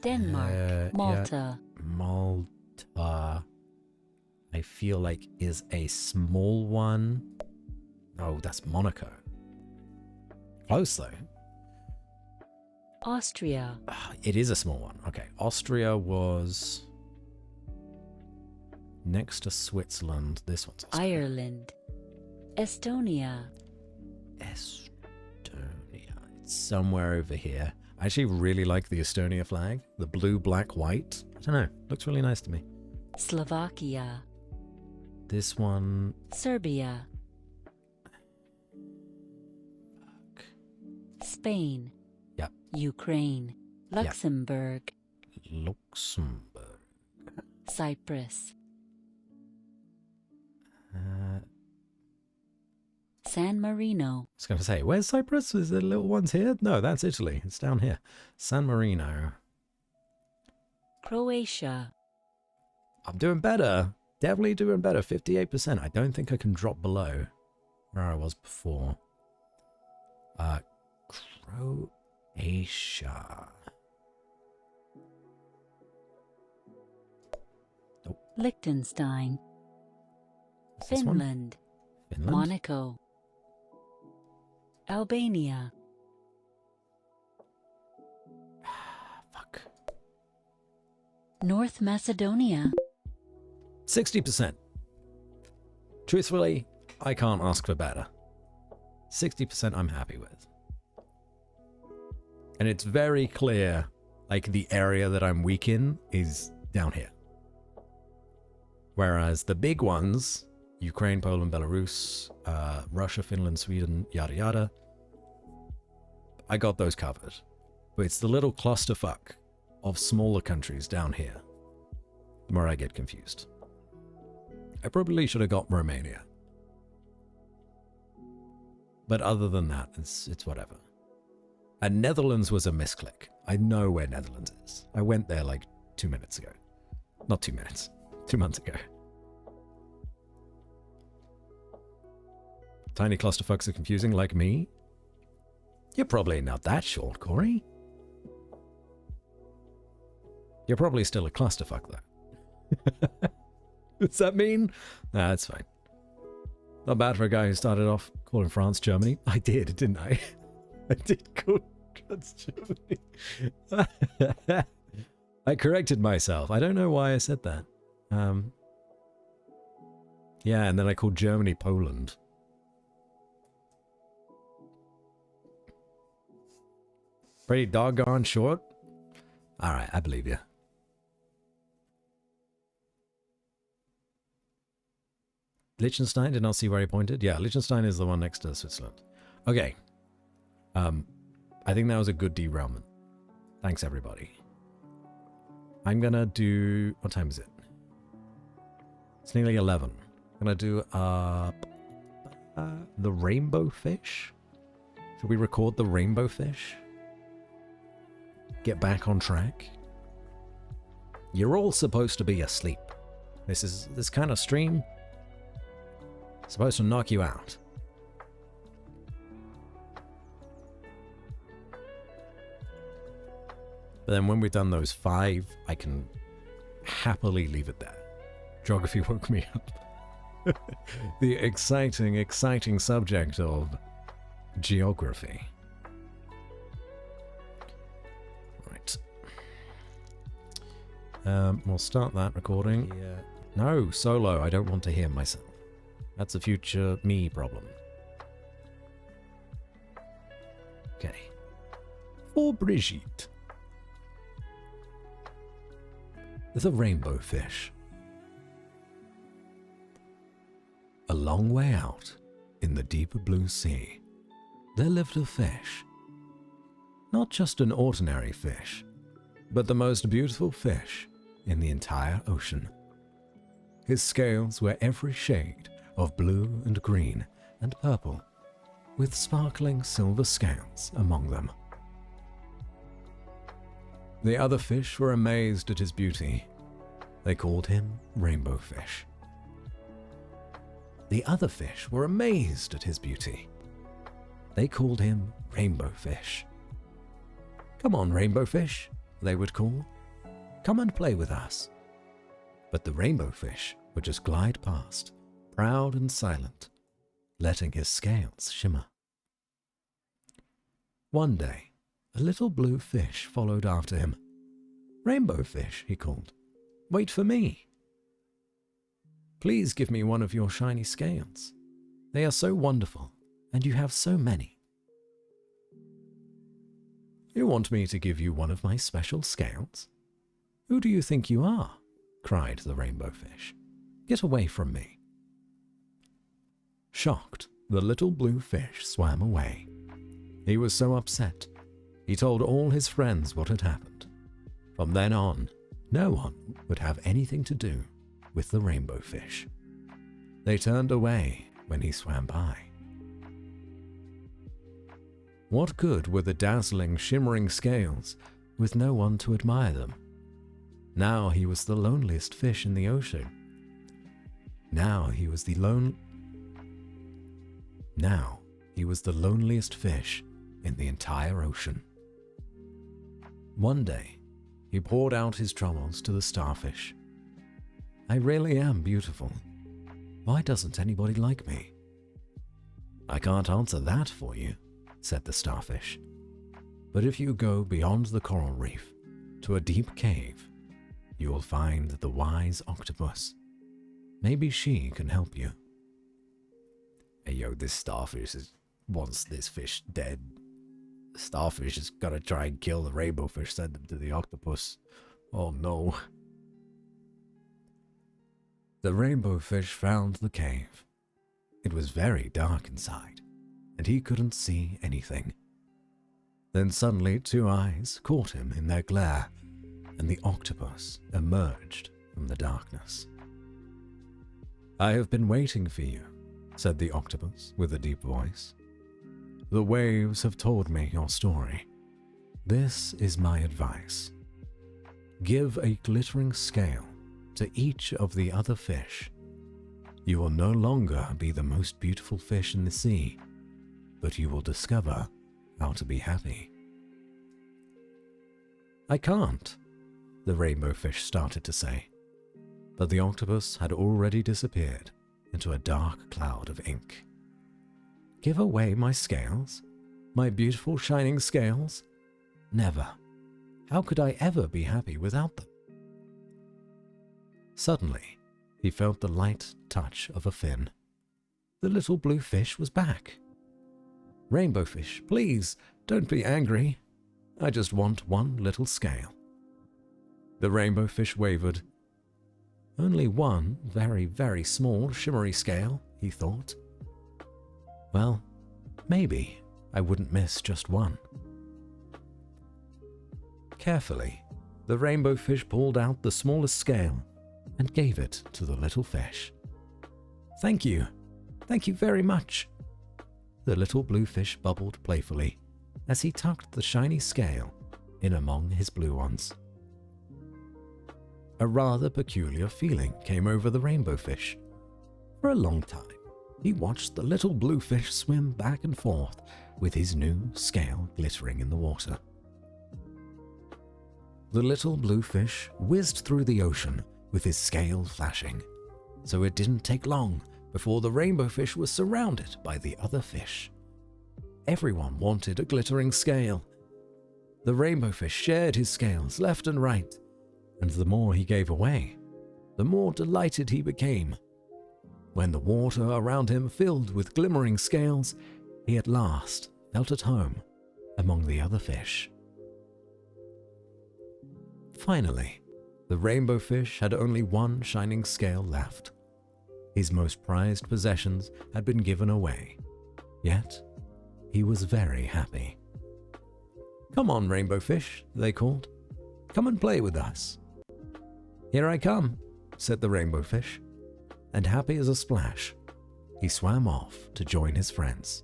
Denmark. Malta. Yeah. Malta. I feel like is a small one. Oh, that's Monaco. Close though. Austria. It is a small one. Okay. Austria was next to Switzerland. This one's Austria. Ireland. Estonia. Estonia. It's somewhere over here. I actually really like the Estonia flag. The blue, black, white. I don't know. Looks really nice to me. Slovakia. This one. Serbia. Fuck. Spain. Yep. Ukraine. Luxembourg. Luxembourg. Cyprus. San Marino. I was going to say, where's Cyprus? Is there little ones here? No, that's Italy. It's down here. San Marino. Croatia. I'm doing better. Definitely doing better. 58%. I don't think I can drop below where I was before. Croatia. Nope. Liechtenstein. What's this one? Finland. Finland? Monaco. Albania. Fuck. North Macedonia. 60%. Truthfully, I can't ask for better. 60% I'm happy with. And it's very clear, like, the area that I'm weak in is down here. Whereas the big ones, Ukraine, Poland, Belarus, Russia, Finland, Sweden, yada yada, I got those covered. But it's the little clusterfuck of smaller countries down here where I get confused. I probably should have got Romania. But other than that, it's whatever. And Netherlands was a misclick. I know where Netherlands is. I went there like 2 minutes ago. Not 2 minutes. 2 months ago. Tiny clusterfucks are confusing like me. You're probably not that short, Corey. You're probably still a clusterfuck though. Does that mean? Nah, that's fine. Not bad for a guy who started off calling France Germany. I did, didn't I? I did call France Germany. I corrected myself. I don't know why I said that. Yeah, and then I called Germany Poland. Pretty doggone short. Alright, I believe you. Liechtenstein, did not see where he pointed. Yeah, Liechtenstein is the one next to Switzerland. Okay. I think that was a good derailment. Thanks, everybody. I'm gonna do... What time is it? It's nearly 11. I'm gonna do the rainbow fish. Should we record the rainbow fish? get back on track. You're all supposed to be asleep. This kind of stream supposed to knock you out. But then when we've done those 5, I can happily leave it there. Geography woke me up. The exciting subject of geography. Right. We'll start that recording. No, solo. I don't want to hear myself. That's a future me problem. Okay. For Brigitte. The rainbow fish. A long way out, in the deeper blue sea, there lived a fish. Not just an ordinary fish, but the most beautiful fish in the entire ocean. His scales were every shade of blue and green and purple, with sparkling silver scales among them. The other fish were amazed at his beauty. They called him Rainbow Fish. The other fish were amazed at his beauty. They called him Rainbow Fish. Come on, Rainbow Fish, they would call. Come and play with us. But the Rainbow Fish would just glide past, proud and silent, letting his scales shimmer. One day, a little blue fish followed after him. Rainbow Fish, he called. Wait for me. Please give me one of your shiny scales. They are so wonderful, and you have so many. You want me to give you one of my special scales? Who do you think you are? Cried the Rainbow Fish. Get away from me. Shocked, the little blue fish swam away. He was so upset. He told all his friends what had happened. From then on, no one would have anything to do with the Rainbow Fish. They turned away when he swam by. What good were the dazzling, shimmering scales with no one to admire them? Now he was the loneliest fish in the ocean. Now he was the loneliest fish in the entire ocean. One day, he poured out his troubles to the starfish. I really am beautiful. Why doesn't anybody like me? I can't answer that for you, said the starfish. But if you go beyond the coral reef to a deep cave, you will find the wise octopus. Maybe she can help you. Hey yo, this starfish wants this fish dead. The starfish is gonna try and kill the rainbow fish, send them to the octopus. Oh no. The rainbow fish found the cave. It was very dark inside, and he couldn't see anything. Then suddenly 2 eyes caught him in their glare, and the octopus emerged from the darkness. I have been waiting for you, said the octopus with a deep voice. The waves have told me your story. This is my advice. Give a glittering scale to each of the other fish. You will no longer be the most beautiful fish in the sea, but you will discover how to be happy. I can't, the rainbow fish started to say, but the octopus had already disappeared into a dark cloud of ink. Give away my scales? My beautiful shining scales? Never. How could I ever be happy without them? Suddenly, he felt the light touch of a fin. The little blue fish was back. Rainbow fish, please, don't be angry. I just want one little scale. The rainbow fish wavered. Only one very, very small, shimmery scale, he thought. Well, maybe I wouldn't miss just one. Carefully, the rainbow fish pulled out the smallest scale and gave it to the little fish. Thank you very much. The little blue fish bubbled playfully as he tucked the shiny scale in among his blue ones. A rather peculiar feeling came over the rainbow fish. For a long time, he watched the little blue fish swim back and forth with his new scale glittering in the water. The little blue fish whizzed through the ocean with his scale flashing, so it didn't take long before the rainbow fish was surrounded by the other fish. Everyone wanted a glittering scale. The rainbow fish shared his scales left and right, and the more he gave away, the more delighted he became. When the water around him filled with glimmering scales, he at last felt at home among the other fish. Finally, the rainbow fish had only one shining scale left. His most prized possessions had been given away, yet he was very happy. "Come on, rainbow fish," they called. "Come and play with us." "Here I come," said the rainbow fish, and happy as a splash, he swam off to join his friends.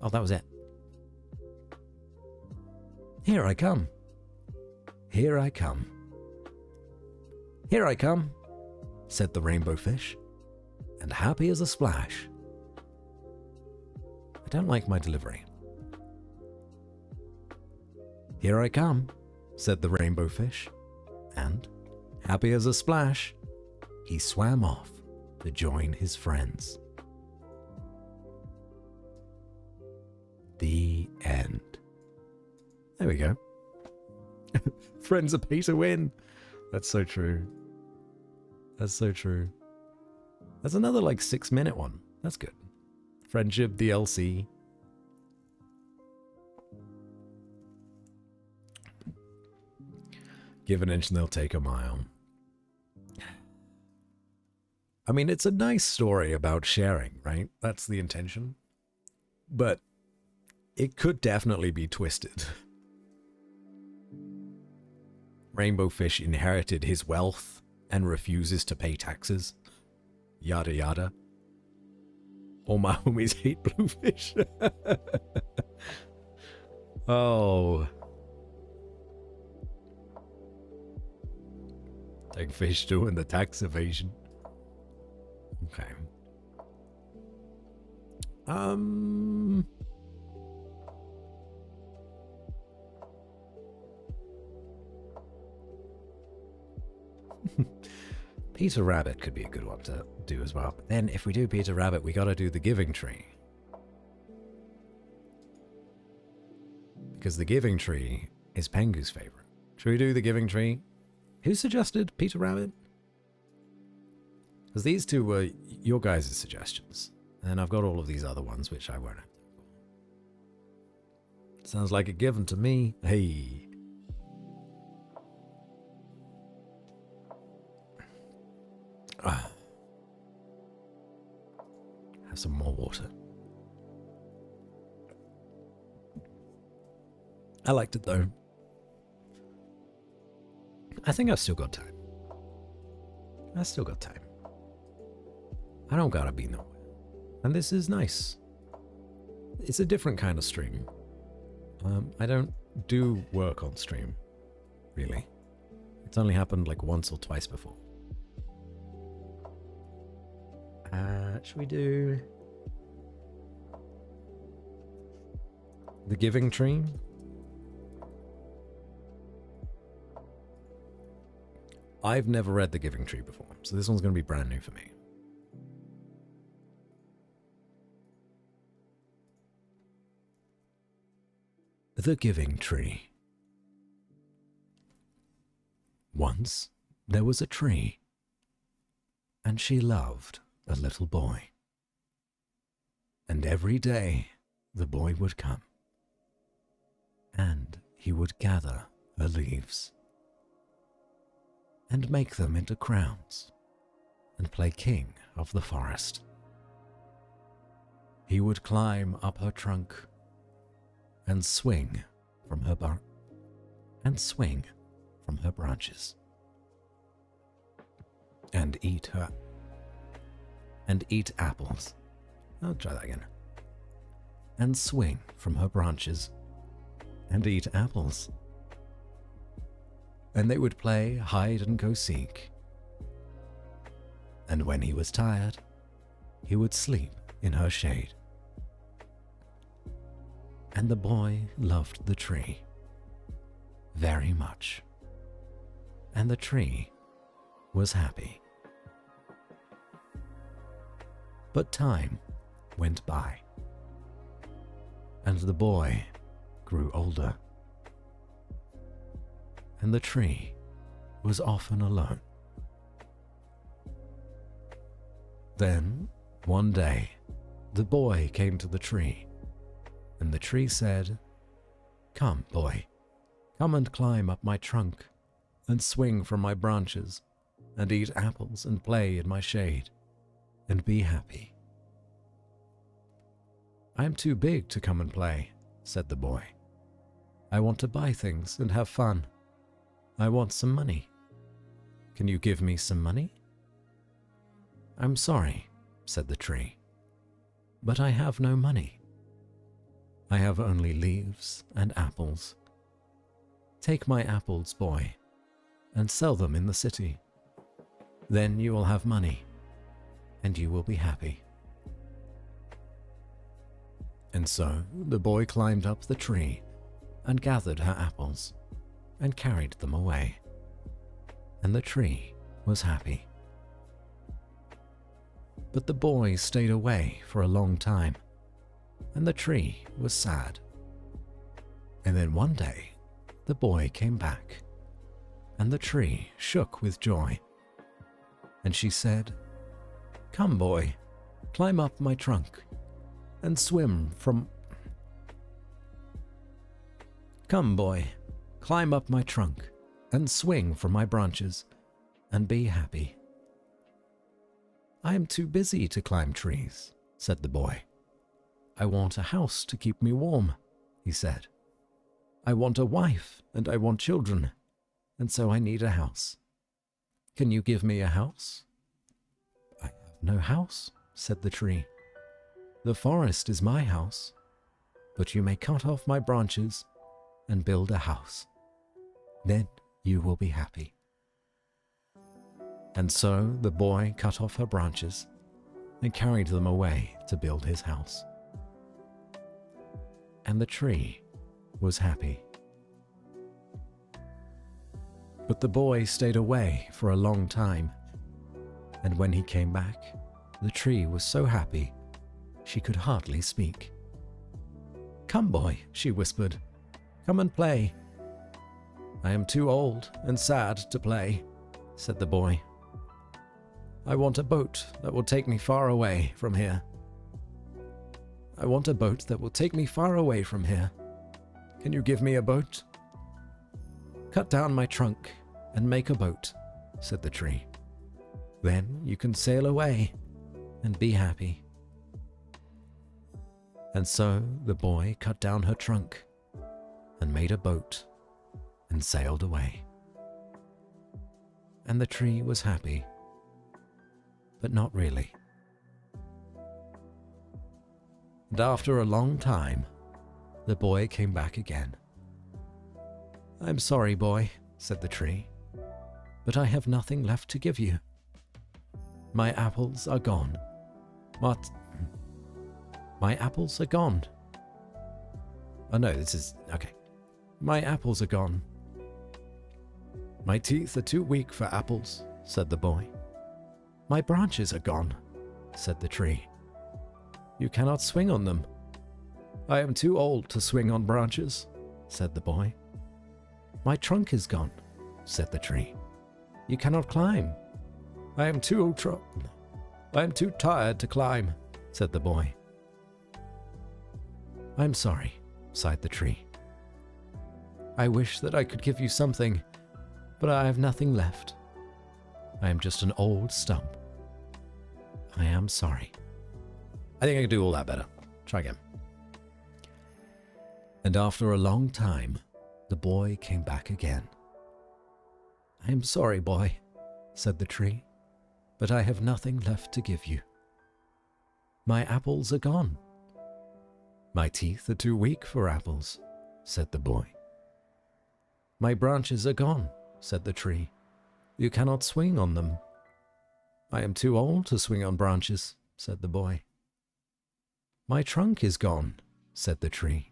Oh, that was it. "Here I come. Here I come. Here I come," said the rainbow fish, and happy as a splash. I don't like my delivery. "Here I come," said the rainbow fish, and, happy as a splash, he swam off to join his friends. The end. There we go. Friends are pay to win. That's so true. That's so true. That's another like 6-minute one. That's good. Friendship DLC. Give an inch and they'll take a mile. I mean, it's a nice story about sharing, right? That's the intention. But it could definitely be twisted. Rainbow fish inherited his wealth and refuses to pay taxes. Yada yada. All my homies hate bluefish. Oh. Take fish doing the tax evasion. Okay. Peter Rabbit could be a good one to do as well. But then if we do Peter Rabbit, we gotta do the Giving Tree. Because the Giving Tree is Pengu's favorite. Should we do the Giving Tree? Who suggested Peter Rabbit? Because these two were your guys' suggestions. And I've got all of these other ones, which I won't have. Sounds like a given to me. Hey. Have some more water. I liked it though. I think I've still got time. I still got time. I don't gotta be nowhere. And this is nice. It's a different kind of stream. I don't do work on stream, really. It's only happened like once or twice before. Should we do the Giving Tree? I've never read the Giving Tree before, so this one's going to be brand new for me. The Giving Tree. Once there was a tree, and she loved a little boy. And every day the boy would come, and he would gather her leaves and make them into crowns and play king of the forest. He would climb up her trunk and swing from her branches and eat apples. I'll try that again. And swing from her branches and eat apples. And they would play hide and go seek. And when he was tired, he would sleep in her shade. And the boy loved the tree very much. And the tree was happy. But time went by, and the boy grew older, and the tree was often alone. Then, one day, the boy came to the tree, and the tree said, "Come, boy, come and climb up my trunk, and swing from my branches, and eat apples and play in my shade, and be happy." "I am too big to come and play," said the boy. "I want to buy things and have fun. I want some money. Can you give me some money?" "I'm sorry," said the tree, "but I have no money. I have only leaves and apples. Take my apples, boy, and sell them in the city. Then you will have money, and you will be happy." And so the boy climbed up the tree and gathered her apples and carried them away, and the tree was happy. But the boy stayed away for a long time, and the tree was sad. And then one day, the boy came back, and the tree shook with joy. And she said, "Come, boy, climb up my trunk and swim from... Come, boy, climb up my trunk and swing from my branches and be happy." "I am too busy to climb trees," said the boy. "I want a house to keep me warm," he said. "I want a wife and I want children, and so I need a house. Can you give me a house?" "I have no house," said the tree. "The forest is my house, but you may cut off my branches and build a house. Then you will be happy." And so the boy cut off her branches and carried them away to build his house. And the tree was happy. But the boy stayed away for a long time, and when he came back, the tree was so happy she could hardly speak. "Come, boy," she whispered, "come and play." "I am too old and sad to play," said the boy. "I want a boat that will take me far away from here. I want a boat that will take me far away from here. Can you give me a boat?" "Cut down my trunk and make a boat," said the tree. "Then you can sail away and be happy." And so the boy cut down her trunk and made a boat and sailed away. And the tree was happy, but not really. And after a long time, the boy came back again. "I'm sorry, boy," said the tree, "but I have nothing left to give you. My apples are gone. What? My apples are gone. Oh no, okay. My apples are gone. My teeth are too weak for apples," said the boy. "My branches are gone," said the tree. "You cannot swing on them." "I am too old to swing on branches," said the boy. "My trunk is gone," said the tree. "You cannot climb." I am too tired to climb," said the boy. "I'm sorry," sighed the tree. "I wish that I could give you something, but I have nothing left. I am just an old stump. I am sorry." I think I can do all that better. Try again. And after a long time, the boy came back again. "I am sorry, boy," said the tree, "but I have nothing left to give you. My apples are gone. My teeth are too weak for apples. said the boy. My branches are gone, said the tree. You cannot swing on them. I am too old to swing on branches, said the boy. My trunk is gone, said the tree.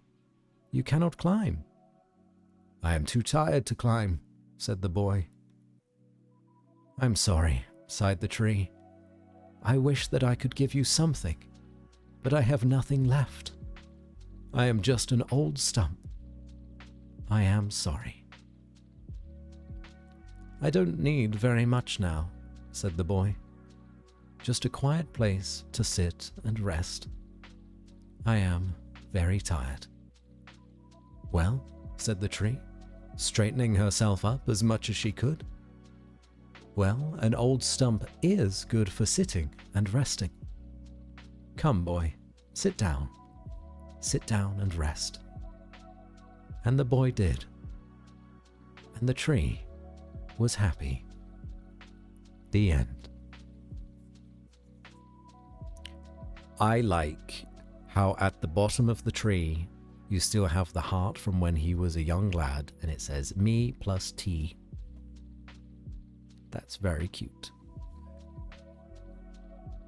You cannot climb. I am too tired to climb, said the boy. I'm sorry, sighed the tree. I wish that I could give you something, but I have nothing left. I am just an old stump. I am sorry. I don't need very much now, said the boy. Just a quiet place to sit and rest. I am very tired. Well, said the tree, straightening herself up as much as she could. Well, an old stump is good for sitting and resting. Come, boy, sit down. Sit down and rest. And the boy did. And the tree was happy. The end. I like how at the bottom of the tree you still have the heart from when he was a young lad, and it says me plus T. That's very cute.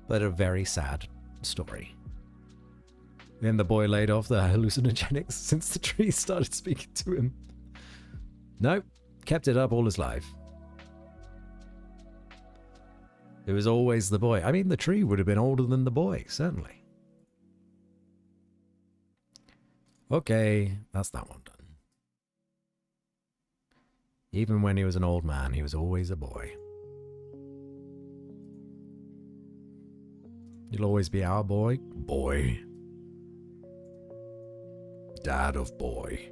But a very sad story. Then the boy laid off the hallucinogenics since the tree started speaking to him. Nope, kept it up all his life. It was always the boy. I mean, the tree would have been older than the boy, certainly. Okay, that's that one done. Even when he was an old man, he was always a boy. You'll always be our boy. Boy. Dad of boy.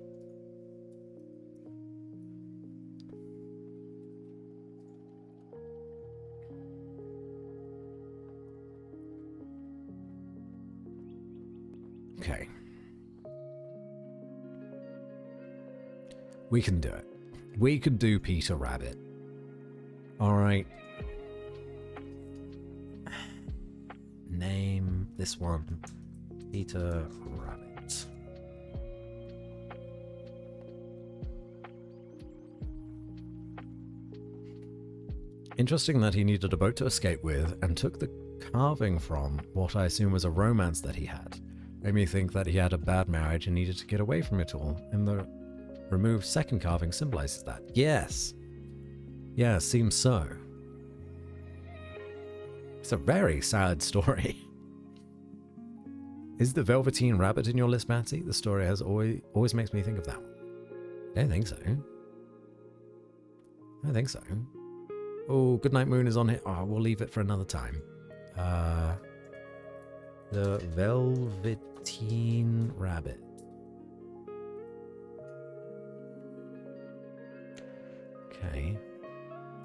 Okay. We can do it. We could do Peter Rabbit. Alright. Name this one Peter Rabbit. Interesting that he needed a boat to escape with and took the carving from what I assume was a romance that he had. Made me think that he had a bad marriage and needed to get away from it all, and the removed second carving symbolizes that. Yes. Yeah, seems so. It's a very sad story. Is the Velveteen Rabbit in your list, Matty? The story has always makes me think of that one. I don't think so. I don't think so. Oh, Goodnight Moon is on here. Oh, we'll leave it for another time. The Velveteen Rabbit. Okay.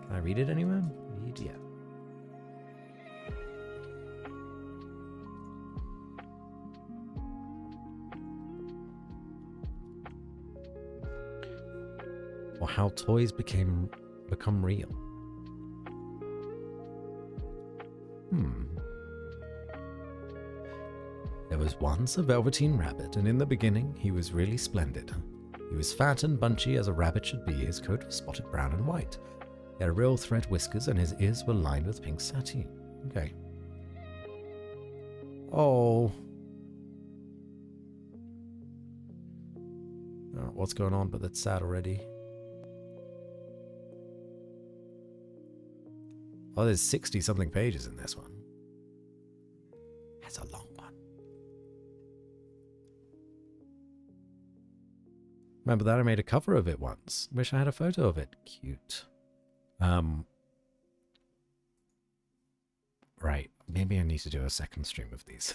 Can I read it anywhere? Read, yeah. Or how toys become real. There was once a Velveteen Rabbit, and in the beginning he was really splendid. He was fat and bunchy as a rabbit should be. His coat was spotted brown and white. He had real thread whiskers, and his ears were lined with pink satin. Okay. Oh. What's going on? But that's sad already. Oh, there's 60-something pages in this one. That's a long one. Remember that? I made a cover of it once. Wish I had a photo of it. Cute. Right. Maybe I need to do a second stream of these.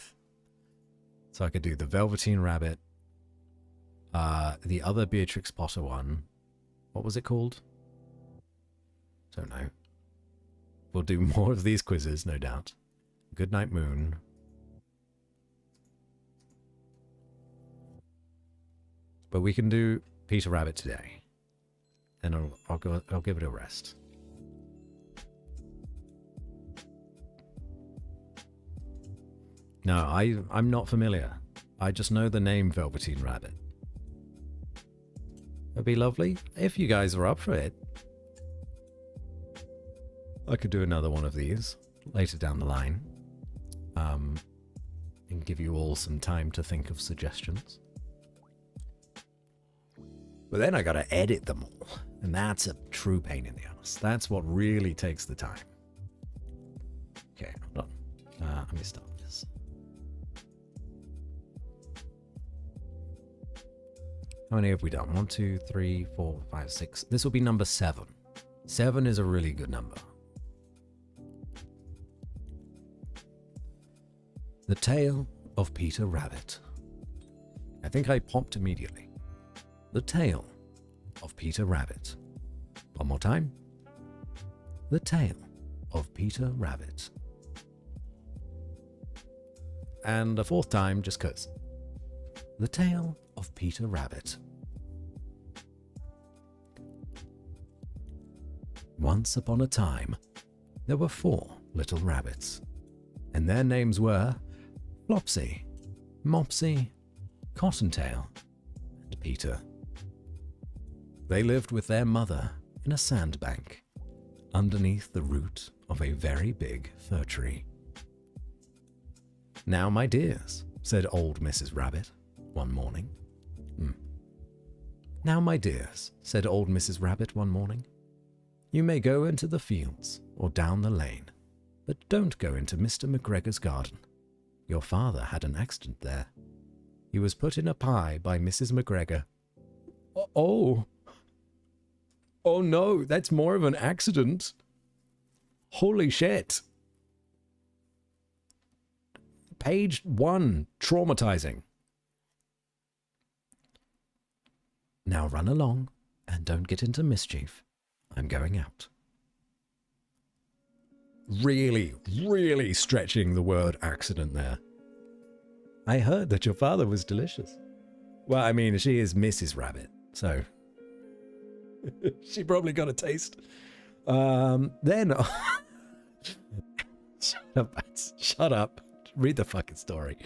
So I could do the Velveteen Rabbit. The other Beatrix Potter one. What was it called? Don't know. We'll do more of these quizzes, no doubt. Goodnight Moon. But we can do Peter Rabbit today. And I'll give it a rest. No, I'm not familiar. I just know the name Velveteen Rabbit. That'd be lovely. If you guys are up for it, I could do another one of these later down the line. And give you all some time to think of suggestions. But then I gotta edit them all. And that's a true pain in the ass. That's what really takes the time. Okay, hold on. Let me start this. How many have we done? 1, 2, 3, 4, 5, 6. This will be number 7. 7 is a really good number. The Tale of Peter Rabbit. I think I popped immediately. The Tale of Peter Rabbit. One more time. The Tale of Peter Rabbit. And a fourth time, just 'cause. The Tale of Peter Rabbit. Once upon a time, there were 4 little rabbits, and their names were Flopsy, Mopsy, Cottontail, and Peter. They lived with their mother in a sandbank, underneath the root of a very big fir tree. "Now, my dears," said old Mrs. Rabbit one morning. "Now, my dears," said old Mrs. Rabbit one morning, "you may go into the fields or down the lane, but don't go into Mr. McGregor's garden. Your father had an accident there. He was put in a pie by Mrs. McGregor." Oh no, that's more of an accident. Holy shit. Page 1, traumatizing. "Now run along and don't get into mischief. I'm going out." Really, really stretching the word accident there. "I heard that your father was delicious." Well, I mean, she is Mrs. Rabbit, so she probably got a taste. Then shut up. Read the fucking story.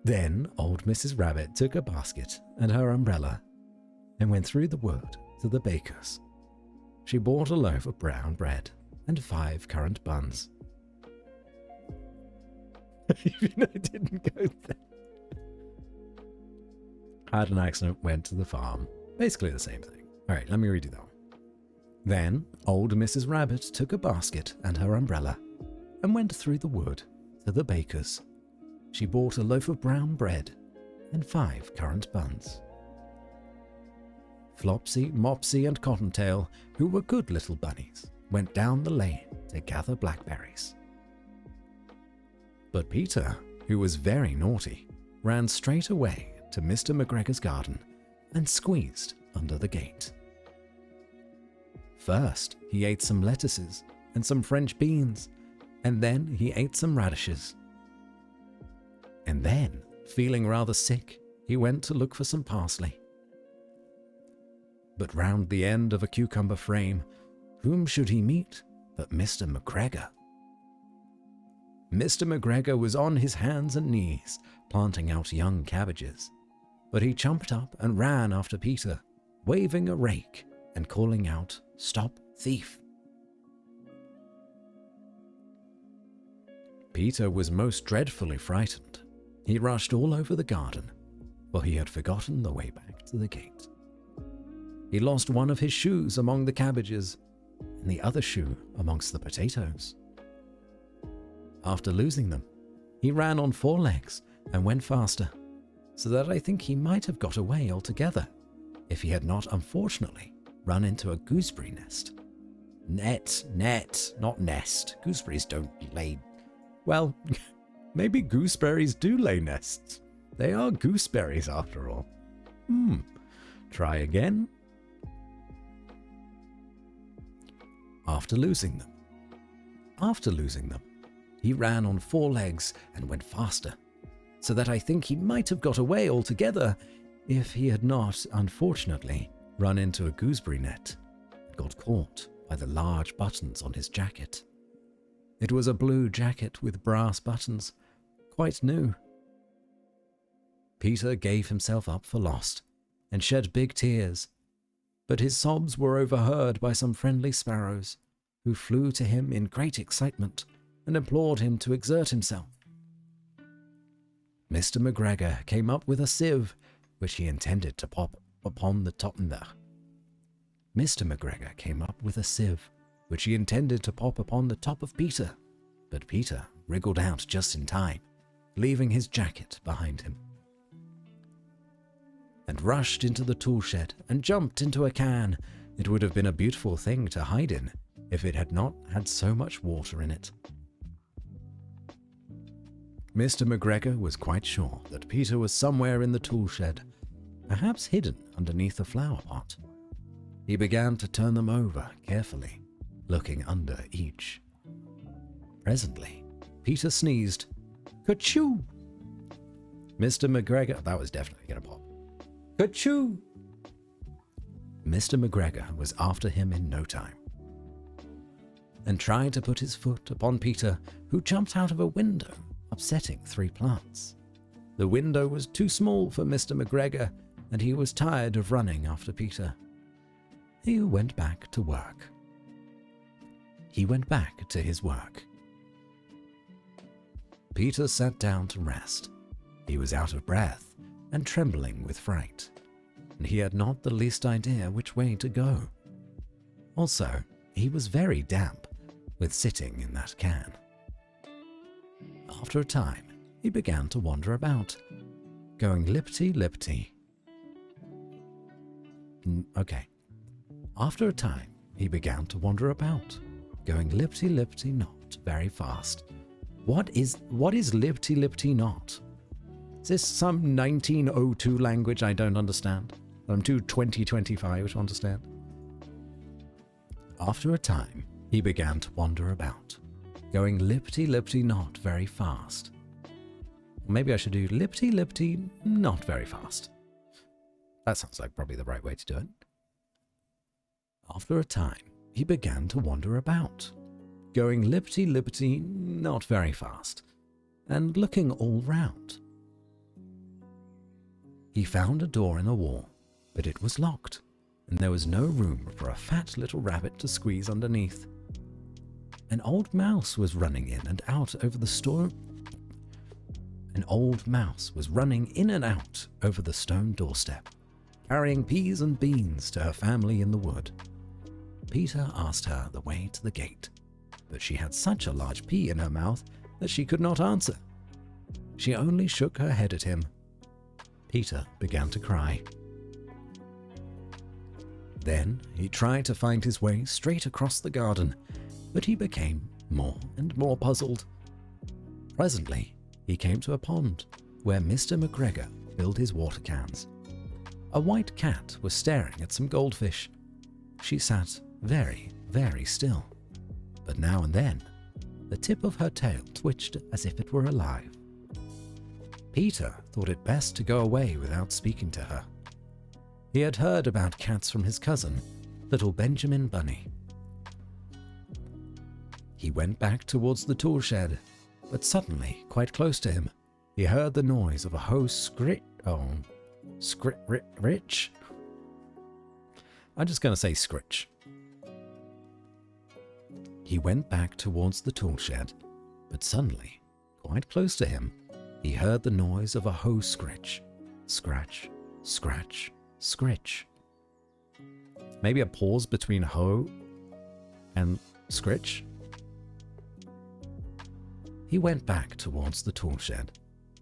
Then old Mrs. Rabbit took a basket and her umbrella and went through the wood to the baker's. She bought a loaf of brown bread and 5 currant buns. Even I didn't go there. Had an accident, went to the farm. Basically the same thing. Alright, let me redo that one. Then old Mrs. Rabbit took a basket and her umbrella and went through the wood to the baker's. She bought a loaf of brown bread and 5 currant buns. Flopsy, Mopsy, and Cottontail, who were good little bunnies, went down the lane to gather blackberries. But Peter, who was very naughty, ran straight away to Mr. McGregor's garden and squeezed under the gate. First, he ate some lettuces and some French beans, and then he ate some radishes. And then, feeling rather sick, he went to look for some parsley. But round the end of a cucumber frame, whom should he meet but Mr. McGregor? Mr. McGregor was on his hands and knees, planting out young cabbages, but he jumped up and ran after Peter, waving a rake and calling out, "Stop thief!" Peter was most dreadfully frightened. He rushed all over the garden, for he had forgotten the way back to the gate. He lost one of his shoes among the cabbages, and the other shoe amongst the potatoes. After losing them, he ran on 4 legs and went faster, so that I think he might have got away altogether, if he had not unfortunately run into a gooseberry nest. Net, not nest. Gooseberries don't lay... Well, maybe gooseberries do lay nests. They are gooseberries after all. Try again. After losing them, he ran on 4 legs and went faster, so that I think he might have got away altogether if he had not, unfortunately, run into a gooseberry net and got caught by the large buttons on his jacket. It was a blue jacket with brass buttons, quite new. Peter gave himself up for lost and shed big tears, but his sobs were overheard by some friendly sparrows, who flew to him in great excitement and implored him to exert himself. Mr. McGregor came up with a sieve, which he intended to pop upon the top. Mr. McGregor came up with a sieve, which he intended to pop upon the top of Peter, but Peter wriggled out just in time, leaving his jacket behind him, and rushed into the tool shed and jumped into a can. It would have been a beautiful thing to hide in if it had not had so much water in it. Mr. McGregor was quite sure that Peter was somewhere in the tool shed, perhaps hidden underneath a flower pot. He began to turn them over carefully, looking under each. Presently, Peter sneezed. Ka-choo! Mr. McGregor, that was definitely going to pop. Ka-choo! Mr. McGregor was after him in no time, and tried to put his foot upon Peter, who jumped out of a window, upsetting 3 plants. The window was too small for Mr. McGregor, and he was tired of running after Peter. He went back to work. He went back to his work. Peter sat down to rest. He was out of breath and trembling with fright, and he had not the least idea which way to go. Also, he was very damp with sitting in that can. After a time, he began to wander about, going lipty-lipty. Okay. After a time, he began to wander about, going lipty-lipty not very fast. What is lipty-lipty not? Is this some 1902 language I don't understand? I'm too 2025 to understand. After a time, he began to wander about, going lipty-lipty not very fast. Maybe I should do lipty-lipty not very fast. That sounds like probably the right way to do it. After a time, he began to wander about, going lipty-lipty not very fast, and looking all round. He found a door in the wall, but it was locked, and there was no room for a fat little rabbit to squeeze underneath. An old mouse was running in and out over the stone. An old mouse was running in and out over the stone doorstep, carrying peas and beans to her family in the wood. Peter asked her the way to the gate, but she had such a large pea in her mouth that she could not answer. She only shook her head at him. Peter began to cry. Then he tried to find his way straight across the garden, but he became more and more puzzled. Presently, he came to a pond where Mr. McGregor filled his water cans. A white cat was staring at some goldfish. She sat very, very still, but now and then, the tip of her tail twitched as if it were alive. Peter thought it best to go away without speaking to her. He had heard about cats from his cousin, little Benjamin Bunny. He went back towards the tool shed, but suddenly, quite close to him, he heard the noise of a hoe rich. I'm just going to say scritch. He went back towards the tool shed, but suddenly, quite close to him, he heard the noise of a hoe scritch. Scratch, scratch, scritch. Maybe a pause between hoe and scritch. He went back towards the tool shed,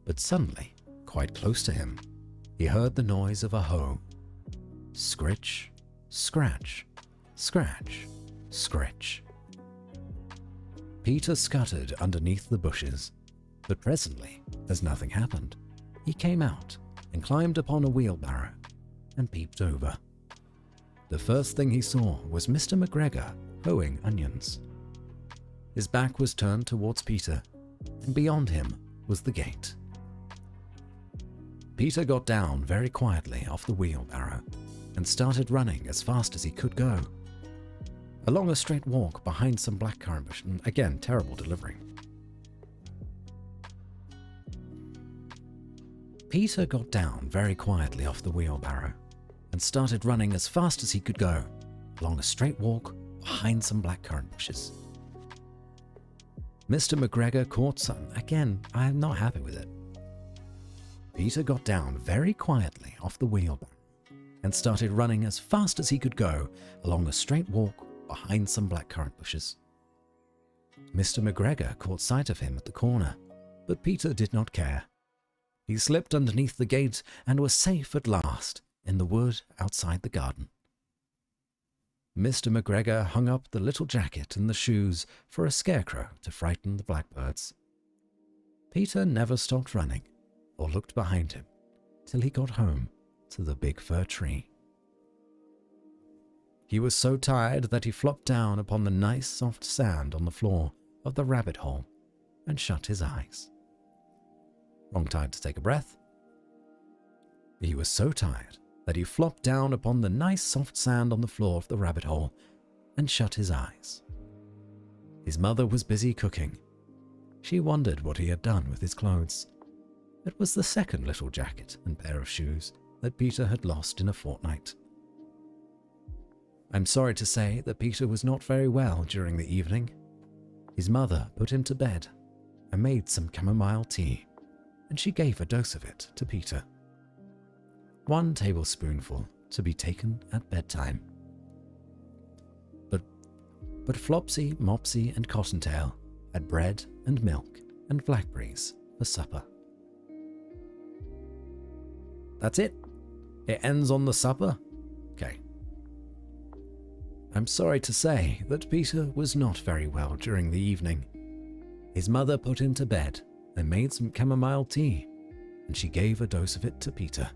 but suddenly, quite close to him, he heard the noise of a hoe. Scritch, scratch, scratch, scritch. Peter scuttered underneath the bushes, but presently, as nothing happened, he came out and climbed upon a wheelbarrow and peeped over. The first thing he saw was Mr. McGregor hoeing onions. His back was turned towards Peter, and beyond him was the gate. Peter got down very quietly off the wheelbarrow and started running as fast as he could go, along a straight walk behind some blackcurrant bush. Again, terrible delivery. Peter got down very quietly off the wheelbarrow and started running as fast as he could go, along a straight walk behind some blackcurrant bushes. Mr. McGregor caught some. Again, I am not happy with it. Peter got down very quietly off the wheelbarrow and started running as fast as he could go along a straight walk behind some blackcurrant bushes. Mr. McGregor caught sight of him at the corner, but Peter did not care. He slipped underneath the gate and was safe at last in the wood outside the garden. Mr. McGregor hung up the little jacket and the shoes for a scarecrow to frighten the blackbirds. Peter never stopped running or looked behind him till he got home to the big fir tree. He was so tired that he flopped down upon the nice soft sand on the floor of the rabbit hole and shut his eyes. Wrong time to take a breath. He was so tired that he flopped down upon the nice soft sand on the floor of the rabbit hole and shut his eyes. His mother was busy cooking. She wondered what he had done with his clothes. It was the second little jacket and pair of shoes that Peter had lost in a fortnight. I'm sorry to say that Peter was not very well during the evening. His mother put him to bed and made some chamomile tea, and she gave a dose of it to Peter. 1 tablespoonful to be taken at bedtime. But Flopsy, Mopsy, and Cottontail had bread and milk and blackberries for supper. That's it? It ends on the supper? Okay. I'm sorry to say that Peter was not very well during the evening. His mother put him to bed and made some chamomile tea, and she gave a dose of it to Peter.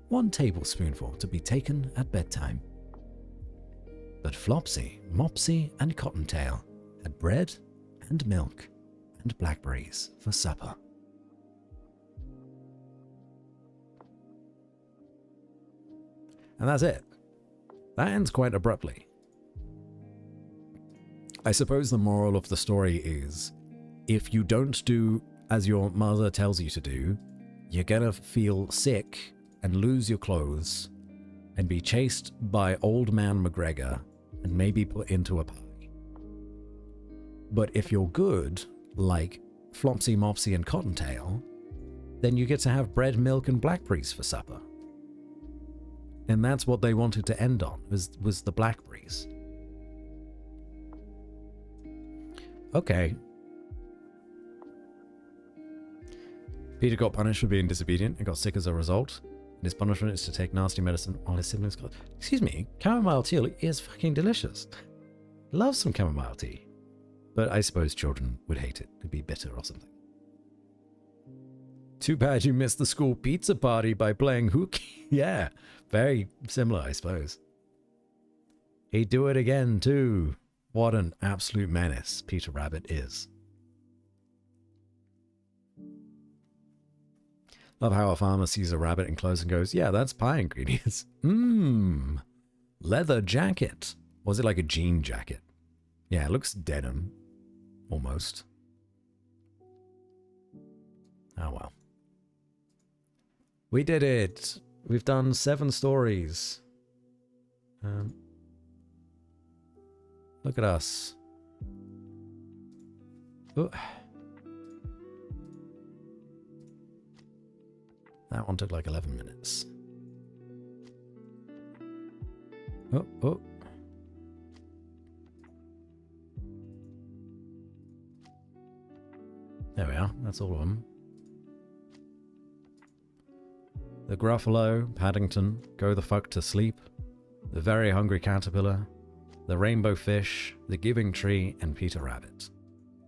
1 tablespoonful to be taken at bedtime. But Flopsy, Mopsy, and Cottontail had bread and milk and blackberries for supper. And that's it. That ends quite abruptly. I suppose the moral of the story is, if you don't do as your mother tells you to do, you're gonna feel sick and lose your clothes and be chased by old man McGregor and maybe put into a pie. But if you're good, like Flopsy, Mopsy, and Cottontail, then you get to have bread, milk, and blackberries for supper. And that's what they wanted to end on, was the blackberries. Okay. Peter got punished for being disobedient and got sick as a result. And his punishment is to take nasty medicine while his siblings got... Excuse me, chamomile tea is fucking delicious. Love some chamomile tea. But I suppose children would hate it. It'd be bitter or something. Too bad you missed the school pizza party by playing hooky. Yeah, very similar, I suppose. He'd do it again, too. What an absolute menace Peter Rabbit is. Love how a farmer sees a rabbit in clothes and goes, yeah, that's pie ingredients. Mmm. Leather jacket. Was it like a jean jacket? Yeah, it looks denim. Almost. Oh well. We did it. We've done 7 stories. Look at us. Ooh. That one took like 11 minutes. Oh. There we are. That's all of them. The Gruffalo, Paddington, Go the Fuck to Sleep, The Very Hungry Caterpillar, The Rainbow Fish, The Giving Tree, and Peter Rabbit.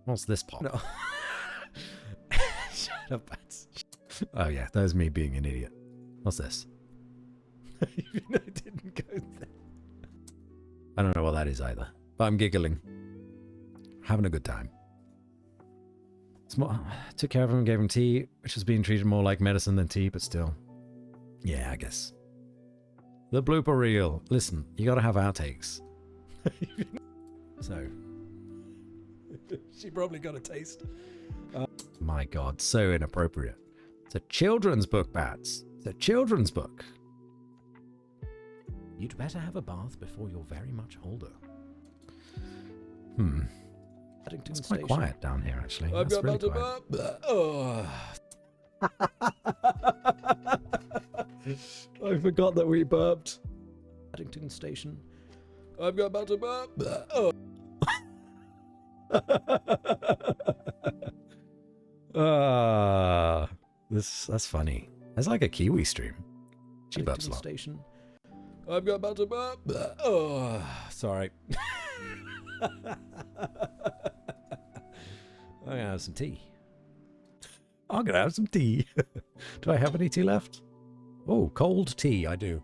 What's this pop? No. Shut up, Bats. Oh yeah, that was me being an idiot. What's this? Even though I didn't go there. I don't know what that is either, but I'm giggling. Having a good time. Took care of him, gave him tea, which was being treated more like medicine than tea, but still. Yeah, I guess. The blooper reel. Listen, you gotta have outtakes. So. She probably got a taste. My god, so inappropriate. It's a children's book, Bats. It's a children's book. You'd better have a bath before you're very much older. It's quite quiet down here, actually. That's really quiet. I forgot that we burped. Paddington Station. I've got about to burp. That's funny. That's like a Kiwi stream. She burps a lot. Station. I've got about to burp. Sorry. I'm gonna have some tea. I'm gonna have some tea. Do I have any tea left? Oh, cold tea, I do.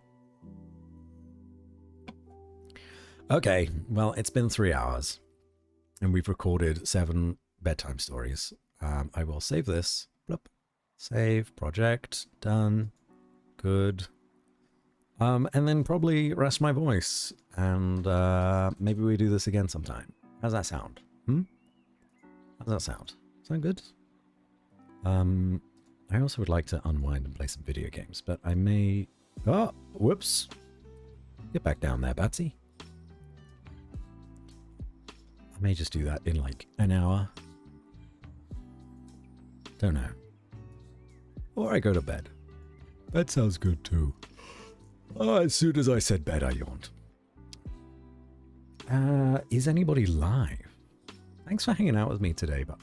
Okay, well, it's been 3 hours, and we've recorded 7 bedtime stories. I will save this. Bloop. Save, project, done, good. And then probably rest my voice, and maybe we do this again sometime. How's that sound? How does that sound? Sound good? I also would like to unwind and play some video games, but I may... Oh, whoops. Get back down there, Batsy. I may just do that in like an hour. Don't know. Or I go to bed. Bed sounds good too. Oh, as soon as I said bed, I yawned. Is anybody live? Thanks for hanging out with me today, by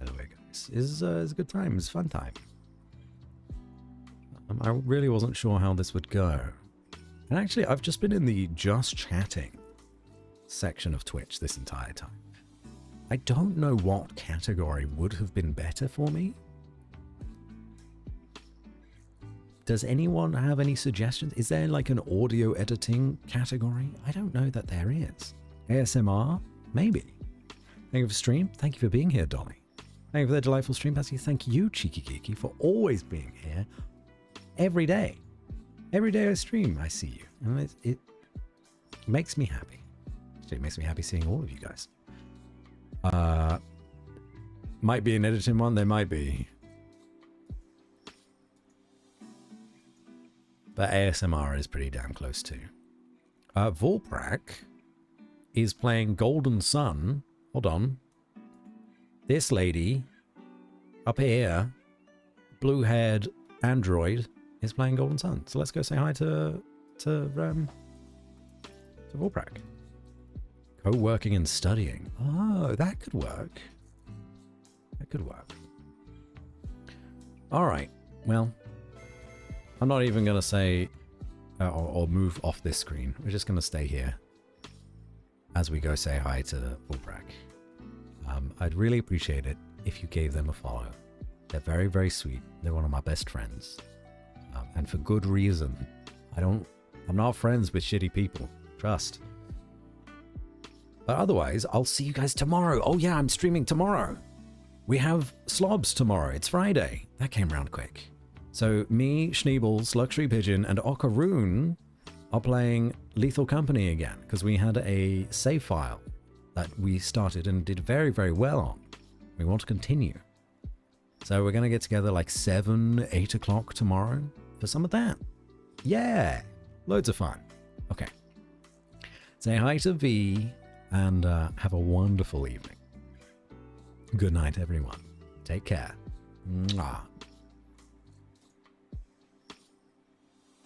the way, guys. It's a good time. It's a fun time. I really wasn't sure how this would go. And actually, I've just been in the just chatting section of Twitch this entire time. I don't know what category would have been better for me. Does anyone have any suggestions? Is there like an audio editing category? I don't know that there is. ASMR? Maybe. Thank you for stream. Thank you for being here, Dolly. Thank you for the delightful stream, Patsy. Thank you, Cheeky Geeky, for always being here every day. Every day I stream, I see you. And it makes me happy. Actually, it makes me happy seeing all of you guys. Might be an editing one. There might be. But ASMR is pretty damn close too. Volprak is playing Golden Sun. Hold on. This lady up here, blue-haired android, is playing Golden Sun. So let's go say hi to Volprak. Co-working and studying. Oh, that could work. That could work. All right. Well, I'm not even going to say or move off this screen. We're just going to stay here as we go say hi to Volprak. I'd really appreciate it if you gave them a follow. They're very, very sweet. They're one of my best friends. And for good reason. I'm not friends with shitty people. Trust. But otherwise, I'll see you guys tomorrow. Oh yeah, I'm streaming tomorrow. We have slobs tomorrow. It's Friday. That came round quick. So me, Schneebles, Luxury Pigeon, and Okaroon are playing Lethal Company again because we had a save file that we started and did very, very well on. We want to continue. So we're going to get together like 7, 8 o'clock tomorrow for some of that. Yeah, loads of fun. Okay. Say hi to V and have a wonderful evening. Good night, everyone. Take care. Mwah.